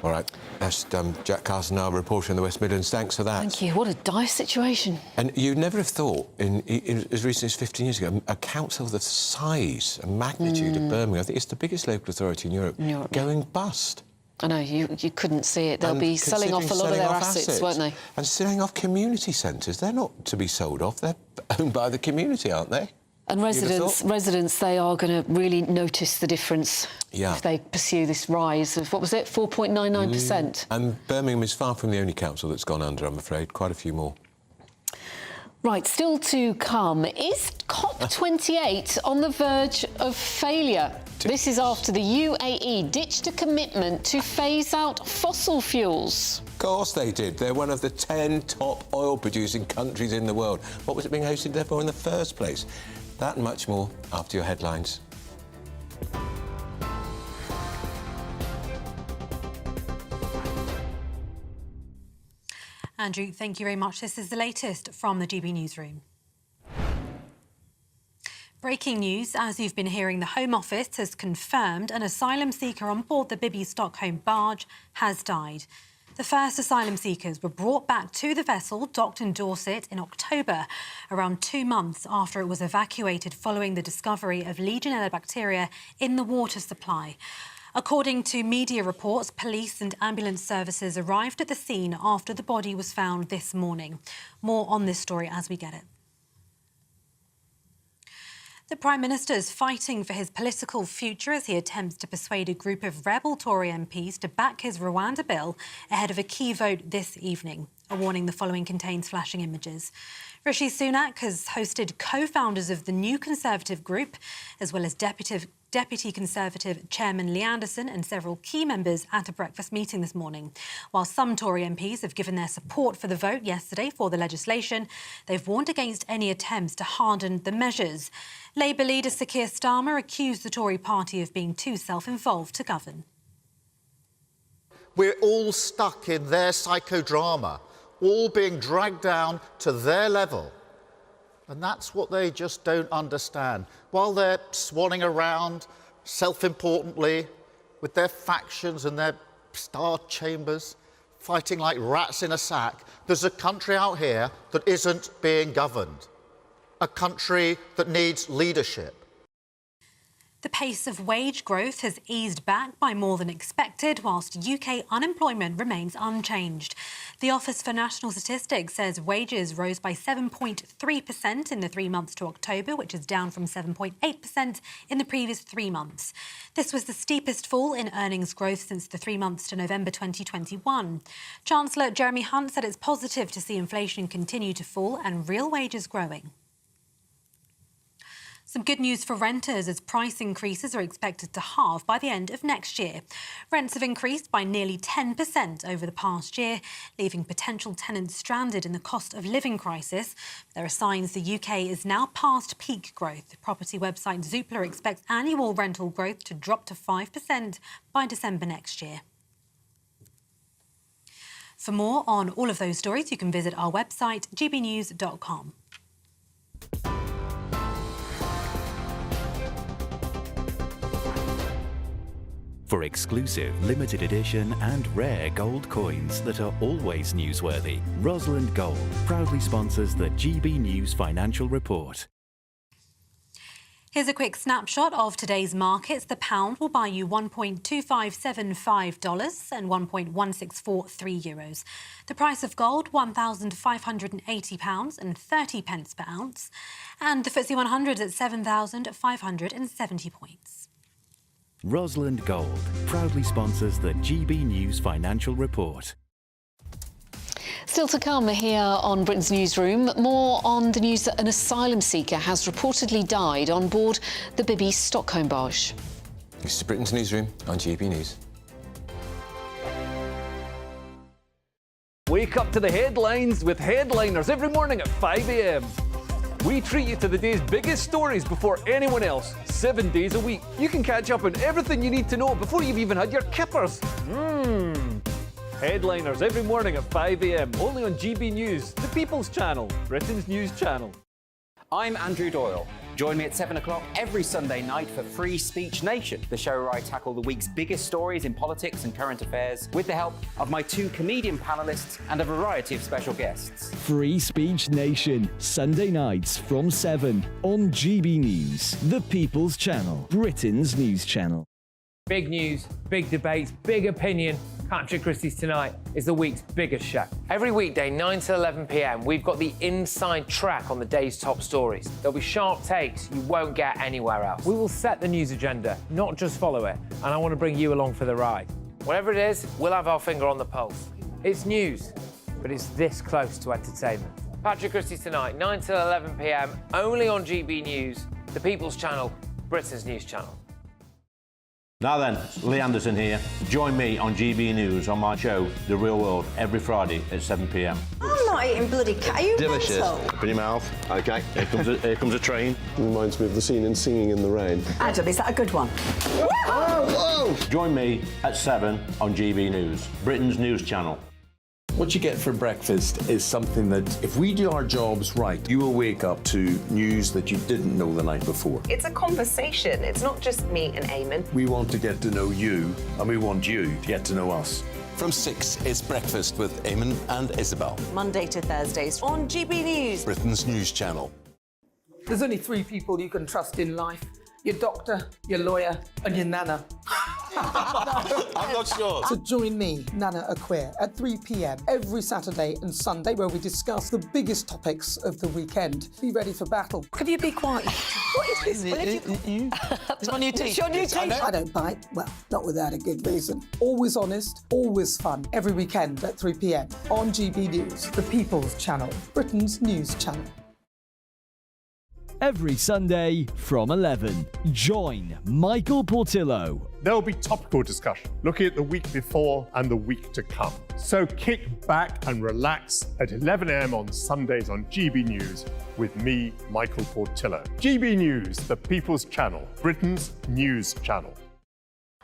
All right, that's Jack Carson, our reporter in the West Midlands. Thanks for that. Thank you. What a dire situation. And you'd never have thought, in as recent as 15 years ago, a council of the size and magnitude of Birmingham, I think it's the biggest local authority in Europe, going bust. I know, you couldn't see it. They'll be selling off a lot of their assets, won't they? And selling off community centres. They're not to be sold off. They're owned by the community, aren't they? And residents, they are going to really notice the difference if they pursue this rise of, what was it, 4.99%? And Birmingham is far from the only council that's gone under, I'm afraid. Quite a few more. Right, still to come. Is COP28 on the verge of failure? This is after the UAE ditched a commitment to phase out fossil fuels. Of course they did. They're one of the 10 top oil-producing countries in the world. What was it being hosted there for in the first place? That and much more after your headlines. Andrew, thank you very much. This is the latest from the GB Newsroom. Breaking news, as you've been hearing, the Home Office has confirmed an asylum seeker on board the Bibby Stockholm barge has died. The first asylum seekers were brought back to the vessel docked in Dorset in October, around 2 months after it was evacuated following the discovery of Legionella bacteria in the water supply. According to media reports, police and ambulance services arrived at the scene after the body was found this morning. More on this story as we get it. The Prime Minister is fighting for his political future as he attempts to persuade a group of rebel Tory MPs to back his Rwanda bill ahead of a key vote this evening. A warning: the following contains flashing images. Rishi Sunak has hosted co-founders of the new Conservative group, as well as Deputy Conservative Chairman Lee Anderson and several key members at a breakfast meeting this morning. While some Tory MPs have given their support for the vote yesterday for the legislation, they've warned against any attempts to harden the measures. Labour leader Sir Keir Starmer accused the Tory party of being too self-involved to govern. We're all stuck in their psychodrama, all being dragged down to their level. And that's what they just don't understand. While they're swanning around self-importantly with their factions and their star chambers, fighting like rats in a sack. There's a country out here that isn't being governed, a country that needs leadership. The pace of wage growth has eased back by more than expected, whilst UK unemployment remains unchanged. The Office for National Statistics says wages rose by 7.3% in the 3 months to October, which is down from 7.8% in the previous 3 months. This was the steepest fall in earnings growth since the 3 months to November 2021. Chancellor Jeremy Hunt said it's positive to see inflation continue to fall and real wages growing. Some good news for renters as price increases are expected to halve by the end of next year. Rents have increased by nearly 10% over the past year, leaving potential tenants stranded in the cost of living crisis. There are signs the UK is now past peak growth. Property website Zoopla expects annual rental growth to drop to 5% by December next year. For more on all of those stories, you can visit our website, gbnews.com. For exclusive, limited edition and rare gold coins that are always newsworthy, Rosalind Gold proudly sponsors the GB News Financial Report. Here's a quick snapshot of today's markets. The pound will buy you $1.2575 and €1.1643. The price of gold, £1,580 and 30 pence per ounce. And the FTSE 100 at 7,570 points. Rosalind Gold proudly sponsors the GB News Financial Report. Still to come here on Britain's Newsroom, more on the news that an asylum seeker has reportedly died on board the Bibby Stockholm barge. This is Britain's Newsroom on GB News. Wake up to the headlines with Headliners every morning at 5 a.m. We treat you to the day's biggest stories before anyone else, 7 days a week. You can catch up on everything you need to know before you've even had your kippers. Headliners every morning at 5 a.m, only on GB News, the People's Channel, Britain's news channel. I'm Andrew Doyle. Join me at 7 o'clock every Sunday night for Free Speech Nation, the show where I tackle the week's biggest stories in politics and current affairs with the help of my 2 comedian panellists and a variety of special guests. Free Speech Nation, Sunday nights from 7 on GB News, the People's Channel, Britain's news channel. Big news, big debates, big opinion. Patrick Christie's Tonight is the week's biggest show. Every weekday, 9 to 11 p.m, we've got the inside track on the day's top stories. There'll be sharp takes you won't get anywhere else. We will set the news agenda, not just follow it, and I want to bring you along for the ride. Whatever it is, we'll have our finger on the pulse. It's news, but it's this close to entertainment. Patrick Christie's Tonight, 9 to 11 p.m, only on GB News, the People's Channel, Britain's news channel. Now then, Lee Anderson here. Join me on GB News on my show, The Real World, every Friday at 7 p.m. I'm not eating bloody cat. Are you delicious. mental? Open your mouth. OK, here comes a train. Reminds me of the scene in Singing in the Rain. Adam, is that a good one? Whoa! Join me at 7 on GB News, Britain's news channel. What you get for breakfast is something that, if we do our jobs right, you will wake up to news that you didn't know the night before. It's a conversation. It's not just me and Eamon. We want to get to know you, and we want you to get to know us. From 6, it's Breakfast with Eamon and Isabel. Monday to Thursdays on GB News, Britain's news channel. There's only 3 people you can trust in life. Your doctor, your lawyer, and your nana. I'm not sure. So join me, Nana Aquare, at 3 p.m. every Saturday and Sunday, where we discuss the biggest topics of the weekend. Be ready for battle. Could you be quiet? What is this? It's my new teeth. It's your new teeth. I don't bite. Well, not without a good reason. Always honest, always fun. Every weekend at 3 p.m. on GB News, the People's Channel, Britain's news channel. Every Sunday from 11, join Michael Portillo. There'll be topical discussion, looking at the week before and the week to come. So kick back and relax at 11 a.m. on Sundays on GB News with me, Michael Portillo. GB News, the People's Channel, Britain's news channel.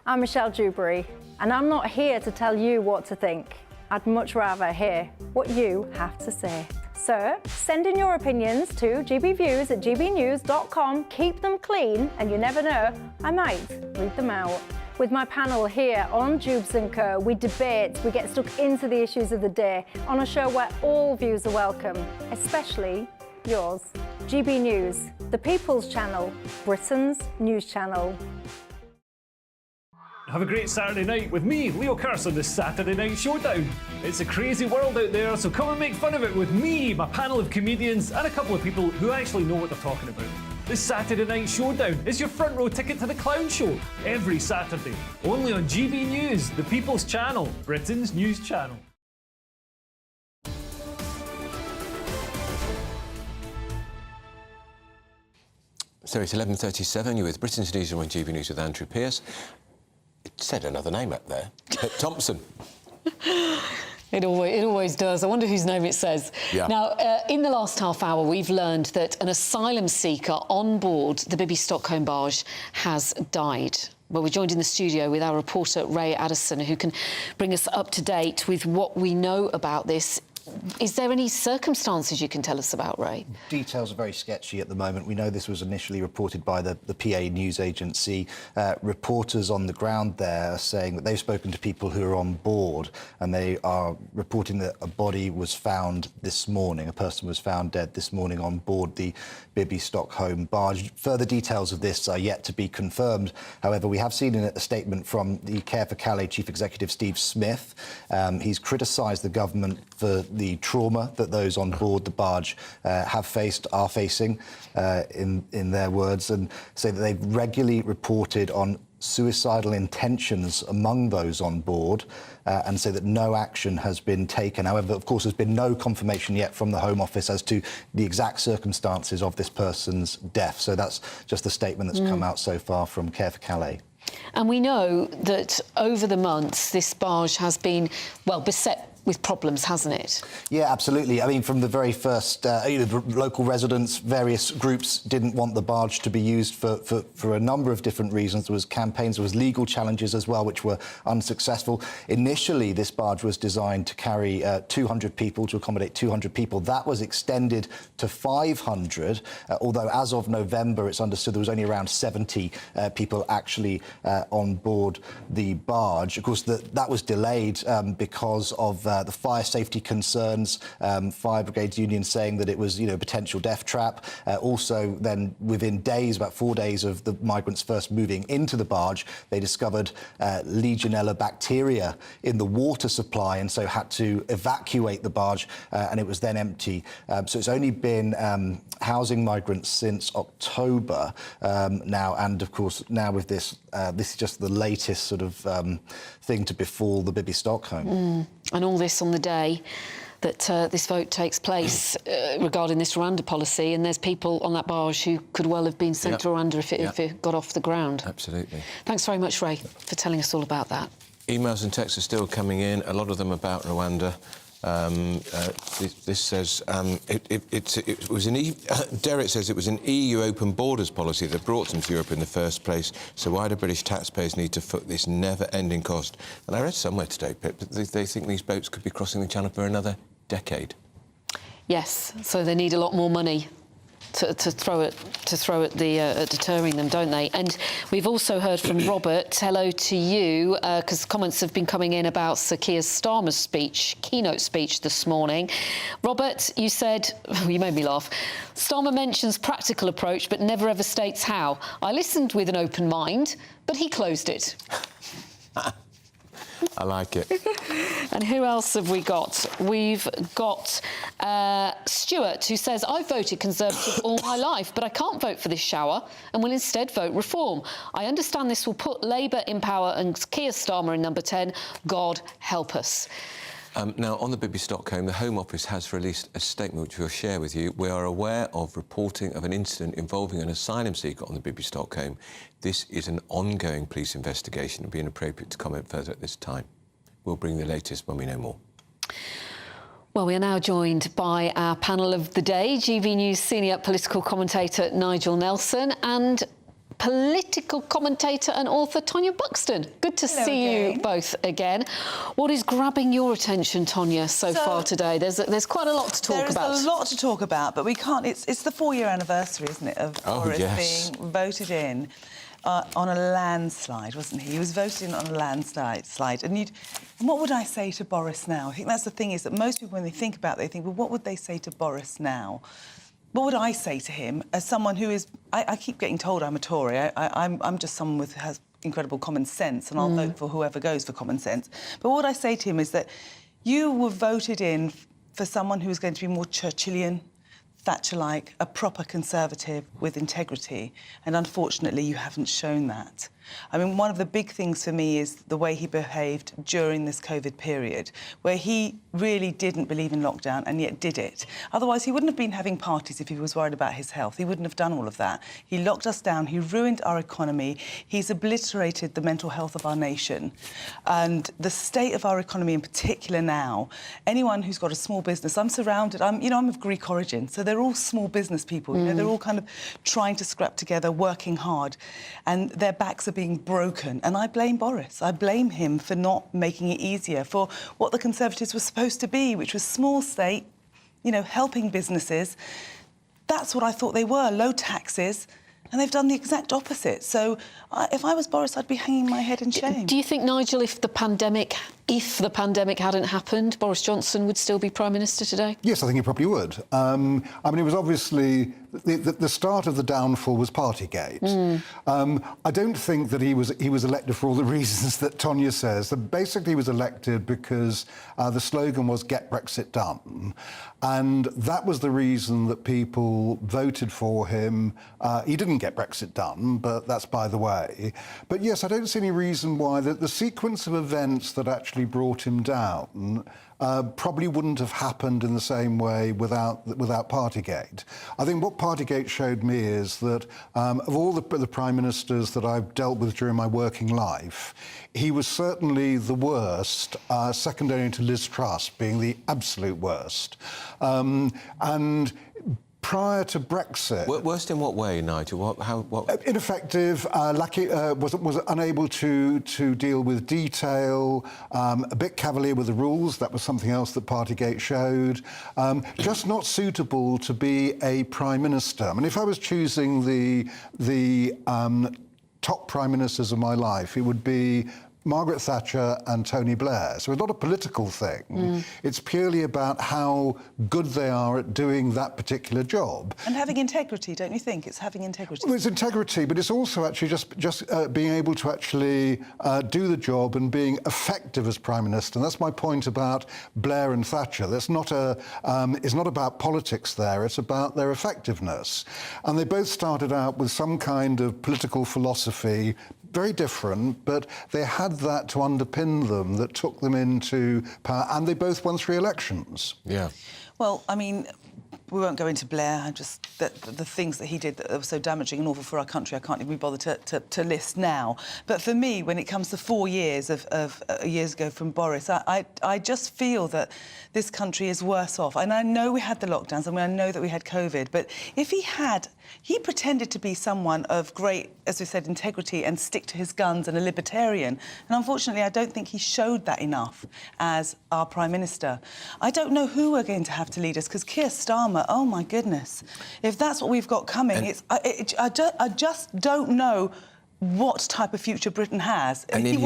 I'm Michelle Dewberry, and I'm not here to tell you what to think. I'd much rather hear what you have to say. So send in your opinions to gbviews at gbnews.com. Keep them clean, and you never know, I might read them out. With my panel here on Jubes & Co, we debate, we get stuck into the issues of the day on a show where all views are welcome, especially yours. GB News, the People's Channel, Britain's news channel. Have a great Saturday night with me, Leo Carson, this Saturday Night Showdown. It's a crazy world out there, so come and make fun of it with me, my panel of comedians, and a couple of people who actually know what they're talking about. This Saturday Night Showdown is your front row ticket to the clown show every Saturday, only on GB News, the People's Channel, Britain's news channel. So it's 11:37. You're with Britain's Newsroom on GB News with Andrew Pearce. It said another name up there. Thompson. It always does. I wonder whose name it says. Yeah. Now, in the last half hour, we've learned that an asylum seeker on board the Bibby Stockholm barge has died. Well, we're joined in the studio with our reporter, Ray Addison, who can bring us up to date with what we know about this. Is there any circumstances you can tell us about, Ray? Details are very sketchy at the moment. We know this was initially reported by the PA news agency. Reporters on the ground there are saying that they've spoken to people who are on board, and they are reporting that a body was found this morning. A person was found dead this morning on board the Bibby Stockholm barge. Further details of this are yet to be confirmed. However, we have seen in a statement from the Care for Calais Chief Executive Steve Smith. He's criticised the government for the trauma that those on board the barge are facing, in their words, and say that they've regularly reported on suicidal intentions among those on board, and say that no action has been taken. However, of course, there's been no confirmation yet from the Home Office as to the exact circumstances of this person's death. So that's just the statement that's come out so far from Care for Calais. And we know that over the months, this barge has been, well, beset with problems, hasn't it? Yeah, absolutely. I mean, from the very first, the local residents, various groups didn't want the barge to be used for a number of different reasons. There was campaigns, there was legal challenges as well, which were unsuccessful. Initially, this barge was designed to carry 200 people, to accommodate 200 people. That was extended to 500, although as of November, it's understood there was only around 70 people actually on board the barge. Of course, that was delayed because of the fire safety concerns, fire brigades union saying that it was, a potential death trap. Also, then within days, about 4 days of the migrants first moving into the barge, they discovered Legionella bacteria in the water supply, and so had to evacuate the barge, and it was then empty. So it's only been housing migrants since October now, and of course now with this, this is just the latest sort of thing to befall the Bibby Stockholm. And all this on the day that this vote takes place regarding this Rwanda policy, and there's people on that barge who could well have been sent to Rwanda if it got off the ground. Absolutely. Thanks very much, Ray, for telling us all about that. Emails and texts are still coming in, a lot of them about Rwanda. This says it was Derek says it was an EU open borders policy that brought them to Europe in the first place. So why do British taxpayers need to foot this never-ending cost? And I read somewhere today, Pip, that they think these boats could be crossing the Channel for another decade. Yes, so they need a lot more money to throw at deterring them, don't they? And we've also heard from Robert. Hello to you, because comments have been coming in about Sir Keir Starmer's keynote speech this morning. Robert, you said, you made me laugh, Starmer mentions practical approach but never ever states how. I listened with an open mind, but he closed it. I like it. And who else have we got? We've got Stuart, who says, I've voted Conservative all my life, but I can't vote for this shower and will instead vote Reform. I understand this will put Labour in power and Keir Starmer in number 10. God help us. Now, on the Bibby Stockholm, the Home Office has released a statement which we'll share with you. We are aware of reporting of an incident involving an asylum seeker on the Bibby Stockholm. This is an ongoing police investigation. It would be inappropriate to comment further at this time. We'll bring the latest when we know more. Well, we are now joined by our panel of the day, GB News senior political commentator Nigel Nelson and political commentator and author Tonya Buxton. Good to see you both again. What is grabbing your attention, Tonya, so far today? There's quite a lot to talk about. There's a lot to talk about, but we can't. It's the 4-year anniversary, isn't it, of Boris being voted in. on a landslide, wasn't he? He was voted in on a landslide. And what would I say to Boris now? I think that's the thing, is that most people, when they think about it, they think, well, what would they say to Boris now? What would I say to him as someone who is... I keep getting told I'm a Tory. I'm just someone who has incredible common sense, and I'll vote for whoever goes for common sense. But what I say to him is that you were voted in for someone who was going to be more Churchillian, Thatcher-like, a proper Conservative with integrity, and unfortunately you haven't shown that. I mean, one of the big things for me is the way he behaved during this COVID period, where he really didn't believe in lockdown and yet did it. Otherwise, he wouldn't have been having parties if he was worried about his health. He wouldn't have done all of that. He locked us down, he ruined our economy, he's obliterated the mental health of our nation. And the state of our economy in particular now, anyone who's got a small business, I'm surrounded, I'm of Greek origin, so they're all small business people, you know, they're all kind of trying to scrap together, working hard, and their backs are being broken. And I blame Boris. I blame him for not making it easier for what the Conservatives were supposed to be, which was small state, you know, helping businesses. That's what I thought they were, low taxes, and they've done the exact opposite. So if I was Boris, I'd be hanging my head in shame. Do you think, Nigel, if the pandemic hadn't happened, Boris Johnson would still be Prime Minister today? Yes, I think he probably would. I mean, it was obviously... The start of the downfall was Partygate. I don't think that he was elected for all the reasons that Tonya says. That basically he was elected because the slogan was "Get Brexit Done," and that was the reason that people voted for him. He didn't get Brexit done, but that's by the way. But yes, I don't see any reason why the sequence of events that actually brought him down probably wouldn't have happened in the same way without Partygate. I think what Partygate showed me is that of all the prime ministers that I've dealt with during my working life, he was certainly the worst, second only to Liz Truss being the absolute worst. And prior to Brexit... Worst in what way, Nigel? Ineffective, was unable to deal with detail, a bit cavalier with the rules. That was something else that Partygate showed. Just not suitable to be a Prime Minister. I mean, if I was choosing the top Prime Ministers of my life, it would be Margaret Thatcher and Tony Blair. So it's not a political thing. It's purely about how good they are at doing that particular job. And having integrity, don't you think? It's having integrity. Well, it's integrity, but it's also actually just being able to actually do the job and being effective as Prime Minister. And that's my point about Blair and Thatcher. That's not it's not about politics there, it's about their effectiveness. And they both started out with some kind of political philosophy, very different, but they had that to underpin them that took them into power, and they both won 3 elections. Yeah. Well, I mean, we won't go into Blair. The things that he did that were so damaging and awful for our country, I can't even be bothered to list now. But for me, when it comes to 4 years of years ago from Boris, I just feel that this country is worse off. And I know we had the lockdowns, I mean, I know that we had COVID, but if he pretended to be someone of great, as we said, integrity and stick to his guns and a libertarian. And unfortunately, I don't think he showed that enough as our Prime Minister. I don't know who we're going to have to lead us, because Keir Starmer, oh my goodness, if that's what we've got coming, I just don't know what type of future Britain has. And in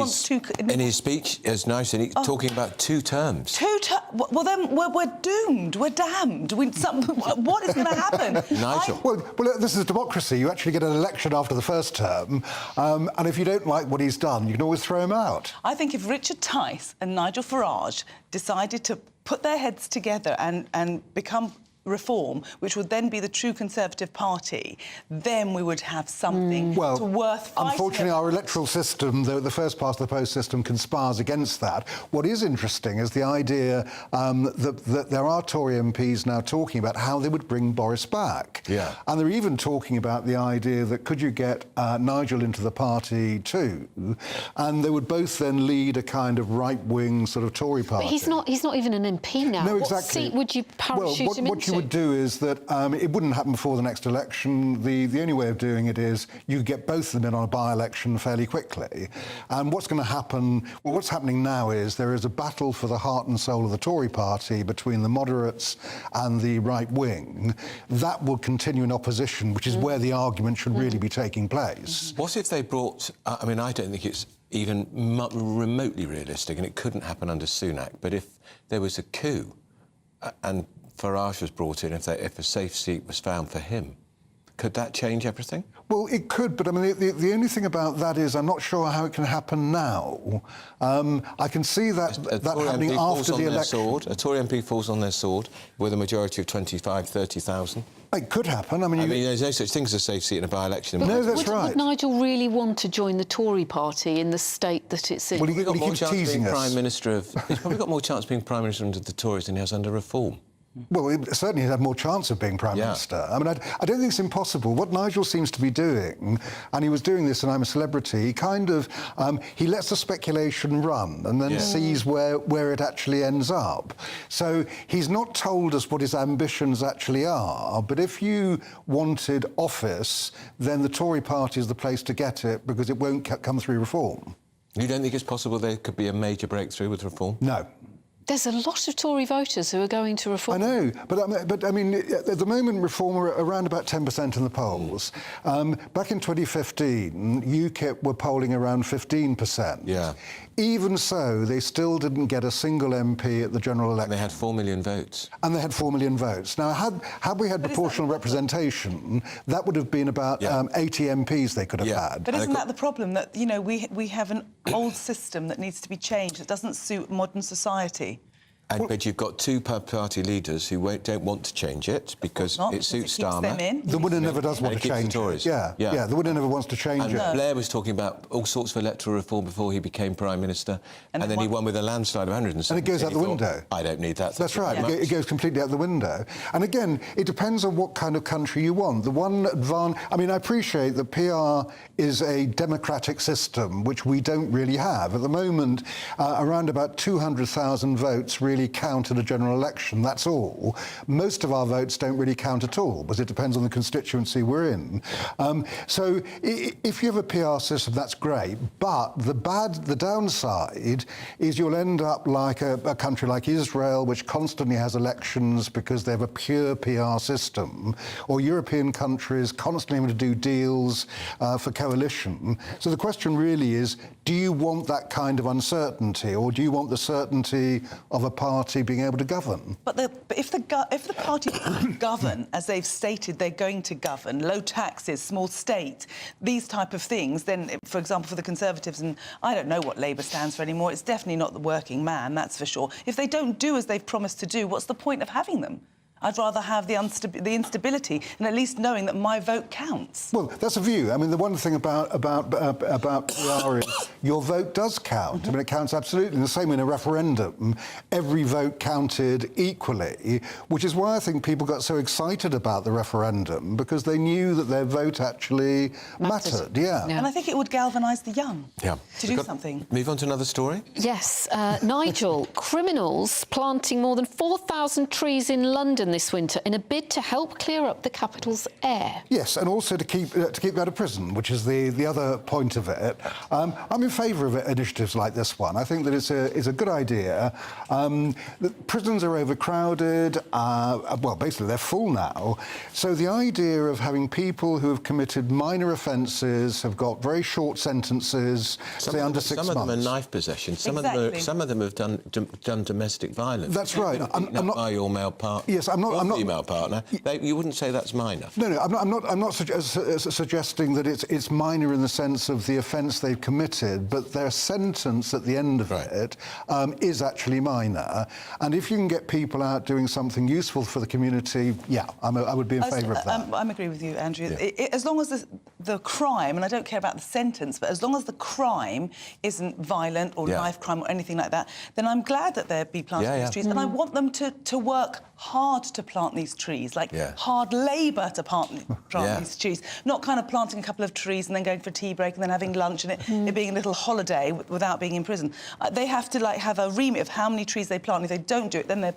his speech, as nice, and talking about 2 terms. 2 terms? Well, then we're doomed. We're damned. What is going to happen? Nigel. Well, this is democracy. You actually get an election after the first term, and if you don't like what he's done, you can always throw him out. I think if Richard Tice and Nigel Farage decided to put their heads together and become Reform, which would then be the true Conservative Party, then we would have something worth fighting. Unfortunately, our electoral system, the first past the post system, conspires against that. What is interesting is the idea that there are Tory MPs now talking about how they would bring Boris back. Yeah. And they're even talking about the idea that could you get Nigel into the party too, and they would both then lead a kind of right-wing sort of Tory party. But he's not even an MP now. No, exactly. What seat would you parachute him into? he would do is that it wouldn't happen before the next election. The only way of doing it is you get both of them in on a by-election fairly quickly. And what's going to happen, well, what's happening now is there is a battle for the heart and soul of the Tory party between the moderates and the right wing. That will continue in opposition, which is where the argument should really be taking place. What if they brought... I mean, I don't think it's even remotely realistic, and it couldn't happen under Sunak, but if there was a coup and Farage was brought in, if a safe seat was found for him, could that change everything? Well, it could, but I mean, the only thing about that is I'm not sure how it can happen now. I can see that happening after the election. A Tory MP falls on their sword with a majority of 25,000, 30,000. It could happen. I mean, there's no such thing as a safe seat in a by-election. No, that's right. Would Nigel really want to join the Tory party in the state that it's in? Well, he's got more chance of being Prime Minister of... He's probably got more chance of being Prime Minister under the Tories than he has under Reform. Well, certainly he'd have more chance of being Prime Minister. I mean, I don't think it's impossible. What Nigel seems to be doing, and he was doing this in I'm a Celebrity, he kind of, he lets the speculation run and then sees where it actually ends up. So he's not told us what his ambitions actually are, but if you wanted office, then the Tory party is the place to get it because it won't come through Reform. You don't think it's possible there could be a major breakthrough with Reform? No. There's a lot of Tory voters who are going to Reform. I know, but I mean, at the moment, Reform are around about 10% in the polls. Back in 2015, UKIP were polling around 15%. Yeah. Even so, they still didn't get a single MP at the general election. And they had 4 million votes. And they had 4 million votes. Now, had we had proportional representation, that would have been about 80 MPs they could have had. But isn't that the problem, that, you know, we have an old system that needs to be changed, that doesn't suit modern society? But you've got two party leaders who don't want to change it because it suits Starmer. The winner never does want to change it. Yeah, the winner never wants to change it. Blair was talking about all sorts of electoral reform before he became Prime Minister, and then he won with a landslide of 170. And it goes out the window. I don't need that. That's right. It goes completely out the window. And again, it depends on what kind of country you want. The one advantage... I mean, I appreciate that PR is a democratic system, which we don't really have. At the moment, around about 200,000 votes really count in a general election, that's all. Most of our votes don't really count at all, because it depends on the constituency we're in. So if you have a PR system, that's great, but the downside is you'll end up like a country like Israel, which constantly has elections because they have a pure PR system, or European countries constantly having to do deals for coalition. So the question really is, do you want that kind of uncertainty, or do you want the certainty of a party being able to govern? But if the party govern as they've stated they're going to govern, low taxes, small state, these type of things, then, for example, for the Conservatives, and I don't know what Labour stands for anymore, it's definitely not the working man, that's for sure. If they don't do as they've promised to do, what's the point of having them? I'd rather have the instability and at least knowing that my vote counts. Well, that's a view. I mean, the one thing about PR is your vote does count. I mean, it counts absolutely. In the same way in a referendum, every vote counted equally, which is why I think people got so excited about the referendum, because they knew that their vote actually mattered. Yeah. And I think it would galvanise the young to do something. Move on to another story? Yes. Nigel, criminals planting more than 4,000 trees in London this winter in a bid to help clear up the capital's air. Yes, and also to keep out of prison, which is the other point of it. I'm in favour of initiatives like this one. I think that it's a good idea. The prisons are overcrowded. Well, basically they're full now. So the idea of having people who have committed minor offences, have got very short sentences, say under 6 months. Some of them are knife possession. Some of them have done domestic violence. That's right. I'm not by your male partner. Yes, I'm not. Female partner. You wouldn't say that's minor. No, I'm not suggesting that it's minor in the sense of the offence they've committed, but their sentence at the end of it is actually minor. And if you can get people out doing something useful for the community, I would be in favour of that. I agree with you, Andrew. Yeah. As long as the crime, and I don't care about the sentence, but as long as the crime isn't violent or knife crime or anything like that, then I'm glad that they'd be planting these trees. And I want them to work hard to plant these trees, like hard labour to plant these trees, not kind of planting a couple of trees and then going for a tea break and then having lunch and it being a little holiday without being in prison. They have to have a remit of how many trees they plant. If they don't do it, then they're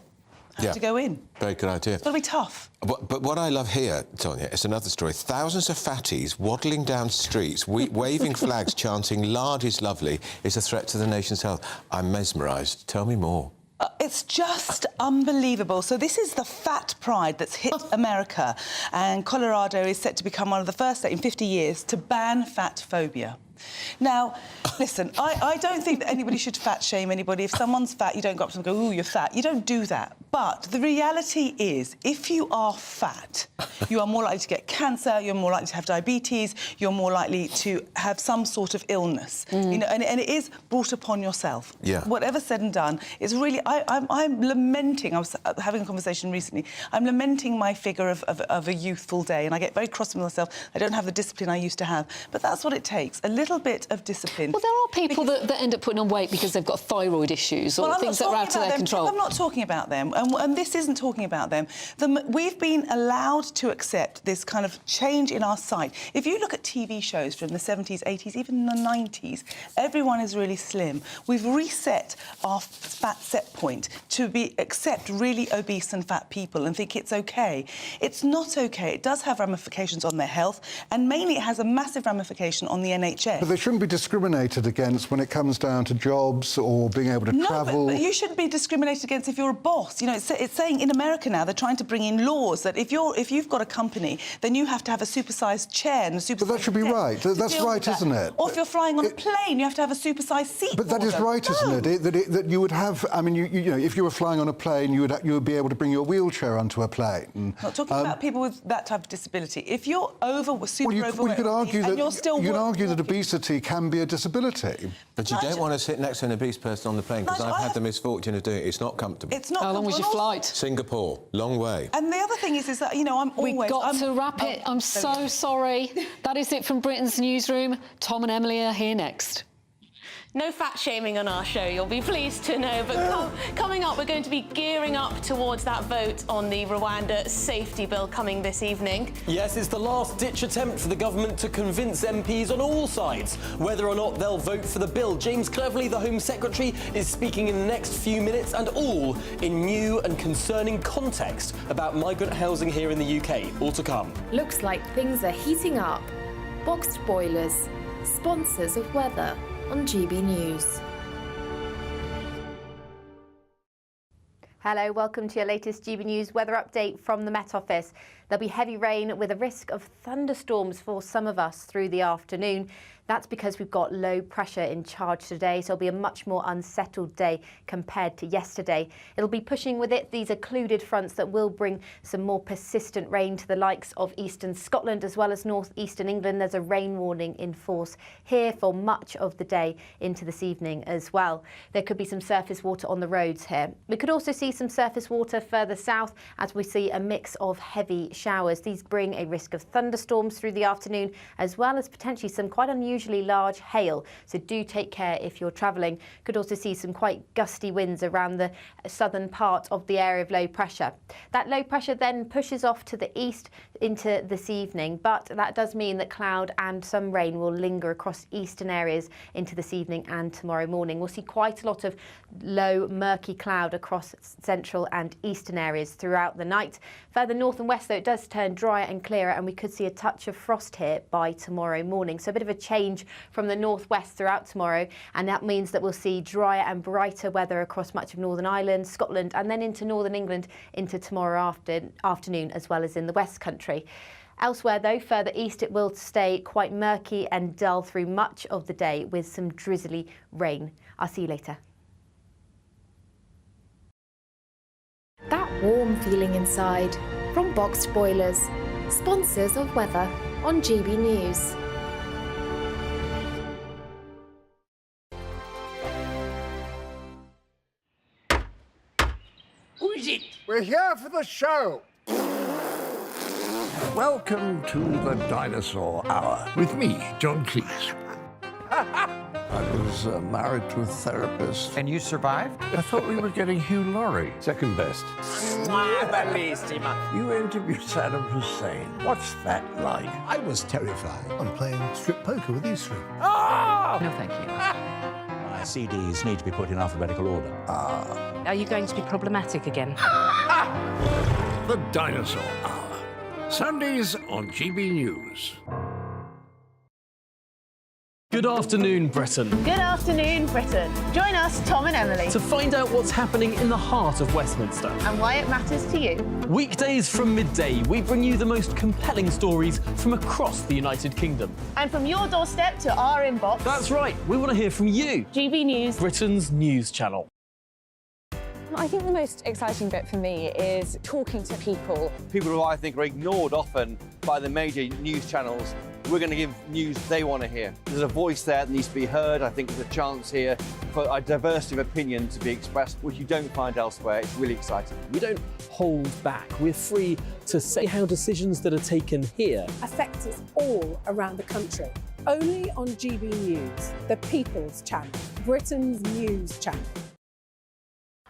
to go in. Very good idea. It's got to be tough. But what I love here, Tonya, is another story. Thousands of fatties waddling down streets, waving flags, chanting, "Lard is lovely," is a threat to the nation's health. I'm mesmerised. Tell me more. It's just unbelievable. So this is the fat pride that's hit America, and Colorado is set to become one of the first states in 50 years to ban fat phobia. Now, listen, I don't think that anybody should fat shame anybody. If someone's fat, you don't go up to them and go, "Ooh, you're fat." You don't do that. But the reality is, if you are fat, you are more likely to get cancer, you're more likely to have diabetes, you're more likely to have some sort of illness. You know, and it is brought upon yourself. Yeah. Whatever said and done, it's really... I'm lamenting... I was having a conversation recently. I'm lamenting my figure of a youthful day, and I get very cross with myself. I don't have the discipline I used to have. But that's what it takes. A little bit of discipline. Well, there are people that end up putting on weight because they've got thyroid issues or things that are out of their control. I'm not talking about them, and this isn't talking about them. We've been allowed to accept this kind of change in our sight. If you look at TV shows from the 70s, 80s, even the 90s, everyone is really slim. We've reset our fat set point to accept really obese and fat people and think it's OK. It's not OK. It does have ramifications on their health, and mainly it has a massive ramification on the NHS. But they shouldn't be discriminated against when it comes down to jobs or being able to travel. But you shouldn't be discriminated against if you're a boss. You know, it's saying in America now they're trying to bring in laws that if you've got a company, then you have to have a supersized chair and a supersized... But that should be right. That's right, isn't it? Or if you're flying on a plane, you have to have a supersized seat. But that is right, isn't it? That you would have... I mean, you know, if you were flying on a plane, you would be able to bring your wheelchair onto a plane. Not talking about people with that type of disability. If you're super overweight, you could argue that you're still... You can argue that obesity can be a disability. But you don't want to sit next to an obese person on the plane, because I've had the misfortune of doing it. It's not comfortable. It's not. How long was your flight? Singapore. Long way. And the other thing is that, you know, We've got to wrap it. I'm so sorry. That is it from Britain's Newsroom. Tom and Emily are here next. No fat shaming on our show, you'll be pleased to know. But coming up, we're going to be gearing up towards that vote on the Rwanda safety bill coming this evening. Yes, it's the last-ditch attempt for the government to convince MPs on all sides whether or not they'll vote for the bill. James Cleverly, the Home Secretary, is speaking in the next few minutes, and all in new and concerning context about migrant housing here in the UK. All to come. Looks like things are heating up. Boxed boilers, sponsors of weather on GB News. Hello, welcome to your latest GB News weather update from the Met Office. There'll be heavy rain with a risk of thunderstorms for some of us through the afternoon. That's because we've got low pressure in charge today, so it'll be a much more unsettled day compared to yesterday. It'll be pushing with it these occluded fronts that will bring some more persistent rain to the likes of eastern Scotland as well as northeastern England. There's a rain warning in force here for much of the day into this evening as well. There could be some surface water on the roads here. We could also see some surface water further south as we see a mix of heavy showers. These bring a risk of thunderstorms through the afternoon as well as potentially some quite unusually large hail, so do take care if you're travelling. Could also see some quite gusty winds around the southern part of the area of low pressure. That low pressure then pushes off to the east into this evening, but that does mean that cloud and some rain will linger across eastern areas into this evening and tomorrow morning. We'll see quite a lot of low murky cloud across central and eastern areas throughout the night. Further north and west though, it does turn drier and clearer, and we could see a touch of frost here by tomorrow morning, so a bit of a change from the northwest throughout tomorrow, and that means that we'll see drier and brighter weather across much of Northern Ireland, Scotland, and then into Northern England into tomorrow afternoon, as well as in the West Country. Elsewhere though, further east, it will stay quite murky and dull through much of the day with some drizzly rain. I'll see you later. That warm feeling inside from Boxed Boilers, sponsors of weather on GB News. Who is it? We're here for the show. Welcome to the Dinosaur Hour with me, John Cleese. I was married to a therapist. And you survived? I thought we were getting Hugh Laurie. Second best. You interviewed Saddam Hussein. What's that like? I was terrified. I'm playing strip poker with Newsroom. Ah! No, thank you. My CDs need to be put in alphabetical order. Ah. Are you going to be problematic again? The Dinosaur Hour. Sundays on GB News. Good afternoon, Britain. Good afternoon, Britain. Join us, Tom and Emily, To find out what's happening in the heart of Westminster. and why it matters to you. Weekdays from midday, we bring you the most compelling stories from across the United Kingdom. And from your doorstep to our inbox. That's right, we want to hear from you. GB News, Britain's news channel. I think the most exciting bit for me is talking to people. People who I think are ignored often by the major news channels. We're going to give news they want to hear. There's a voice there that needs to be heard. I think there's a chance here for a diversity of opinion to be expressed, which you don't find elsewhere. It's really exciting. We don't hold back. We're free to say how decisions that are taken here affect us all around the country. Only on GB News, the People's Channel, Britain's news channel.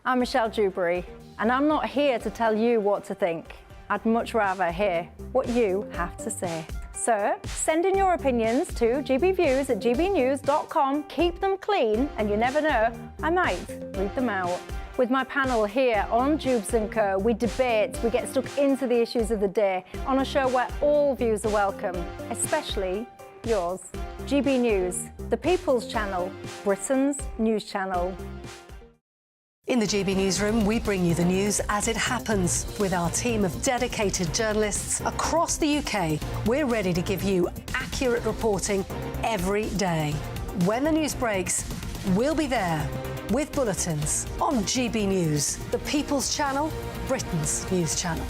I'm Michelle Dewberry, and I'm not here to tell you what to think. I'd much rather hear what you have to say. So send in your opinions to gbviews@gbnews.com. Keep them clean, and you never know, I might read them out. With my panel here on Jubes & Co, we debate, we get stuck into the issues of the day on a show where all views are welcome, especially yours. GB News, the People's Channel, Britain's news channel. In the GB Newsroom, we bring you the news as it happens. With our team of dedicated journalists across the UK, we're ready to give you accurate reporting every day. When the news breaks, we'll be there with bulletins on GB News, the People's Channel, Britain's news channel.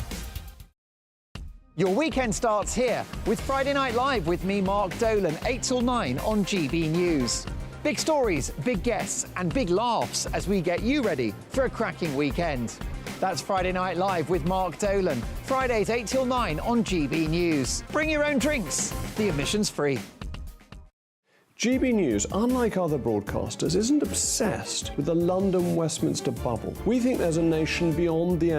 Your weekend starts here with Friday Night Live with me, Mark Dolan, 8 till 9 on GB News. Big stories, big guests and big laughs as we get you ready for a cracking weekend. That's Friday Night Live with Mark Dolan, Fridays 8 till 9 on GB News. Bring your own drinks, the admission's free. GB News, unlike other broadcasters, isn't obsessed with the London-Westminster bubble. We think there's a nation beyond the